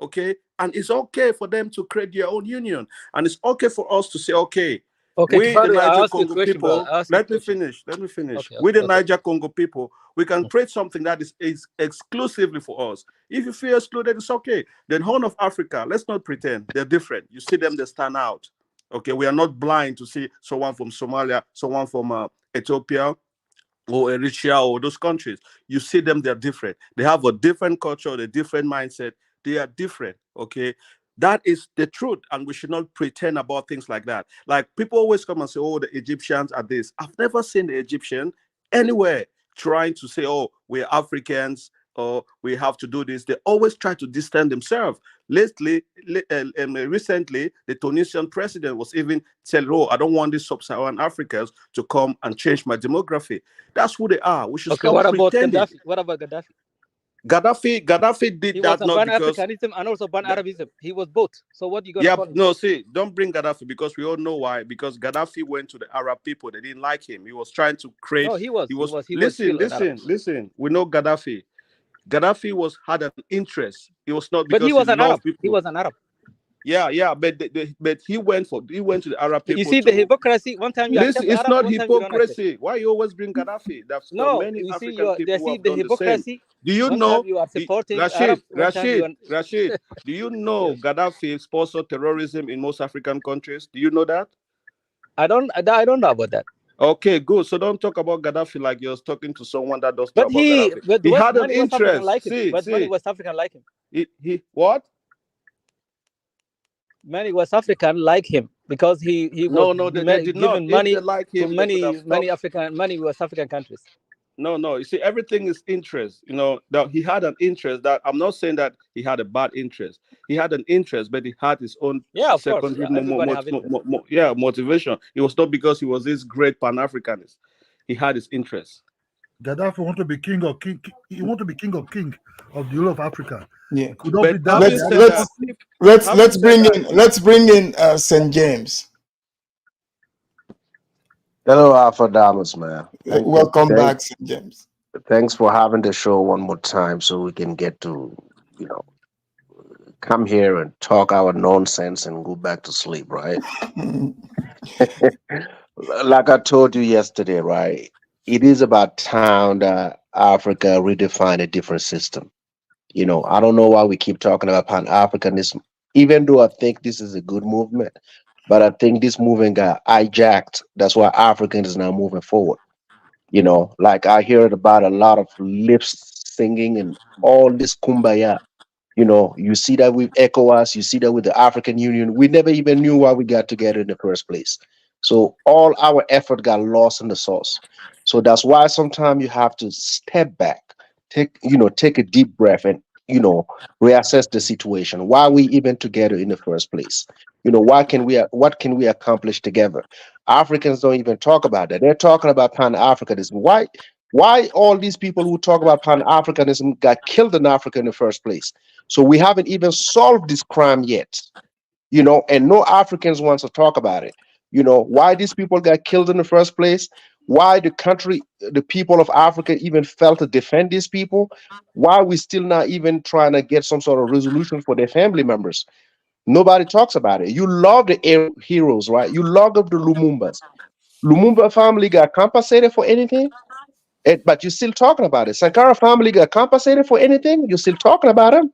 okay? And it's okay for them to create their own union. And it's okay for us to say, okay, we, the Niger Congo people, let me finish. Okay, We, the Niger Congo people, we can create something that is exclusively for us. If you feel excluded, it's okay. Then Horn of Africa, let's not pretend they're different. You see them, they stand out. Okay, we are not blind to see someone from Somalia, someone from Ethiopia, or Eritrea, or those countries. You see them, they're different. They have a different culture, a different mindset. They are different, okay? That is the truth, and we should not pretend about things like that. Like, people always come and say, oh, the Egyptians are this. I've never seen the Egyptian anywhere trying to say, oh, we're Africans, or we have to do this. They always try to distance themselves. Recently, the Tunisian president was even telling, oh, I don't want these sub-Saharan Africans to come and change my demography. That's who they are. We should stop pretending. Gaddafi? What about Gaddafi? Gaddafi did He that was not because Pan-Africanism and also Pan-Arabism. He was both. So what you gonna call him? No, see, don't bring Gaddafi, because we all know why. Because Gaddafi went to the Arab people, they didn't like him. He was trying to create. No, he was. Listen. We know Gaddafi. Gaddafi had an interest. It was not because but he was an Arab. people. He was an Arab. Yeah, but he went to the Arab people. You see the hypocrisy. One time you listen, accept it's Arab, not one time you don't accept. hypocrisy. Why you always bring Gaddafi? That's No, many you see, African people who have the done the hypocrisy. same. Do you One know, time you are supporting Arab, Rashid? Do you know Gaddafi sponsored terrorism in most African countries? Do you know that? I don't know about that. Okay, good. So don't talk about Gaddafi like you're talking to someone that does talk about Gaddafi. He had an interest. Many West African like him. He what? Many West African like him because he was given money to many West African countries. No. You see, everything is interest. You know, that he had an interest. That I'm not saying that he had a bad interest. He had an interest, but he had his own secondary motivation. It was not because he was this great Pan-Africanist. He had his interest. Gaddafi want to be king of king. He want to be king of the whole of Africa. Yeah. Let's bring in St. James. Hello, Alpha man. Welcome back, St. James. Thanks for having the show one more time so we can get to, come here and talk our nonsense and go back to sleep, right? Like I told you yesterday, right? It is about time that Africa redefine a different system. I don't know why we keep talking about Pan-Africanism, even though I think this is a good movement. But I think this movement got hijacked. That's why Africans is now moving forward. Like I heard about a lot of lip singing and all this kumbaya. You see that with ECOWAS, you see that with the African Union. We never even knew why we got together in the first place. So all our effort got lost in the sauce. So that's why sometimes you have to step back, take a deep breath and, reassess the situation. Why are we even together in the first place? What can we accomplish together? Africans don't even talk about that. They're talking about Pan-Africanism. Why all these people who talk about Pan-Africanism got killed in Africa in the first place? So we haven't even solved this crime yet, and no Africans want to talk about it. Why these people got killed in the first place? Why the people of Africa even felt to defend these people? Why are we still not even trying to get some sort of resolution for their family members? Nobody talks about it. You love the heroes, right? You love the Lumumbas. Lumumba family got compensated for anything? But you're still talking about it. Sankara family got compensated for anything? You're still talking about them?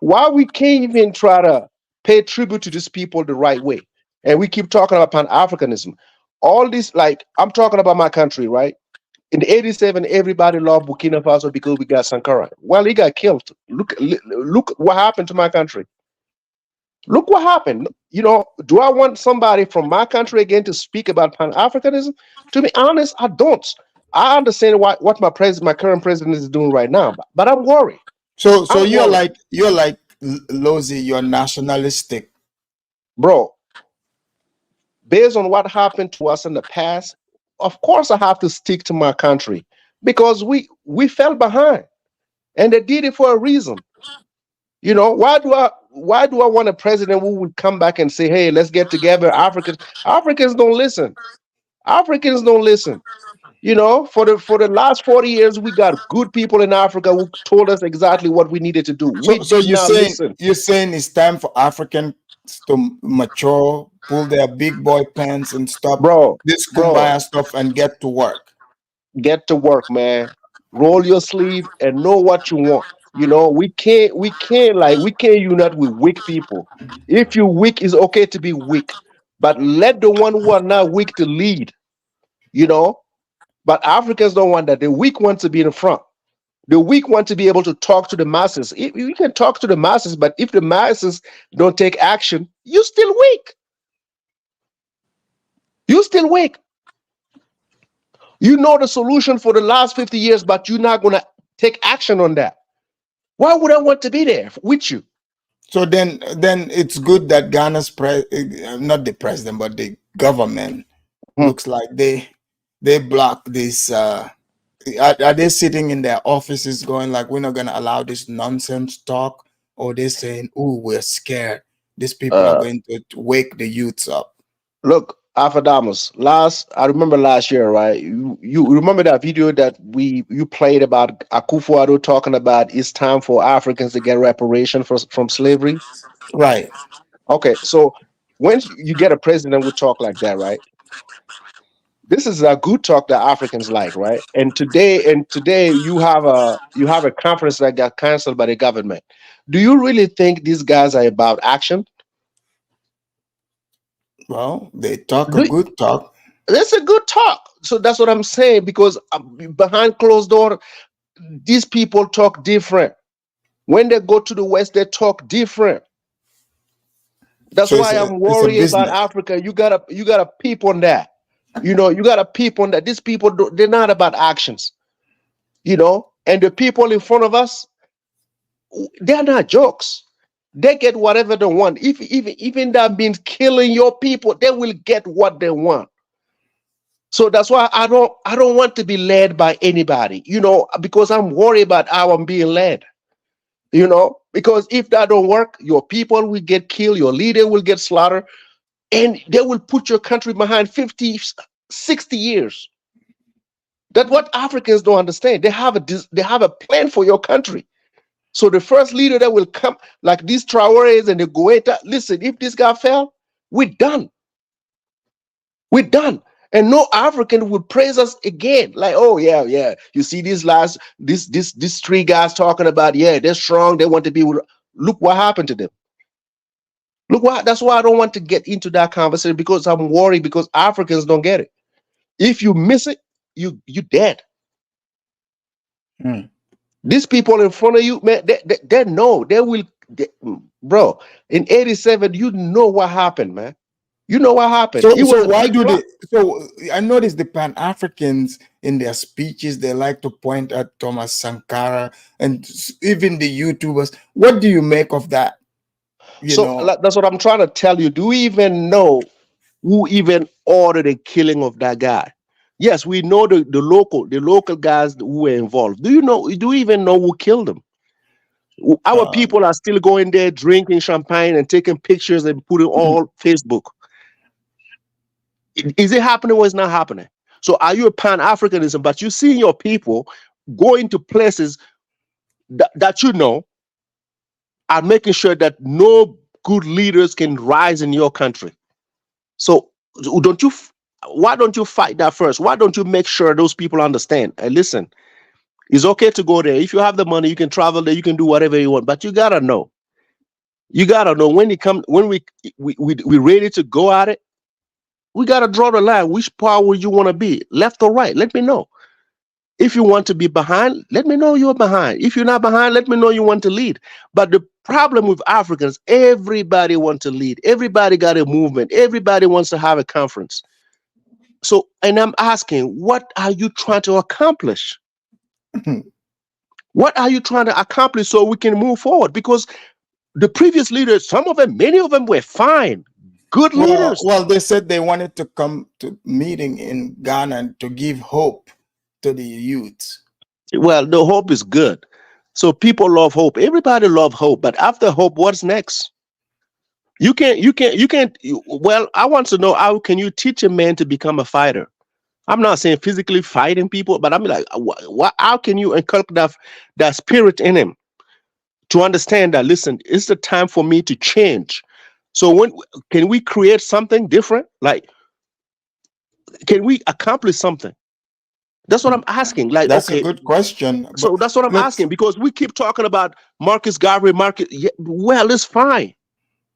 Why we can't even try to pay tribute to these people the right way? And we keep talking about Pan-Africanism. All this, like, I'm talking about my country, right? In '87, everybody loved Burkina Faso because we got Sankara. Well, he got killed. Look what happened to my country. Look what happened. You know, do I want somebody from my country again to speak about Pan-Africanism? To be honest, I don't. I understand what my current president is doing right now, but I'm worried. So you're like Lozi, you're nationalistic. Bro, based on what happened to us in the past, of course I have to stick to my country because we fell behind and they did it for a reason. You know, why do I want a president who would come back and say, hey, let's get together? Africans don't listen. Africans don't listen. You know, for the last 40 years, we got good people in Africa who told us exactly what we needed to do. We did not listen. You're saying it's time for Africans to mature, pull their big boy pants and stop this kumbaya stuff and get to work. Get to work, man. Roll your sleeve and know what you want. You know, we can't unite with weak people. If you're weak, it's okay to be weak, but let the one who are not weak to lead. You know, but Africans don't want that. The weak want to be in the front. The weak want to be able to talk to the masses. You can talk to the masses, but if the masses don't take action, you're still weak. You're still weak. You know the solution for the last 50 years, but you're not going to take action on that. Why would I want to be there with you? So then it's good that Ghana's not the president, but the government looks like they block this. Are they sitting in their offices going like, we're not going to allow this nonsense talk? Or they saying, oh, we're scared. These people are going to wake the youths up. Look, Afadamus, I remember last year, right? You remember that video that you played about Akufo-Addo talking about it's time for Africans to get reparation from slavery? Right. Okay, so when you get a president who talk like that, right? This is a good talk that Africans like, right? And today you have a conference that got canceled by the government. Do you really think these guys are about action? Well, they talk a good talk. That's a good talk. So that's what I'm saying, because behind closed door, these people talk different. When they go to the West, they talk different. That's why I'm worried about Africa. You gotta peep on that. You know, you gotta peep on that. These people, they're not about actions. You know, and the people in front of us, they're not jokes. They get whatever they want. Even that means killing your people, they will get what they want. So that's why I don't want to be led by anybody, you know, because I'm worried about how I'm being led. You know, because if that don't work, your people will get killed, your leader will get slaughtered, and they will put your country behind 50, 60 years. That's what Africans don't understand. They have a plan for your country. So the first leader that will come, like these Traorés and the Goeta, listen, if this guy fell, we're done. We're done. And no African would praise us again. Like, oh yeah. You see these three guys talking about, yeah, they're strong. They want to be with. Look what happened to them. That's why I don't want to get into that conversation, because I'm worried, because Africans don't get it. If you miss it, you dead. These people in front of you, man, they know. Bro, in '87, you know what happened, man. You know what happened. So why do they? So I noticed the Pan-Africans in their speeches, they like to point at Thomas Sankara and even the YouTubers. What do you make of that? That's what I'm trying to tell you. Do we even know who even ordered the killing of that guy? Yes, we know the local guys who were involved. Do you even know who killed them? Our people are still going there drinking champagne and taking pictures and putting on Facebook. Is it happening or is it not happening? So are you a Pan-Africanism, but you see your people going to places that you know are making sure that no good leaders can rise in your country? So why don't you fight that first? Why don't you make sure those people understand? And listen, it's okay to go there. If you have the money, you can travel there, you can do whatever you want, but you gotta know. You gotta know when we're ready to go at it. We gotta draw the line. Which power would you want to be, left or right? Let me know. If you want to be behind, let me know you're behind. If you're not behind, let me know you want to lead. But the problem with Africans, everybody wants to lead. Everybody got a movement. Everybody wants to have a conference. So, and I'm asking, what are you trying to accomplish? What are you trying to accomplish so we can move forward? Because the previous leaders, some of them, many of them were fine, good leaders. Well, they said they wanted to come to meeting in Ghana to give hope to the youth. Well, the hope is good. So people love hope. Everybody love hope. But after hope, what's next? Well, I want to know, how can you teach a man to become a fighter? I'm not saying physically fighting people, but I'm like, how can you inculcate that spirit in him to understand that, listen, it's the time for me to change. So when can we create something different? Like, can we accomplish something? That's what I'm asking. Like, that's okay, a good question. So that's what I'm asking, because we keep talking about Marcus Garvey, yeah, well, it's fine.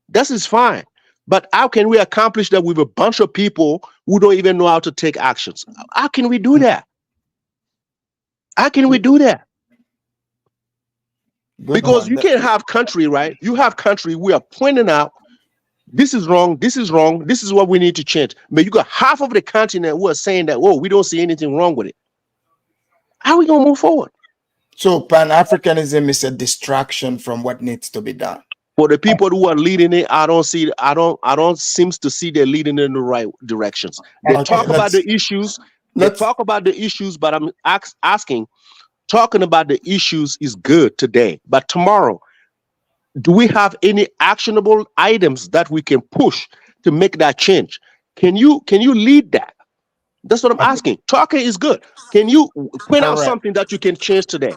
This is fine. But how can we accomplish that with a bunch of people who don't even know how to take actions? How can we do that? How can we do that? Because you can't have country, right? You have country, we are pointing out, this is wrong, this is wrong, this is what we need to change. But you got half of the continent who are saying that, oh, we don't see anything wrong with it. How are we going to move forward? So Pan-Africanism is a distraction from what needs to be done. For the people who are leading it, I don't seem to see they're leading in the right directions. They talk about the issues. They talk about the issues, but I'm asking, talking about the issues is good today, but tomorrow, do we have any actionable items that we can push to make that change? Can you lead that? That's what I'm asking. Talking is good. Can you point out something that you can change today?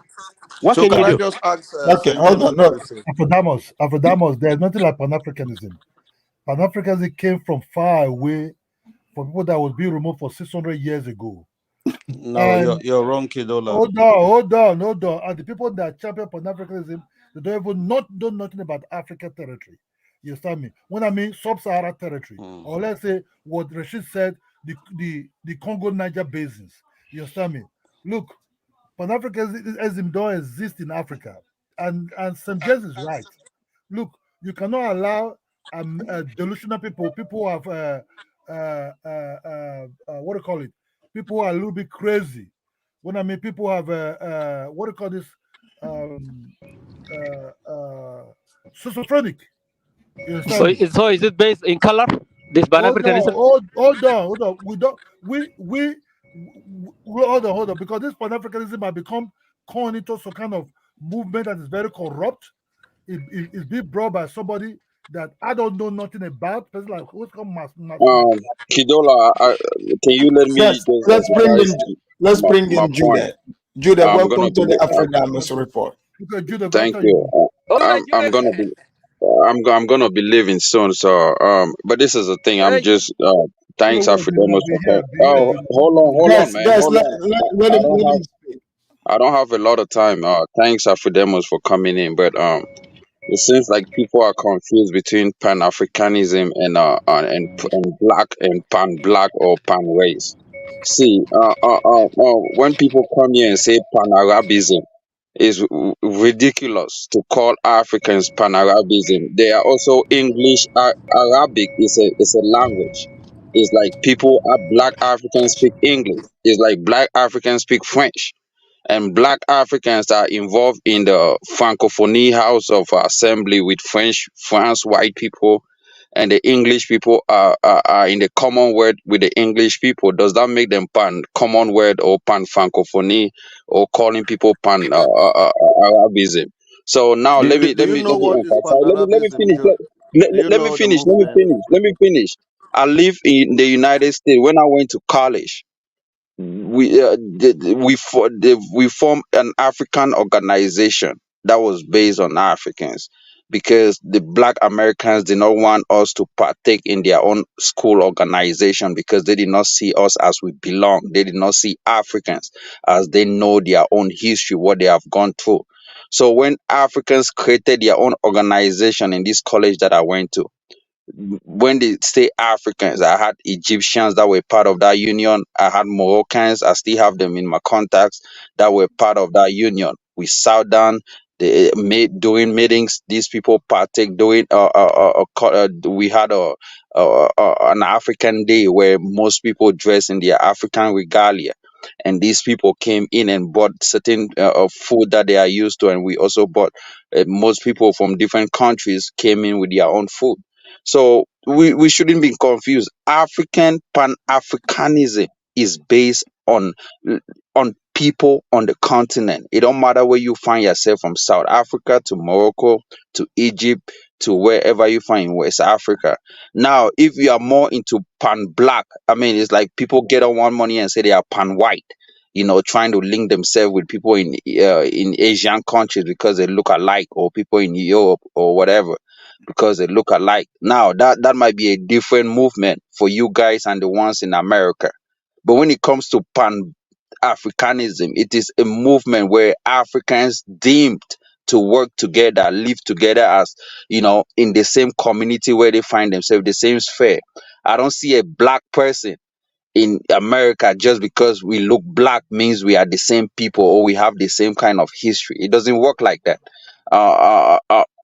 What So can you I do? just ask Okay, hold on. Benjamin No, Afrodamos, there's nothing like Pan-Africanism. Pan-Africanism came from far away, for people that was being removed for 600 years ago. No, you're wrong, Kidola. Hold on. And the people that champion Pan-Africanism, they don't even know nothing about African territory. You understand me? When I mean sub-Sahara territory, or let's say what Rashid said, the Congo-Niger basins. You understand me? Look, Pan-Africanism don't exist in Africa, and St. James is right. Look, you cannot allow delusional people who have what do you call it? People who are a little bit crazy. When I mean people who have what do you call this? Schizophrenic. You understand me? So is it based in color? This Pan-Africanism? Hold on. Hold on, because this Pan-Africanism has become corn into some kind of movement that is very corrupt. It's being brought by somebody that I don't know nothing about. Person like who's come Kidola, can you let me Let's bring in my Judah. point? Judah, I'm welcome gonna to be the Afrodamus report. thank you. I'm gonna be I'm gonna be leaving soon, so but this is the thing. I'm just thanks Africanos for hold on, man. Guys, Hold let on. him I don't have a lot of time. Thanks Africanos for coming in, but it seems like people are confused between Pan-Africanism and black and pan-black or pan-race. See, when people come here and say Pan-Arabism, it's ridiculous to call Africans Pan-Arabism. They are also English. Arabic is a language. It's like black Africans speak English. It's like black Africans speak French, and black Africans are involved in the Francophonie House of Assembly with France white people, and the English people are in the Commonwealth with the English people. Does that make them pan Commonwealth or pan Francophonie or calling people pan Arabism? So now Do let me you know what is emphasize. Let me Pan-Arabism, finish. Jude? Do you Let me know the finish. movement? Let me finish. I live in the United States. When I went to college, we formed an African organization that was based on Africans, because the black Americans did not want us to partake in their own school organization, because they did not see us as we belong. They did not see Africans as they know their own history, what they have gone through. So when Africans created their own organization in this college that I went to, when they say Africans, I had Egyptians that were part of that union. I had Moroccans. I still have them in my contacts that were part of that union. We sat down. They made doing meetings. These people partake doing. We had an African day where most people dress in their African regalia, and these people came in and bought certain food that they are used to, and we also bought. Most people from different countries came in with their own food. So we shouldn't be confused. African Pan-Africanism is based on people on the continent. It don't matter where you find yourself, from South Africa to Morocco to Egypt to wherever you find in West Africa. Now, if you are more into pan-black, I mean, it's like people get on one money and say they are pan-white. Trying to link themselves with people in Asian countries because they look alike, or people in Europe or whatever because they look alike. Now, that might be a different movement for you guys and the ones in America. But when it comes to Pan-Africanism, it is a movement where Africans deemed to work together, live together as, in the same community where they find themselves, the same sphere. I don't see a black person in America just because we look black means we are the same people or we have the same kind of history. It doesn't work like that.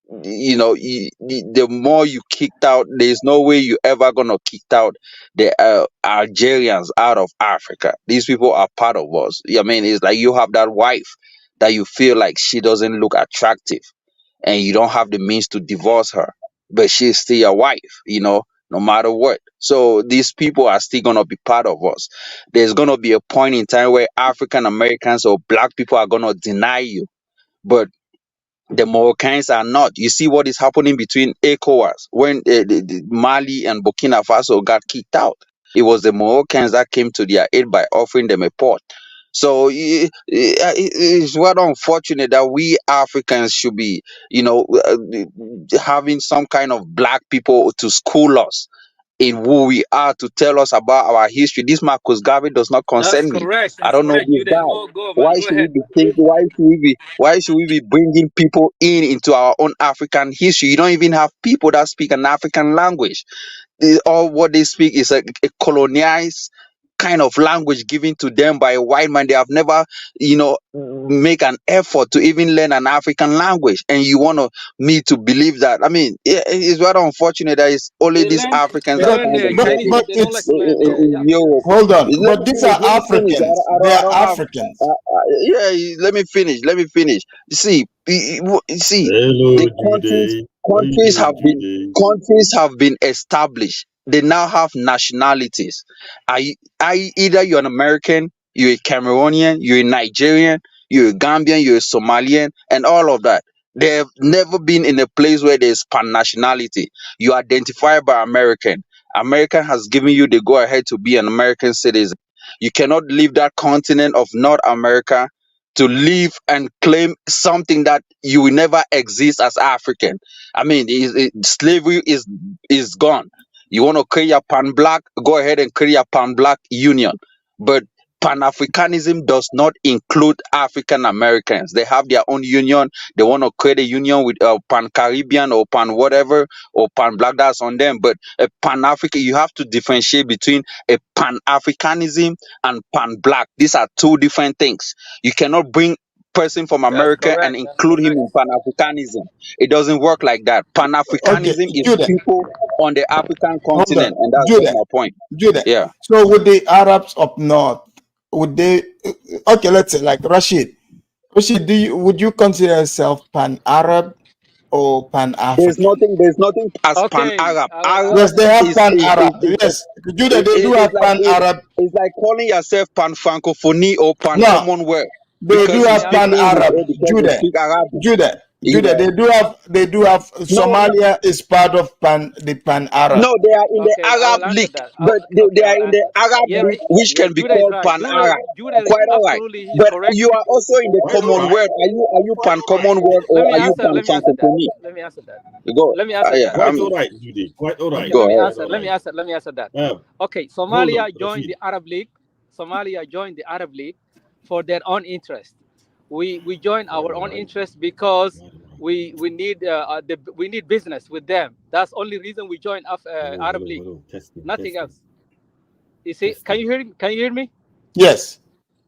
The more you kicked out, there's no way you ever gonna kick out the Algerians out of Africa. These people are part of us. I mean, it's like you have that wife that you feel like she doesn't look attractive, and you don't have the means to divorce her, but she's still your wife, no matter what. So these people are still gonna be part of us. There's gonna be a point in time where African Americans or black people are gonna deny you, but the Moroccans are not. You see what is happening between ECOWAS when the Mali and Burkina Faso got kicked out. It was the Moroccans that came to their aid by offering them a port. So it's rather unfortunate that we Africans should be, having some kind of black people to school us in who we are, to tell us about our history. This Marcus Garvey does not That's concern me. correct. I That's don't know correct. this You there? guy. Go, Why man. Go should we ahead, be man. thinking? Why should we be bringing people into our own African history? You don't even have people that speak an African language. All what they speak is a colonized kind of language given to them by a white man. They have never, make an effort to even learn an African language, and you want me to believe that? I mean, it's rather unfortunate that it's only They these learn. Africans They that learn find the themselves Chinese, but they don't like to learn the in African. Europe. Hold on, Let but me these finish. are Africans. They I are don't have. Africans. Yeah, let me finish. Let me finish. See, Hello, the countries Jude. How you doing, Jude? countries have been established. They now have nationalities. Either you're an American, you're a Cameroonian, you're a Nigerian, you're a Gambian, you're a Somalian, and all of that. They have never been in a place where there's pan nationality. You identify by American. America has given you the go ahead to be an American citizen. You cannot leave that continent of North America to live and claim something that you will never exist as African. I mean, slavery is gone. You want to create a pan-black, go ahead and create a pan-black union. But Pan-Africanism does not include African Americans. They have their own union. They want to create a union with Pan-Caribbean or Pan-whatever or Pan-Black, that's on them. But a Pan-African, you have to differentiate between a Pan-Africanism and Pan-Black. These are two different things. You cannot bring person from That's America and correct. That's include him correct. in Pan-Africanism. It doesn't work like that. Okay, Pan-Africanism is Judah, people on the African hold on, continent, and that's just Judah, my point. Judah. Yeah. So with the Arabs up north, would they? Okay, let's say like Rashid. Rashid, would you consider yourself pan-Arab or There's pan-African? nothing as Okay. pan-Arab. I Yes, Arab they have is pan-Arab. Yes, Judah, they do have pan-Arab. it's like calling yourself pan-francophonie or No, pan-commonwealth they do because you have speak English pan-Arab. or because you Judah, speak Arabic. Judah, Judah. Yeah. They do have. No, Somalia is part of the pan-Arab. no, they are in the Okay. I Arab will answer League, that. but Okay. they I are will in the answer. Arab Yeah. League, which Yeah. can be Judah is called right. pan-Arab. Judah is Quite all right. absolutely. He's But correct. you are also in the Quite all right. Commonwealth. Are you pan-commonwealth Let or me are you answer. Let me answer that. pan-francophonie? Let me answer that. Go. Let me answer Yeah, that. Quite all right, Judy. Quite all Okay, right. go let me ahead. Quite answer. all Let me right. answer. Let me answer that. Okay, Hold on, Somalia joined Rashid. the Arab League. Somalia joined the Arab League for their own interest. We joined our own interest because we need business with them. That's only reason we joined Arab League. Nothing else. You see? Can you hear me? Yes.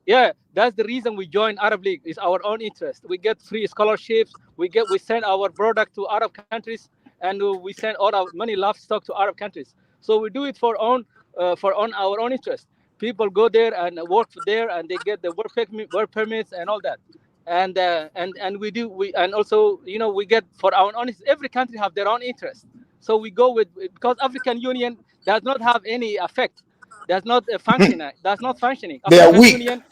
Yeah, that's the reason we joined Arab League. It's our own interest. We get free scholarships. We send our product to Arab countries, and we send all our money, livestock to Arab countries. So we do it for our own interest. People go there and work there, and they get the work permits and all that. And and also we get for our own. Every country have their own interest. So we go with, because African Union does not have any effect. That's not functioning. That's not functioning. They are African weak. Union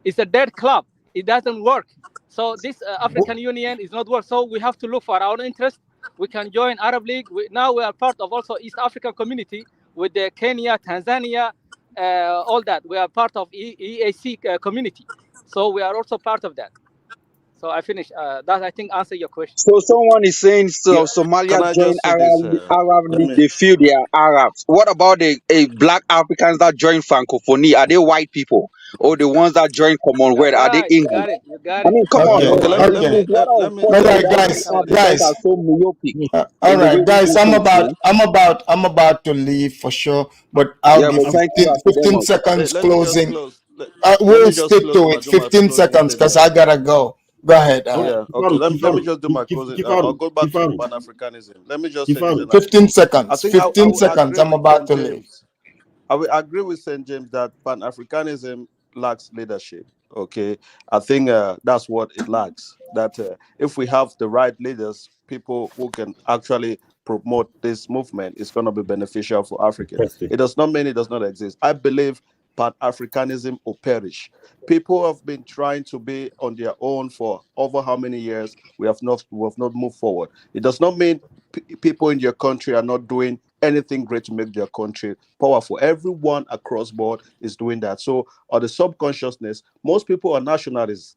is a dead club. It doesn't work. So this African Union is not work. So we have to look for our own interest. We can join Arab League. Now we are part of also East African community with the Kenya, Tanzania, all that. We are part of EAC community. So we are also part of that. So I finished. That I think answer your question. So someone is saying Yeah. Somalia Can I join just say this? Arab Let League, me. they feel they are Arabs. What about the black Africans that join Francophonie? Are they white people? Or the ones that join Commonwealth, are they You English? got it. You got I it. mean, come on, Okay. no. Okay. I mean, Okay. what I was All puzzled right, about guys. African Africans are so myopic All in the way right, we guys. do things. I'm about to leave for sure, but I'll Yeah, give but thank you, 15 Afidemo. seconds Let me just closing. close. Let We'll me just stick close, to and I'll it. do my 15 closing seconds because statement. I gotta go. Go ahead. Yeah. Okay. Let me just do my closing. I'll go back to Pan Africanism. Let me just say this, and 15 I seconds. think I 15 will seconds. agree I'm with about St. to leave. James. I will agree with St. James that Pan Africanism lacks leadership. Okay, I think that's what it lacks. That if we have the right leaders, people who can actually promote this movement, it's going to be beneficial for Africans. It does not mean it does not exist. I believe Pan Africanism will perish. People have been trying to be on their own for over how many years? We have not moved forward. It does not mean people in your country are not doing anything great to make their country powerful. Everyone across board is doing that. So, on the subconsciousness, most people are nationalists.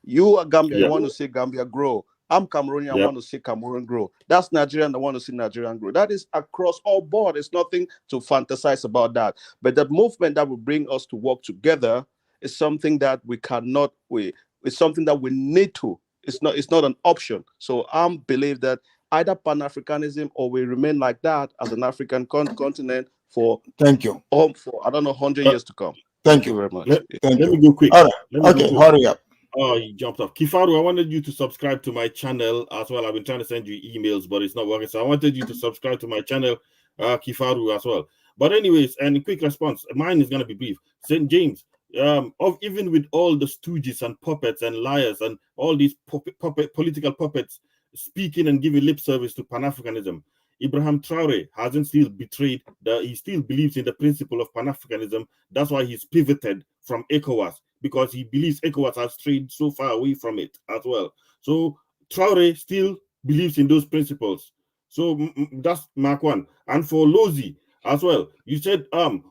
You are Gambia, you want to see Gambia grow. I'm Cameroonian, I want to see Cameroon grow. That's Nigerian, I want to see Nigerian grow. That is across all board. It's nothing to fantasize about that. But the movement that will bring us to work together is something that we cannot. It's something that we need to. It's not an option. So I believe that either Pan-Africanism or we remain like that as an African continent for Thank you. For I don't know 100 years to come. Thank you very much. Thank Let you. me go quick. All right. Let me Okay, go quick. hurry up. Oh, you jumped off. Kifaru, I wanted you to subscribe to my channel as well. I've been trying to send you emails, but it's not working. So I wanted you to subscribe to my channel, Kifaru, as well. But anyways, and quick response. Mine is going to be brief. St. James, even with all the stooges and puppets and liars and all these political puppets speaking and giving lip service to Pan-Africanism, Ibrahim Traore hasn't still betrayed he still believes in the principle of Pan-Africanism. That's why he's pivoted from ECOWAS, because he believes ECOWAS has strayed so far away from it as well. So Traore still believes in those principles. So that's Mark 1. And for Lozi as well, you said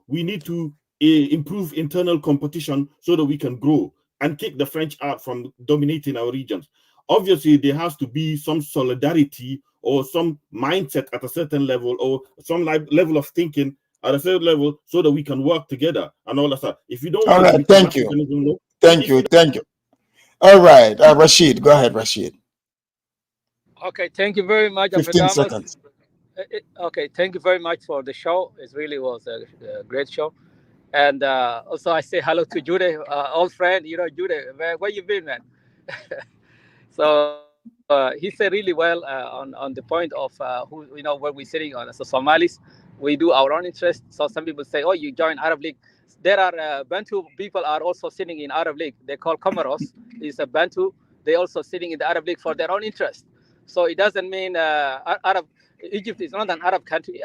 we need to improve internal competition so that we can grow and kick the French out from dominating our regions. Obviously, there has to be some solidarity or some mindset at a certain level, or some level of thinking at a certain level, so that we can work together and all that stuff. If you don't All want right, to be thank you. Thank you. All right, Rashid, go ahead, Rashid. Okay, thank you very much, 15 Afedamas. seconds. Okay, thank you very much for the show. It really was a great show. And also, I say hello to Jude, old friend. Jude, where you been, man? So he said really well on the point of where we're sitting on. So Somalis, we do our own interest. So some people say, oh, you join Arab League. There are Bantu people are also sitting in Arab League. They call Comoros. It's a Bantu. They also sitting in the Arab League for their own interest. So it doesn't mean Arab. Egypt is not an Arab country.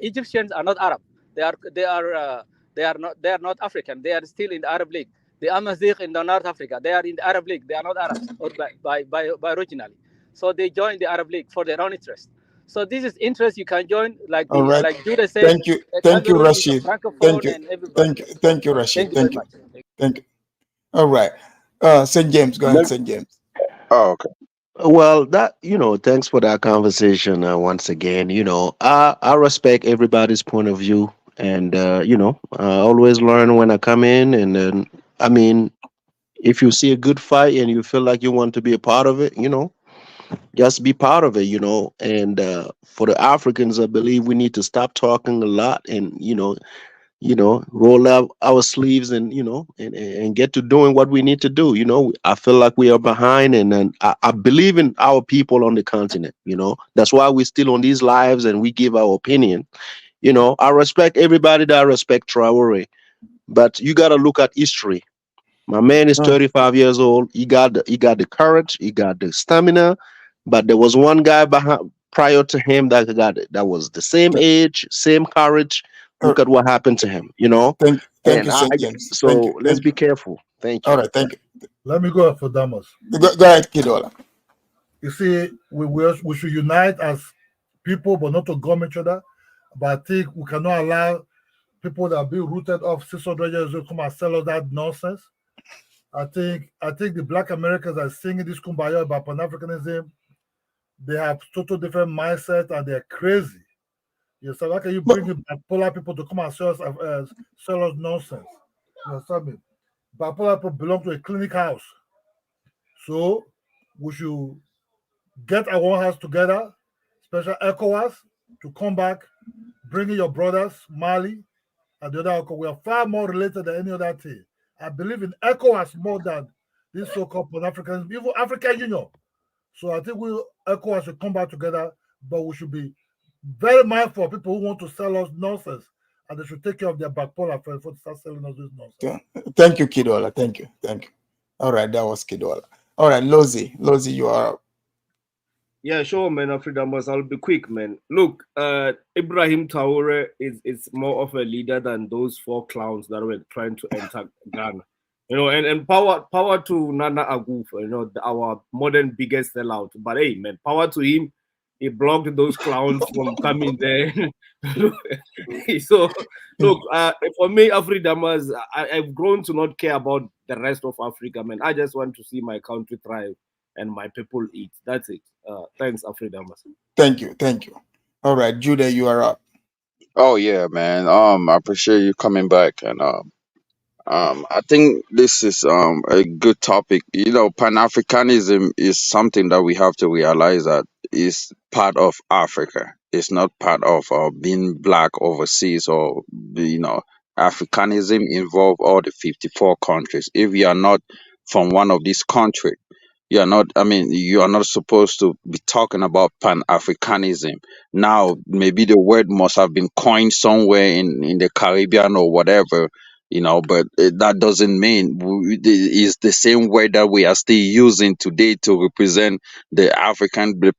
Egyptians are not Arab. They are not African. They are still in the Arab League. The Amazigh in the North Africa, they are in the Arab League. They are not Arabs or by originally. So they join the Arab League for their own interest. So this is interest you can join, like All right. like Judah said. Thank you, Cameroon is a Rashid. francophone and everybody. Thank you, Rashid. Thank you very much. Thank you. All right, St. James, go ahead, St. James. Oh, okay. Well, thanks for that conversation once again. I respect everybody's point of view, and I always learn when I come in. And then, I mean, if you see a good fight and you feel like you want to be a part of it, just be part of it, you know. And for the Africans, I believe we need to stop talking a lot and, roll up our sleeves and, and get to doing what we need to do. You know, I feel like we are behind, and I believe in our people on the continent, you know. That's why we're still on these lives and we give our opinion. You know, I respect everybody that I respect Traore, but you got to look at history. My man is 35 years old. He got the courage, he got the stamina, but there was one guy behind prior to him that was the same age, same courage. Look at what happened to him, you know. Thank And you, St. James. so Thank you. let's be careful. Thank you. All right, thank you. Let me go for Damas. Go ahead, Kidola. You see, we should unite as people, but not to gum each other. But I think we cannot allow people that are being rooted off 600 years to come and sell us that nonsense. I think the Black Americans are singing this kumbaya about Pan-Africanism. They have total different mindset and they're crazy. You understand? How can you bring bipolar people to come and sell us nonsense? You understand me? Bipolar people belong to a clinic house. So we should get our house together, special ECOWAS, to come back, bring in your brothers, Mali, and the other. We are far more related than any other thing. I believe in ECOWAS more than this so-called Pan-Africanism, even African Union. So I think ECOWAS should come back together, but we should be very mindful of people who want to sell us nonsense, and they should take care of their bipolar first before they start selling us this nonsense. Yeah. Thank you, Kidola. Thank you. All right, that was Kidola. All right, Lozi, you are up. Yeah, sure, man. Afridamas, I'll be quick, man. Look, Ibrahim Traore is more of a leader than those 4 clowns that were trying to enter Ghana. You know, and power to Nana Akufo, you know, our modern biggest sellout. But hey, man, power to him. He blocked those clowns from coming there. So, look, for me, Afridamas, I've grown to not care about the rest of Africa, man. I just want to see my country thrive and my people eat. That's it. Thanks, Afridamas. Thank you. All right, Judah, you are up. Oh yeah, man. I appreciate you coming back, and I think this is a good topic. You know, Pan-Africanism is something that we have to realize that is part of Africa. It's not part of being black overseas, or Africanism involve all the 54 countries. If you are not from one of these countries, you are not supposed to be talking about Pan-Africanism. Now, maybe the word must have been coined somewhere in the Caribbean or whatever, but that doesn't mean it's the same word that we are still using today to represent the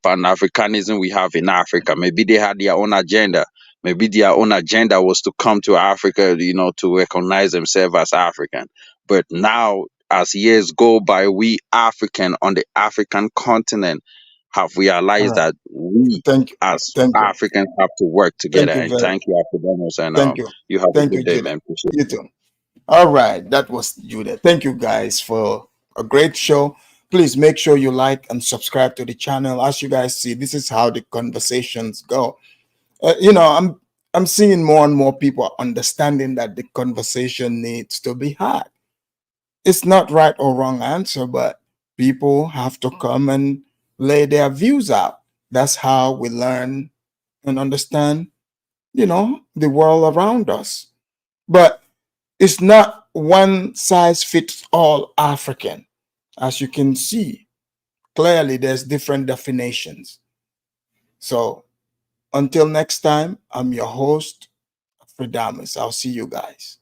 Pan-Africanism we have in Africa. Maybe they had their own agenda. Maybe their own agenda was to come to Africa, to recognize themselves as African. But now, as years go by, we African on the African continent have realized that we as Africans have to work together. And thank you, Africanos, and you have a good day, man. Appreciate you too. All right, that was Judah. Thank you guys for a great show. Please make sure you like and subscribe to the channel. As you guys see, this is how the conversations go. I'm seeing more and more people understanding that the conversation needs to be had. It's not right or wrong answer, but people have to come and lay their views out. That's how we learn and understand, the world around us. But it's not one size fits all African. As you can see, clearly there's different definitions. So until next time, I'm your host, Fridamus. I'll see you guys.